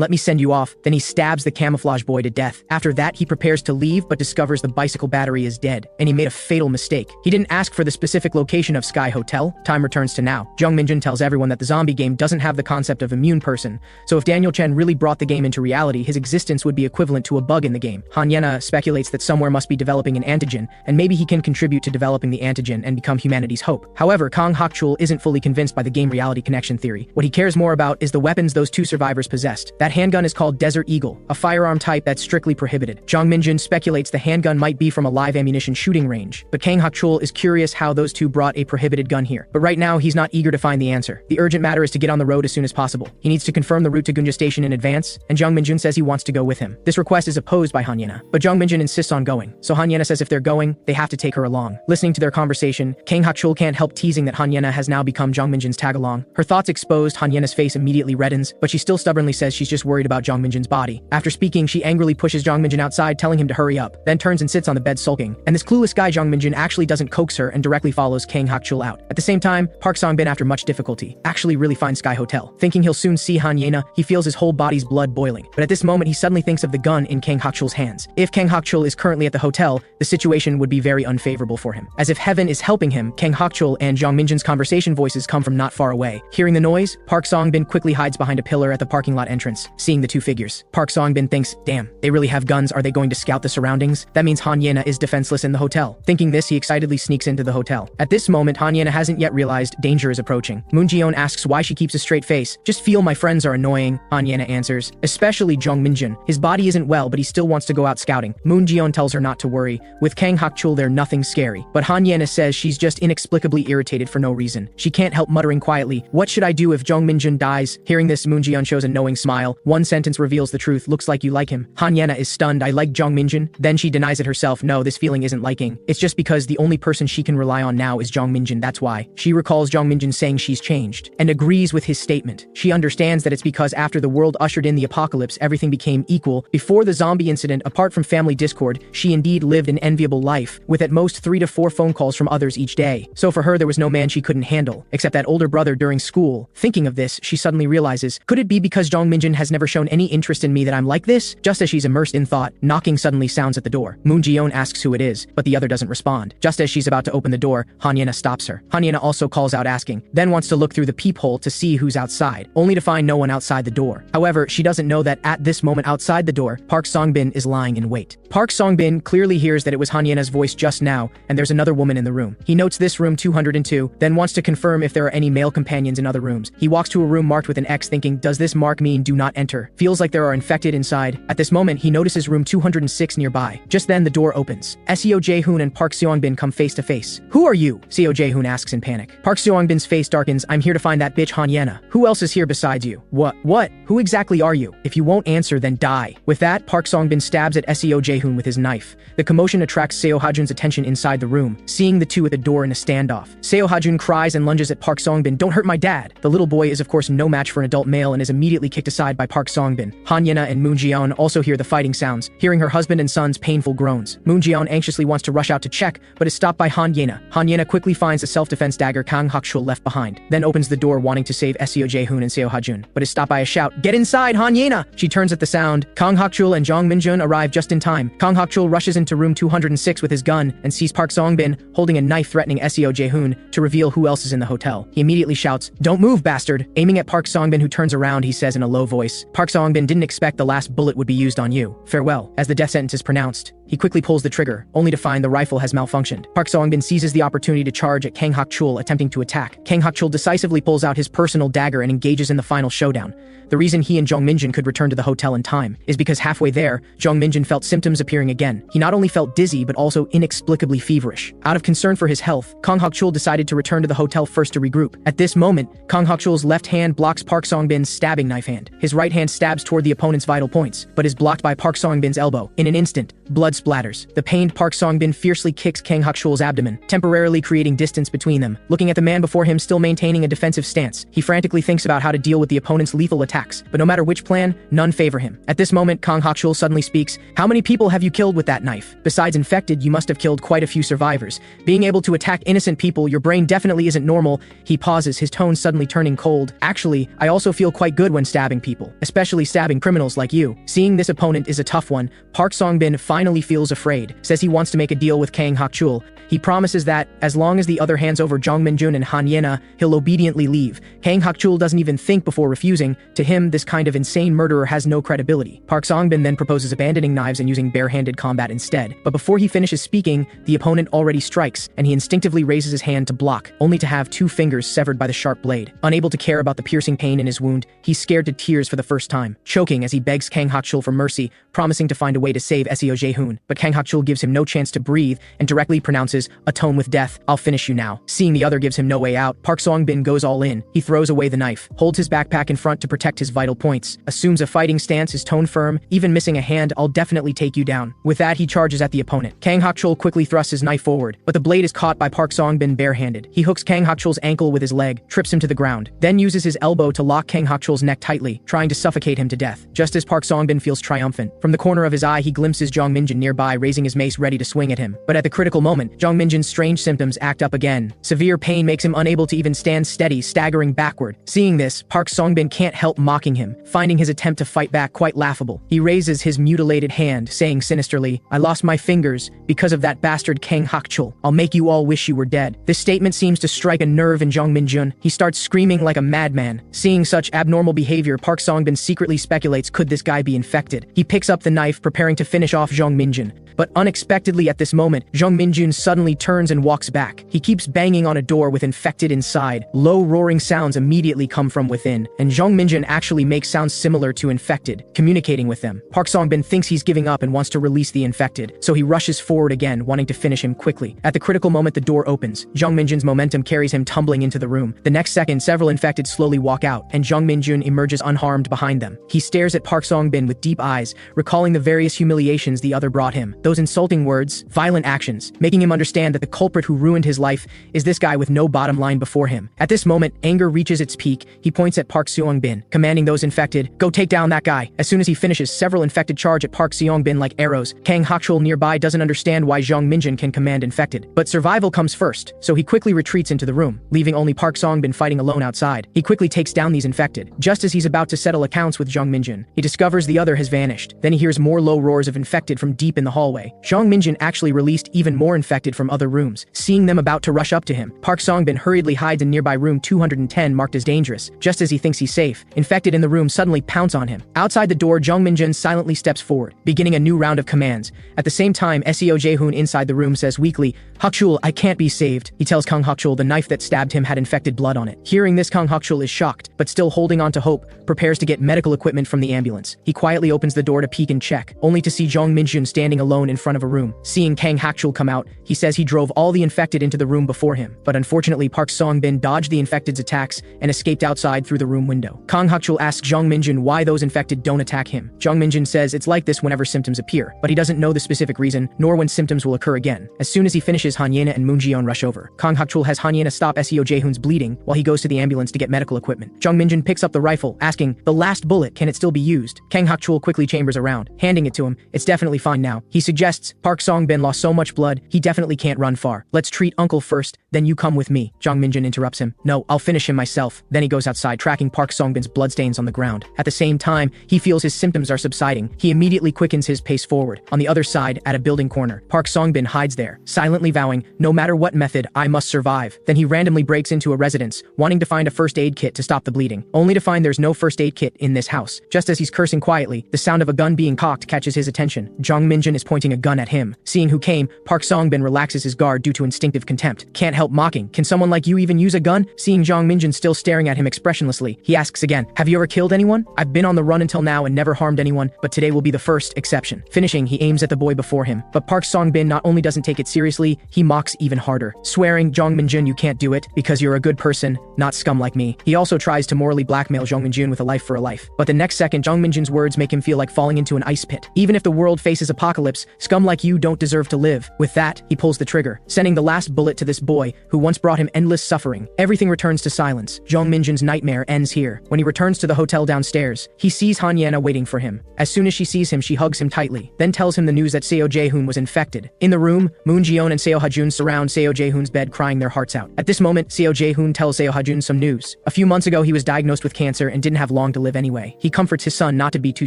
let me send you off. Then he stabs the camouflage boy to death. After that, he prepares to leave, but discovers the bicycle battery is dead, and he made a fatal mistake. He didn't ask for the specific location of Sky Hotel. Time returns to now. Jeong Min-joon tells everyone that the zombie game doesn't have the concept of immune person, so if Daniel Chen really brought the game into reality, his existence would be equivalent to a bug in the game. Han Yena speculates that somewhere must be developing an antigen, and maybe he can contribute to developing the antigen and become humanity's hope. However, Kang Hak-chul isn't fully convinced by the game reality connection theory. What he cares more about is the weapons those two survivors possessed. That handgun is called Desert Eagle, a firearm type that's strictly prohibited. Jeong Min-joon speculates the handgun might be from a live ammunition shooting range, but Kang Hak-chul is curious how those two brought a prohibited gun here. But right now, he's not eager to find the answer. The urgent matter is to get on the road as soon as possible. He needs to confirm the route to Gunja Station in advance, and Jeong Min-joon says he wants to go with him. This request is opposed by Han Yena, but Jeong Min-joon insists on going, so Han Yena says if they're going, they have to take her along. Listening to their conversation, Kang Hak-chul can't help teasing that Han Yena has now become Jeong Min-joon's tag-along. Her thoughts exposed, Han Yena's face immediately reddens, but she still stubbornly says she's just worried about Jeong Min-joon's body. After speaking, she angrily pushes Jeong Min-joon outside, telling him to hurry up, then turns and sits on the bed sulking. And this clueless guy Jeong Min-joon actually doesn't coax her and directly follows Kang Hak-chul out. At the same time, Park Song-bin, after much difficulty, actually really finds Sky Hotel. Thinking he'll soon see Han Yena, he feels his whole body's blood boiling. But at this moment, he suddenly thinks of the gun in Kang Hak-chul's hands. If Kang Hak-chul is currently at the hotel, the situation would be very unfavorable for him. As if heaven is helping him, Kang Hak-chul and Jeong Min-joon's conversation voices come from not far away. Hearing the noise, Park Song-bin quickly hides behind a pillar at the parking lot entrance, seeing the two figures. Park Song-bin thinks, damn, they really have guns, are they going to scout the surroundings? That means Han Yena is defenseless in the hotel. Thinking this, he excitedly sneaks into the hotel. At this moment, Han Yena hasn't yet realized danger is approaching. Moon Ji-yeon asks why she keeps a straight face. Just feel my friends are annoying, Han Yena answers. Especially Jeong Min-joon. His body isn't well, but he still wants to go out scouting. Moon Ji-yeon tells her not to worry. With Kang Hak-chul, they're nothing scary. But Han Yena says she's just inexplicably irritated for no reason. She can't help muttering quietly, what should I do if Jeong Min-joon dies? Hearing this, Moon Ji-yeon shows a knowing smile. One sentence reveals the truth, looks like you like him. Han Yena is stunned, I like Jeong Min-joon. Then she denies it herself, no, this feeling isn't liking. It's just because the only person she can rely on now is Jeong Min-joon, that's why. She recalls Jeong Min-joon saying she's changed, and agrees with his statement. She understands that it's because after the world ushered in the apocalypse, everything became equal. Before the zombie incident, apart from family discord, she indeed lived an enviable life, with at most 3 to 4 phone calls from others each day. So for her, there was no man she couldn't handle. real, except that older brother during school. Thinking of this, she suddenly realizes, could it be because Jeong Min-joon has never shown any interest in me that I'm like this? Just as she's immersed in thought, knocking suddenly sounds at the door. Moon-ji-yeon asks who it is, but the other doesn't respond. Just as she's about to open the door, Han-yena stops her. Han-yena also calls out asking, then wants to look through the peephole to see who's outside, only to find no one outside the door. However, she doesn't know that at this moment outside the door, Park Song-bin is lying in wait. Park Song-bin clearly hears that it was Han-yena's voice just now, and there's another woman in the room. He notes this room 202, then wants to confirm if there are any male companions in other rooms. He walks to a room marked with an X thinking, does this mark mean do not enter? Feels like there are infected inside. At this moment, he notices room 206 nearby. Just then, the door opens. Seo Jae-hoon and Park Seong-bin come face to face. Who are you? Seo Jae-hoon asks in panic. Park Seong-bin's face darkens. I'm here to find that bitch Han-yena. Who else is here besides you? What? Who exactly are you? If you won't answer, then die. With that, Park Song-bin stabs at Seo Jae-hoon with his knife. The commotion attracts Seo Ha-jun's attention inside the room, seeing the two at the door in a standoff. Seo Ha-jun cries and lunges at Park Song-bin. Don't hurt my dad. The little boy is of course no match for an adult male and is immediately kicked aside by Park Song-bin. Han-yena and Moon Ji-yeon also hear the fighting sounds, hearing her husband and son's painful groans. Moon Ji-yeon anxiously wants to rush out to check, but is stopped by Han-yena. Han-yena quickly finds a self-defense dagger Kang Hak-chul left behind, then opens the door wanting to save Seo Jae-hoon and Seo Ha-jun, but is stopped by a shout, "Get inside, Han-yena!" She turns at the sound. Kang Hak-chul and Jeong Min-joon arrive just in time. Kang Hak-chul rushes into room 206 with his gun and sees Park Song-bin holding a knife threatening Seo Jae-hoon to reveal who else is in the hotel. He immediately shouts, "Don't move, bastard!" Aiming at Park Song-bin, who turns around, he says in a low voice, "Park Song-bin didn't expect the last bullet would be used on you. Farewell." As the death sentence is pronounced, he quickly pulls the trigger, only to find the rifle has malfunctioned. Park Song-bin seizes the opportunity to charge at Kang Hak-chul, attempting to attack. Kang Hak-chul decisively pulls out his personal dagger and engages in the final showdown. The reason he and Jeong Min-joon could return to the hotel in time is because halfway there, Jeong Min-joon felt symptoms appearing again. He not only felt dizzy, but also inexplicably feverish. Out of concern for his health, Kang Hak-chul decided to return to the hotel first to regroup. At this moment, Kang Hak-chul's left hand blocks Park Song-bin's stabbing knife hand. His right hand stabs toward the opponent's vital points, but is blocked by Park Song-bin's elbow. In an instant, blood splatters. The pained Park Song-bin fiercely kicks Kang Hak-chul's abdomen, temporarily creating distance between them. Looking at the man before him still maintaining a defensive stance, he frantically thinks about how to deal with the opponent's lethal attacks, but no matter which plan, none favor him. At this moment, Kang Hak-chul suddenly speaks, "How many people have you killed with that knife? Besides infected, you must have killed quite a few survivors. Being able to attack innocent people, your brain definitely isn't normal." He pauses, his tone suddenly turning cold. "Actually, I also feel quite good when stabbing people, especially stabbing criminals like you." Seeing this opponent is a tough one, Park Song-bin finally feels afraid, says he wants to make a deal with Kang Hak-chul. He promises that, as long as the other hands over Jeong Min-joon and Han-yena, he'll obediently leave. Kang Hak-chul doesn't even think before refusing. To him, this kind of insane murderer has no credibility. Park Song-bin then proposes abandoning knives and using bare-handed combat instead. But before he finishes speaking, the opponent already strikes, and he instinctively raises his hand to block, only to have 2 fingers severed by the sharp blade. Unable to care about the piercing pain in his wound, he's scared to tears for the first time, choking as he begs Kang Hak-chul for mercy, promising to find a way to save Seo Jae-hoon. But Kang Hak-chul gives him no chance to breathe and directly pronounces, "Atone with death, I'll finish you now." Seeing the other gives him no way out, Park Song-bin goes all in. He throws away the knife, holds his backpack in front to protect his vital points, assumes a fighting stance, his tone firm, "Even missing a hand, I'll definitely take you down." With that, he charges at the opponent. Kang Hak-chul quickly thrusts his knife forward, but the blade is caught by Park Song-bin barehanded. He hooks Kang Hak-chul's ankle with his leg, trips him to the ground, then uses his elbow to lock Kang Hak-chul's neck tightly, trying to suffocate him to death. Just as Park Song-bin feels triumphant, from the corner of his eye he glimpses Jeong Min-joon nearby raising his mace ready to swing at him. But at the critical moment, Jeong Min-joon's strange symptoms act up again. Severe pain makes him unable to even stand steady, staggering backward. Seeing this, Park Song-bin can't help mocking him, finding his attempt to fight back quite laughable. He raises his mutilated hand, saying sinisterly, "I lost my fingers because of that bastard Kang Hak-chul. I'll make you all wish you were dead." This statement seems to strike a nerve in Jeong Min-joon. He starts screaming like a madman. Seeing such abnormal behavior, Park Song-bin secretly speculates, could this guy be infected? He picks up the knife, preparing to finish off Jeong Min-joon. But unexpectedly at this moment, Jeong Min-joon suddenly turns and walks back. He keeps banging on a door with infected inside. Low roaring sounds immediately come from within, and Jeong Min-joon actually makes sounds similar to infected, communicating with them. Park Song-bin thinks he's giving up and wants to release the infected, so he rushes forward again, wanting to finish him quickly. At the critical moment, the door opens. Jeong Min-joon's momentum carries him tumbling into the room. The next second, several infected slowly walk out, and Jeong Min-joon emerges unharmed behind them. He stares at Park Song-bin with deep eyes, recalling the various humiliations the other brought him. those insulting words, violent actions, making him understand that the culprit who ruined his life is this guy with no bottom line before him. At this moment, anger reaches its peak. He points at Park Seong-bin, commanding those infected, "Go take down that guy." As soon as he finishes, several infected charge at Park Seong-bin like arrows. Kang Hak-chul nearby doesn't understand why Jeong Min-joon can command infected. But survival comes first, so he quickly retreats into the room, leaving only Park Seong-bin fighting alone outside. He quickly takes down these infected. Just as he's about to settle accounts with Jeong Min-joon, he discovers the other has vanished. Then he hears more low roars of infected from deep in the hallway. Jeong Min-joon actually released even more infected from other rooms. Seeing them about to rush up to him, Park Seong-bin hurriedly hides in nearby room 210 marked as dangerous. Just as he thinks he's safe, infected in the room suddenly pounce on him. Outside the door, Jeong Min-joon silently steps forward, beginning a new round of commands. At the same time, Seo Jae-hoon inside the room says weakly, "Hak-chul, I can't be saved." He tells Kang Hak-chul the knife that stabbed him had infected blood on it. Hearing this, Kang Hak-chul is shocked, but still holding on to hope, prepares to get medical equipment from the ambulance. He quietly opens the door to peek and check, only to see Jeong Min-joon standing alone in front of a room. Seeing Kang Hak-chul come out, he says he drove all the infected into the room before him, but unfortunately Park Seong-bin dodged the infected's attacks and escaped outside through the room window. Kang Hak-chul asks Jeong Min-joon why those infected don't attack him. Jeong Min-joon says it's like this whenever symptoms appear, but he doesn't know the specific reason, nor when symptoms will occur again. As soon as he finishes, Hanyena and Moon-jeon rush over. Kang Hak-chul has Hanyena stop Seo Jae-hoon's bleeding while he goes to the ambulance to get medical equipment. Jeong Min-joon picks up the rifle, asking, "The last bullet, can it still be used?" Kang Hak-chul quickly chambers around, handing it to him. "It's definitely fine now." He suggests, "Park Seong-bin lost so much blood, he definitely can't run far. Let's treat uncle first, then you come with me." Jeong Min-joon interrupts him. "No, I'll finish him myself." Then he goes outside, tracking Park Seong-bin's bloodstains on the ground. At the same time, he feels his symptoms are subsiding. He immediately quickens his pace forward. On the other side, at a building corner, Park Seong-bin hides there, silently vowing, "No matter what method, I must survive." Then he randomly breaks into a residence, wanting to find a first aid kit to stop the bleeding, only to find there's no first aid kit in this house. Just as he's cursing quietly, the sound of a gun being cocked catches his attention. Jeong Min-joon is pointing a gun at him. Seeing who came, Park Seong-bin relaxes his guard due to instinctive contempt. Can't help mocking, "Can someone like you even use a gun?" Seeing Jeong Min-joon still staring at him expressionlessly, he asks again, "Have you ever killed anyone?" "I've been on the run until now and never harmed anyone, but today will be the first exception." Finishing, he aims at the boy before him, but Park Seong-bin not only doesn't take it seriously, he mocks even harder, swearing, "Jeong Min-joon, you can't do it, because you're a good person, not scum like me." He also tries to morally blackmail Jeong Min-joon with a life for a life, but the next second Jeong Min-joon's words make him feel like falling into an ice pit. "Even if the world faces apocalypse, scum like you don't deserve to live." With that, he pulls the trigger, sending the last bullet to this boy who once brought him endless suffering. Everything returns to silence. Jeong Min-joon's nightmare ends here. When he returns to the hotel downstairs, he sees Hanyena waiting for him. As soon as she sees him, she hugs him tightly, then tells him the news that Seo Jae-hoon was infected. In the room, Moon-jeon and Seo Ha-joon surround Seo Jae-hoon's bed crying their hearts out. At this moment, Seo Jae-hoon tells Seo Ha-joon some news. A few months ago, he was diagnosed with cancer and didn't have long to live anyway. He comforts his son not to be too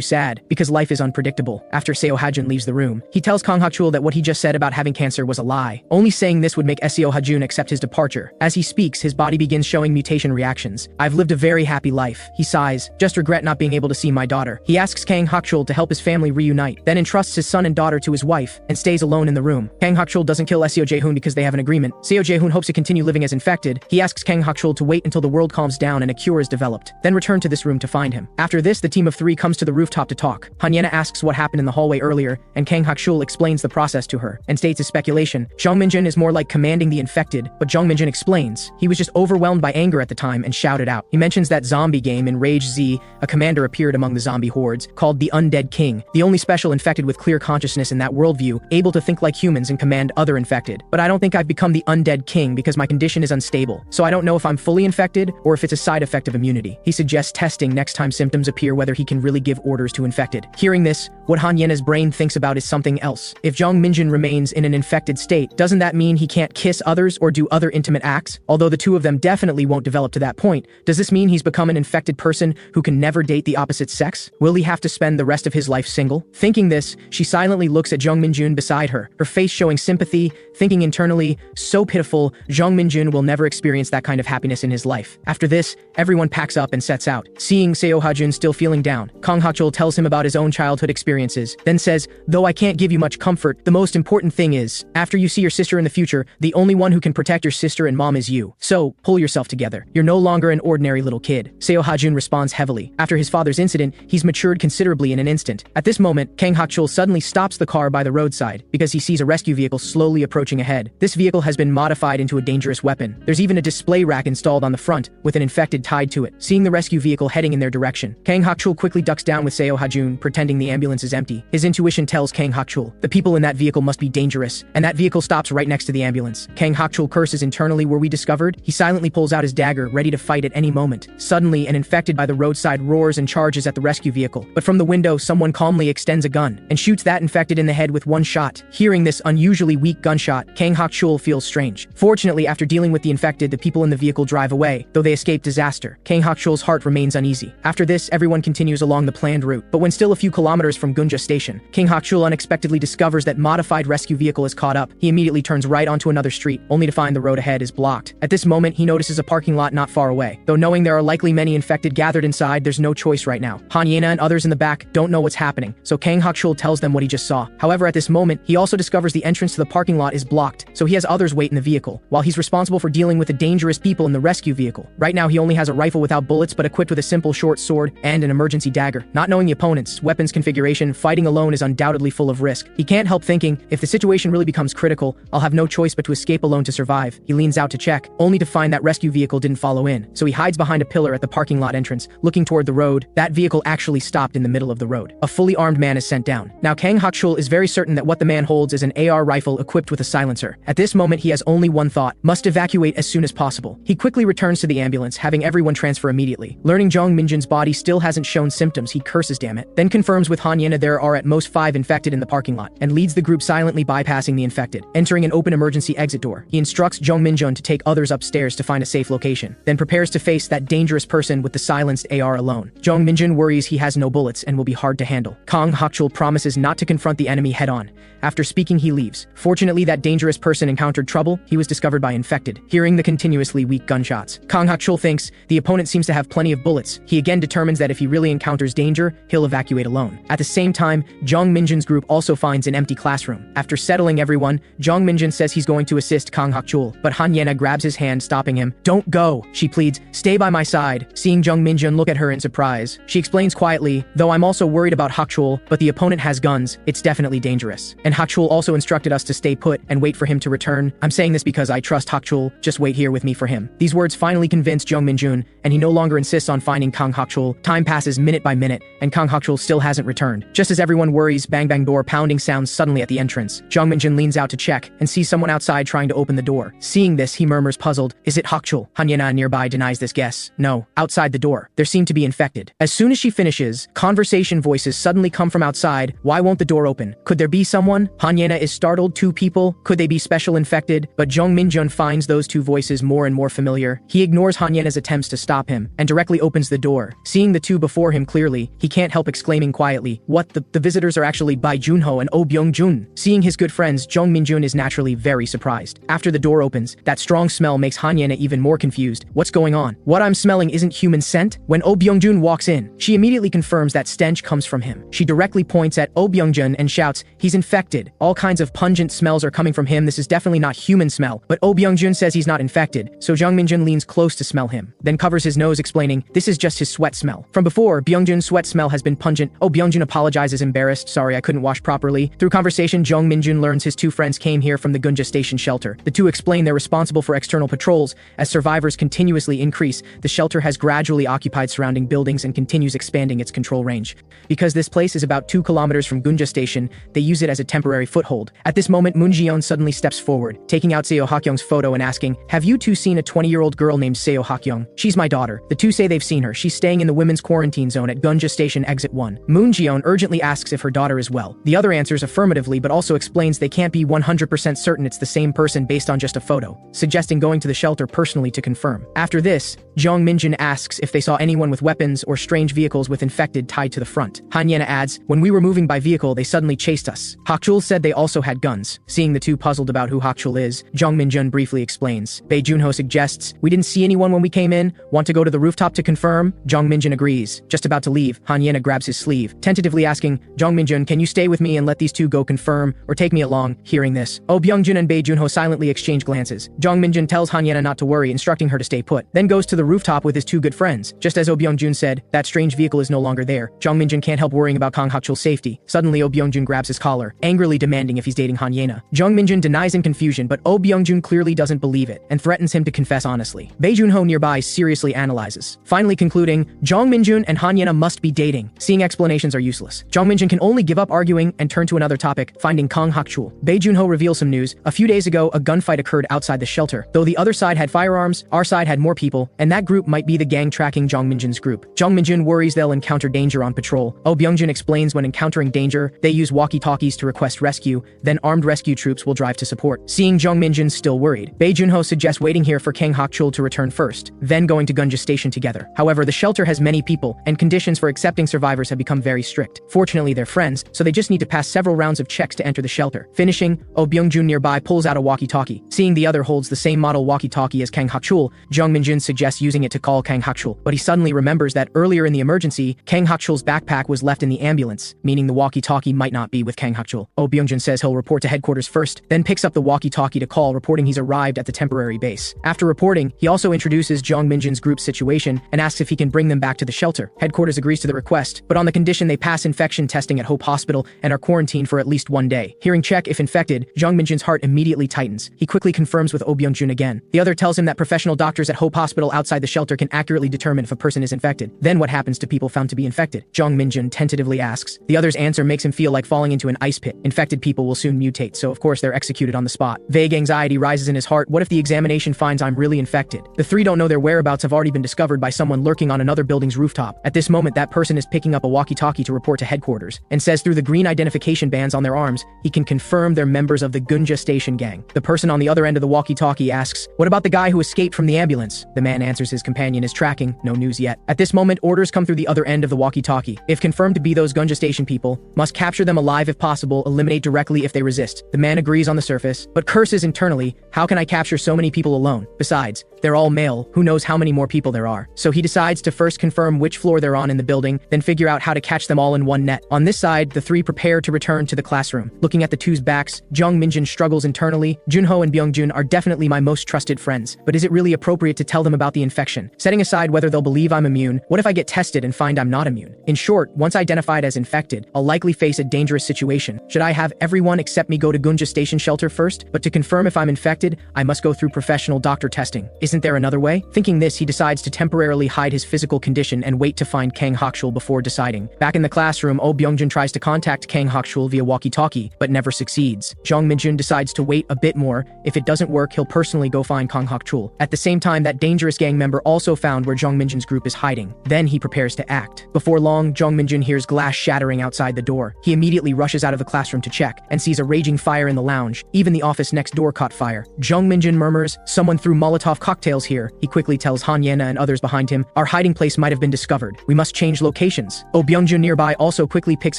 sad, because life is unpredictable. After Seo Ha-joon leaves the room, he tells Kang Hak-chul that what he just said about having cancer was a lie. Only saying this would make Seo Ha-joon accept his departure. As he speaks, his body begins showing mutation reactions. "I've lived a very happy life," he sighs, "just regret not being able to see my daughter." He asks Kang Hak-chul to help his family reunite, then entrusts his son and daughter to his wife, and stays alone in the room. Kang Hak-chul doesn't kill Seo Jae-hoon because they have an agreement. Seo Jae-hoon hopes to continue living as infected. He asks Kang Hak-chul to wait until the world calms down and a cure is developed, then return to this room to find him. After this, the team of three comes to the rooftop to talk. Hanyena asks what happened in the hallway earlier, and Kang Hak-chul explains the process to her, and states his speculation. Jeong Min-joon is more like commanding the infected, but Jeong Min-joon explains, he was just overwhelmed by anger at the time and shouted out. He mentions that zombie game in Rage Z, a commander appeared among the zombie hordes, called the Undead King, the only special infected with clear consciousness in that worldview, able to think like humans and command other infected. But I don't think I've become the Undead King because my condition is unstable, so I don't know if I'm fully infected or if it's a side effect of immunity. He suggests testing next time symptoms appear whether he can really give orders to infected. Hearing this, what Hanyena's brain thinks about is something else. If Jeong Min-joon remains in an infected state, doesn't that mean he can't kiss others or do other intimate acts? Although the two of them definitely won't develop to that point, does this mean he's become an infected person who can never date the opposite sex? Will he have to spend the rest of his life single? Thinking this, she silently looks at Jeong Min-joon beside her, her face showing sympathy, thinking internally, so pitiful, Jeong Min-joon will never experience that kind of happiness in his life. After this, everyone packs up and sets out. Seeing Seo Ha-joon still feeling down, Kang Hak-chul tells him about his own childhood experiences, then says, "Though I can't give you much comfort, the most important thing is, after you see your sister in the future, the only one who can protect your sister and mom is you. So, pull yourself together. You're no longer an ordinary little kid." Seo Ha-joon responds heavily. After his father's incident, he's matured considerably in an instant. At this moment, Kang Hak-chul suddenly stops the car by the roadside, because he sees a rescue vehicle slowly approaching ahead. This vehicle has been modified into a dangerous weapon. There's even a display rack installed on the front, with an infected tied to it. Seeing the rescue vehicle heading in their direction, Kang Hak-chul quickly ducks down with Seo Ha-joon, pretending the ambulance ambulance is empty. His intuition tells Kang Hak-chul, the people in that vehicle must be dangerous, and that vehicle stops right next to the ambulance. Kang Hak-chul curses internally, were we discovered? He silently pulls out his dagger, ready to fight at any moment. Suddenly, an infected by the roadside roars and charges at the rescue vehicle. But from the window, someone calmly extends a gun and shoots that infected in the head with one shot. Hearing this unusually weak gunshot, Kang Hak-chul feels strange. Fortunately, after dealing with the infected, the people in the vehicle drive away, though they escape disaster. Kang Hak-chul's heart remains uneasy. After this, everyone continues along the planned route. But when still a few kilometers from Gunja Station, Kang Hak-chul unexpectedly discovers that modified rescue vehicle is caught up. He immediately turns right onto another street, only to find the road ahead is blocked. At this moment, he notices a parking lot not far away. Though knowing there are likely many infected gathered inside, there's no choice right now. Han Yena and others in the back don't know what's happening, so Kang Hak-chul tells them what he just saw. However, at this moment, he also discovers the entrance to the parking lot is blocked, so he has others wait in the vehicle, while he's responsible for dealing with the dangerous people in the rescue vehicle. Right now, he only has a rifle without bullets, but equipped with a simple short sword and an emergency dagger. Not knowing the opponent's weapons configuration, fighting alone is undoubtedly full of risk. He can't help thinking, if the situation really becomes critical, I'll have no choice but to escape alone to survive. He leans out to check, only to find that rescue vehicle didn't follow in, so he hides behind a pillar at the parking lot entrance, looking toward the road. That vehicle actually stopped in the middle of the road. A fully armed man is sent down. Now Kang Hak-chul is very certain that what the man holds is an AR rifle equipped with a silencer. At this moment, he has only one thought: must evacuate as soon as possible. He quickly returns to the ambulance, having everyone transfer immediately. Learning Jeong Min-joon's body still hasn't shown symptoms, he curses damn it, then confirms with Han Yena there are at most 5 infected in the parking lot, and leads the group silently bypassing the infected. Entering an open emergency exit door, he instructs Jeong Min-joon to take others upstairs to find a safe location, then prepares to face that dangerous person with the silenced AR alone. Jeong Min-joon worries he has no bullets and will be hard to handle. Kang Hak-chul promises not to confront the enemy head-on. After speaking, he leaves. Fortunately, that dangerous person encountered trouble. He was discovered by infected. Hearing the continuously weak gunshots, Kang Hak-chul thinks the opponent seems to have plenty of bullets. He again determines that if he really encounters danger, he'll evacuate alone. At the same time, Jeong Min-joon's group also finds an empty classroom. After settling everyone, Jeong Min-joon says he's going to assist Kang Hak-chul, but Han Yena grabs his hand, stopping him. "Don't go," she pleads. "Stay by my side." Seeing Jeong Min-joon look at her in surprise, she explains quietly, "Though I'm also worried about Hak-chul, but the opponent has guns, it's definitely dangerous. And Hak-chul also instructed us to stay put and wait for him to return. I'm saying this because I trust Hak-chul, just wait here with me for him." These words finally convince Jeong Min-joon, and he no longer insists on finding Kang Hak-chul. Time passes minute by minute, and Kang Hak-chul still hasn't returned. Just as everyone worries, bang bang door pounding sounds suddenly at the entrance. Jeong Min-joon leans out to check, and sees someone outside trying to open the door. Seeing this, he murmurs puzzled, "Is it Hak-chul?" Han Yena nearby denies this guess. No, outside the door, there seem to be infected. As soon as she finishes, conversation voices suddenly come from outside. Why won't the door open? Could there be someone? Han Yena is startled. 2 people? Could they be special infected? But Jeong Min-joon finds those 2 voices more and more familiar. He ignores Han Yena's attempts to stop him, and directly opens the door. Seeing the 2 before him clearly, he can't help exclaiming quietly, "What the visitors are actually Bai Junho and Oh Byung-jun." Seeing his good friends, Jeong Min-joon is naturally very surprised. After the door opens, that strong smell makes Han Yena even more confused. What's going on? What I'm smelling isn't human scent? When Oh Byung-jun walks in, she immediately confirms that stench comes from him. She directly points at Oh Byung-jun and shouts, "He's infected. All kinds of pungent smells are coming from him. This is definitely not human smell." But Oh Byung-jun says he's not infected, so Jeong Min-joon leans close to smell him, then covers his nose explaining, "This is just his sweat smell. From before, Byung-jun's sweat smell has been pungent." Oh Byung-jun apologizes embarrassed, "Sorry, I couldn't wash properly." Through conversation, Jeong Min-joon learns his 2 friends came here from the Gunja Station shelter. The 2 explain they're responsible for external patrols. As survivors continuously increase, the shelter has gradually occupied surrounding buildings and continues expanding its control range. Because this place is about 2 kilometers from Gunja Station, they use it as a temporary foothold. At this moment, Moon Ji-yeon suddenly steps forward, taking out Seo Hak-young's photo and asking, "Have you 2 seen a 20-year-old girl named Seo Hak-young? She's my daughter." The 2 say they've seen her. She's staying in the women's quarantine zone at Gunja Station Exit 1. Moon Ji-yeon urgently asks if her daughter is well. The other answers affirmatively, but also explains they can't be 100% certain it's the same person based on just a photo, suggesting going to the shelter personally to confirm. After this, Jeong Min-joon asks if they saw anyone with weapons or strange vehicles with infected tied to the front. Han Yena adds, "When we were moving by vehicle, they suddenly chased us." Hak-chul said they also had guns. Seeing the 2 puzzled about who Hak-chul is, Jeong Min-joon briefly explains. Bae Junho suggests, "We didn't see anyone when we came in. Want to go to the rooftop to confirm?" Jeong Min-joon agrees. Just about to leave, Han Yena grabs his sleeve, tentatively asking, "Jeong Min-joon, can you stay with me and let these 2 go confirm, or take me along?" Hearing this, Oh Byung-jun and Bae Junho silently exchange glances. Jeong Min-joon tells Han Yena not to worry, instructing her to stay put, then goes to the rooftop with his 2 good friends. Just as Oh Byung-jun said, that strange vehicle is no longer there. Jeong Min-joon can't help worrying about Kang Hak-chul's safety. Suddenly, Oh Byung-jun grabs his collar, angrily demanding if he's dating Han Yena. Jeong Min-joon denies in confusion, but Oh Byung-jun clearly doesn't believe it, and threatens him to confess honestly. Bae Junho nearby seriously analyzes, finally concluding, Jeong Min-joon and Han Yena must be dating. Seeing explanations are useless. this, Jeong Min-joon can only give up arguing and turn to another topic, finding Kang Hak-chul. Bae Joon-ho reveals some news. A few days ago, a gunfight occurred outside the shelter. Though the other side had firearms, our side had more people, and that group might be the gang tracking Jeong Min-joon's group. Jeong Min-joon worries they'll encounter danger on patrol. Oh Byung-joon explains when encountering danger, they use walkie-talkies to request rescue, then armed rescue troops will drive to support. Seeing Jeong Min-joon still worried, Bae Joon-ho suggests waiting here for Kang Hak-chul to return first, then going to Gunja Station together. However, the shelter has many people, and conditions for accepting survivors have become very strict. Fortunately, they're friends, so they just need to pass several rounds of checks to enter the shelter. Finishing, Oh Byung-joon nearby pulls out a walkie-talkie. Seeing the other holds the same model walkie-talkie as Kang Hak-chul, Jeong Min-joon suggests using it to call Kang Hak-chul, but he suddenly remembers that earlier in the emergency, Kang Hak-chul's backpack was left in the ambulance, meaning the walkie-talkie might not be with Kang Hak-chul. Oh Byung-joon says he'll report to headquarters first, then picks up the walkie-talkie to call, reporting he's arrived at the temporary base. After reporting, he also introduces Jeong Min-joon's group's situation and asks if he can bring them back to the shelter. Headquarters agrees to the request, but on the condition they pass infection testing at Hope Hospital and are quarantined for at least 1 day. Hearing check if infected, Jeong Min-joon's heart immediately tightens. He quickly confirms with Oh Byung-joon again. The other tells him that professional doctors at Hope Hospital outside the shelter can accurately determine if a person is infected. Then what happens to people found to be infected? Jeong Min-joon tentatively asks. The other's answer makes him feel like falling into an ice pit. Infected people will soon mutate, so of course they're executed on the spot. Vague anxiety rises in his heart. What if the examination finds I'm really infected? The three don't know their whereabouts have already been discovered by someone lurking on another building's rooftop. At this moment, that person is picking up a walkie-talkie to report to headquarters, and says through the green identification bands on their arms, he can confirm they're members of the Gunja Station gang. The person on the other end of the walkie-talkie asks, what about the guy who escaped from the ambulance? The man answers his companion is tracking, no news yet. At this moment, orders come through the other end of the walkie-talkie. If confirmed to be those Gunja Station people, must capture them alive if possible, eliminate directly if they resist. The man agrees on the surface, but curses internally, how can I capture so many people alone? Besides, they're all male, who knows how many more people there are. So he decides to first confirm which floor they're on in the building, then figure out how to catch them all in one net. On this side, the three prepare to return to the classroom. Looking at the two's backs, Jeong Min-joon struggles internally. Junho and Byung-joon are definitely my most trusted friends, but is it really appropriate to tell them about the infection? Setting aside whether they'll believe I'm immune, what if I get tested and find I'm not immune? In short, once identified as infected, I'll likely face a dangerous situation. Should I have everyone except me go to Gunja Station shelter first? But to confirm if I'm infected, I must go through professional doctor testing. Isn't there another way? Thinking this, he decides to temporarily hide his physical condition and wait to find Kang Hak-chul before deciding. Back in the classroom, Oh Byung-joon tries to contact Kang Hak-chul via walkie-talkie, but never succeeds. Jeong Min-joon decides to wait a bit more. If it doesn't work, he'll personally go find Kang Hak-chul. At the same time, that dangerous gang member also found where Jeong Min-joon's group is hiding. Then he prepares to act. Before long, Jeong Min-joon hears glass shattering outside the door. He immediately rushes out of the classroom to check, and sees a raging fire in the lounge. Even the office next door caught fire. Jeong Min-joon murmurs, someone threw Molotov cocktails here. He quickly tells Han Yena and others behind him, our hiding place might have been discovered. We must change locations. Oh Byung-joon nearby also quickly picks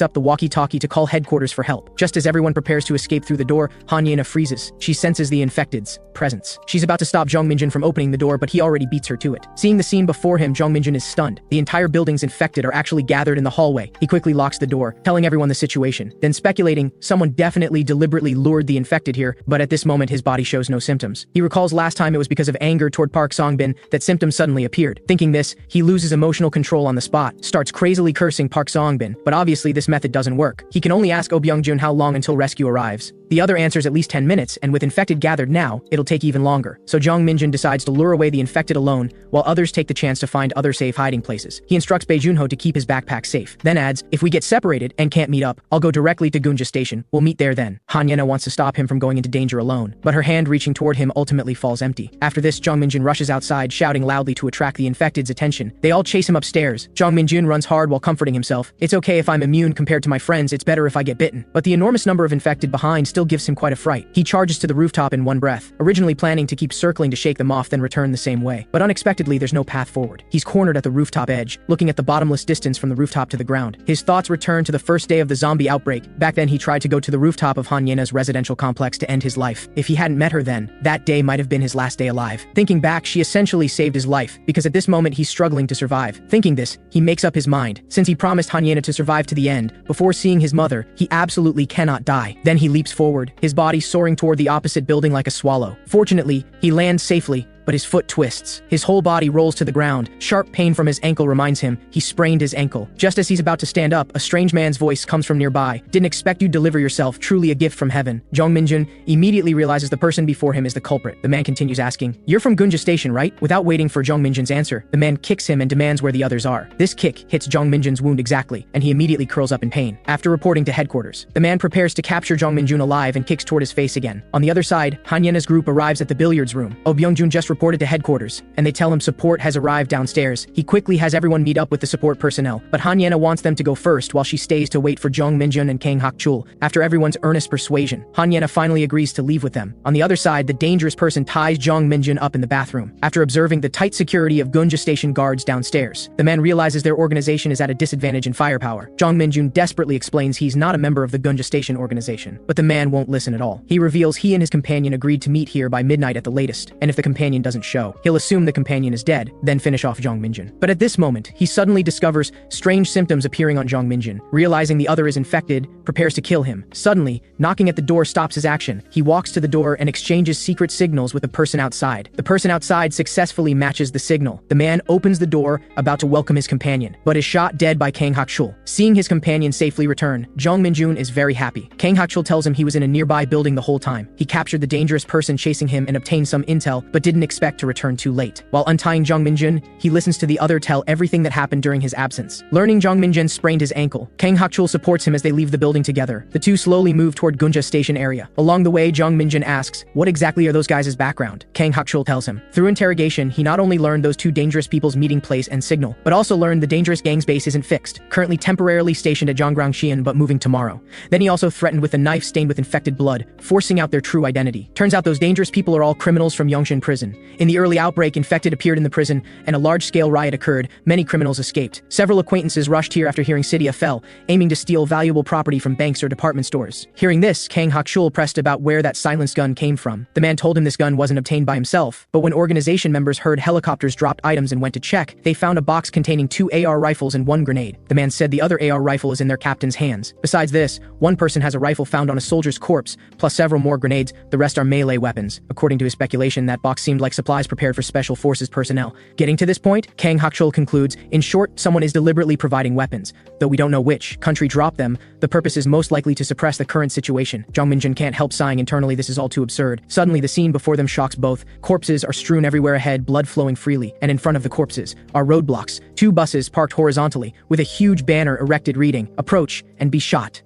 up the walkie-talkie to call headquarters for help. Just as everyone prepares to escape through the door, Han Yena freezes. She senses the infected's presence. She's about to stop Jeong Min-joon from opening the door, but he already beats her to it. Seeing the scene before him, Jeong Min-joon is stunned. The entire building's infected are actually gathered in the hallway. He quickly locks the door, telling everyone the situation, then speculating, someone definitely deliberately lured the infected here, but at this moment his body shows no symptoms. He recalls last time it was because of anger toward Park Song-bin that symptoms suddenly appeared. Thinking this, he loses emotional control on the spot, starts crazily cursing Park Song-bin, but obviously this method doesn't work. He can only ask Oh Byung-joon how long until rescue arrives. The other answers at least 10 minutes, and with infected gathered now, it'll take even longer. So Jeong Min-joon decides to lure away the infected alone, while others take the chance to find other safe hiding places. He instructs Bae Joon-ho to keep his backpack safe, then adds, if we get separated and can't meet up, I'll go directly to Gunja Station. We'll meet there then. Han Yena wants to stop him from going into danger alone, but her hand reaching toward him ultimately falls empty. After this, Jeong Min-joon rushes outside, shouting loudly to attract the infected's attention. They all chase him upstairs. Jeong Min-joon runs hard while comforting himself. It's okay if I'm immune compared to my friends, it's better if I get bitten. But the enormous number of infected behind still gives him quite a fright. He charges to the rooftop in one breath, originally planning to keep circling to shake them off then return the same way. But unexpectedly, there's no path forward. He's cornered at the rooftop edge, looking at the bottomless distance from the rooftop to the ground. His thoughts return to the first day of the zombie outbreak. Back then he tried to go to the rooftop of Han Yena's residential complex to end his life. If he hadn't met her then, that day might have been his last day alive. Thinking back, she essentially saved his life, because at this moment he's struggling to survive. Thinking this, he makes up his mind. Since he promised Han Yena to survive to the end, before seeing his mother, he absolutely cannot die. Then he leaps forward, his body soaring toward the opposite building like a swallow. Fortunately, he lands safely, but his foot twists. His whole body rolls to the ground. Sharp pain from his ankle reminds him he sprained his ankle. Just as he's about to stand up, a strange man's voice comes from nearby. Didn't expect you'd deliver yourself, truly a gift from heaven. Jeong Min-joon immediately realizes the person before him is the culprit. The man continues asking, "You're from Gunja Station, right?" Without waiting for Jeong Min-joon's answer, the man kicks him and demands where the others are. This kick hits Jeong Min-joon's wound exactly, and he immediately curls up in pain. After reporting to headquarters, the man prepares to capture Jeong Min-joon alive and kicks toward his face again. On the other side, Han Yena's group arrives at the billiards room. Oh Byung-joon just reported to headquarters, and they tell him support has arrived downstairs. He quickly has everyone meet up with the support personnel, but Han Yena wants them to go first while she stays to wait for Jeong Min-joon and Kang Hak-chul. After everyone's earnest persuasion, Han Yena finally agrees to leave with them. On the other side, the dangerous person ties Jeong Min-joon up in the bathroom. After observing the tight security of Gunja Station guards downstairs, the man realizes their organization is at a disadvantage in firepower. Jeong Min-joon desperately explains he's not a member of the Gunja Station organization, but the man won't listen at all. He reveals he and his companion agreed to meet here by midnight at the latest, and if the companion doesn't show, he'll assume the companion is dead, then finish off Jeong Min-joon. But at this moment, he suddenly discovers strange symptoms appearing on Jeong Min-joon. Realizing the other is infected, prepares to kill him. Suddenly, knocking at the door stops his action. He walks to the door and exchanges secret signals with the person outside. The person outside successfully matches the signal. The man opens the door, about to welcome his companion, but is shot dead by Kang Hak-chul. Seeing his companion safely return, Jeong Min-joon is very happy. Kang Hak-chul tells him he was in a nearby building the whole time. He captured the dangerous person chasing him and obtained some intel, but didn't expect to return too late. While untying Jeong Min-joon, he listens to the other tell everything that happened during his absence. Learning Jeong Min-joon sprained his ankle, Kang Hak-chul supports him as they leave the building together. The two slowly move toward Gunja Station area. Along the way, Jeong Min-joon asks, what exactly are those guys' background? Kang Hak-chul tells him. Through interrogation, he not only learned those two dangerous people's meeting place and signal, but also learned the dangerous gang's base isn't fixed, currently temporarily stationed at Zhonggrangxian but moving tomorrow. Then he also threatened with a knife stained with infected blood, forcing out their true identity. Turns out those dangerous people are all criminals from Yongshin prison. In the early outbreak, infected appeared in the prison, and a large-scale riot occurred. Many criminals escaped. Several acquaintances rushed here after hearing Cydia fell, aiming to steal valuable property from banks or department stores. Hearing this, Kang Hak-chul pressed about where that silenced gun came from. The man told him this gun wasn't obtained by himself, but when organization members heard helicopters dropped items and went to check, they found a box containing 2 AR rifles and 1 grenade. The man said the other AR rifle is in their captain's hands. Besides this, one person has a rifle found on a soldier's corpse, plus several more grenades. The rest are melee weapons. According to his speculation, that box seemed like supplies prepared for special forces personnel. Getting to this point, Kang Hak-chul concludes, in short, someone is deliberately providing weapons. Though we don't know which country dropped them, the purpose is most likely to suppress the current situation. Jeong Min-joon can't help sighing internally, this is all too absurd. Suddenly, the scene before them shocks both. Corpses are strewn everywhere ahead, blood flowing freely, and in front of the corpses are roadblocks, 2 buses parked horizontally, with a huge banner erected reading, "Approach and be shot."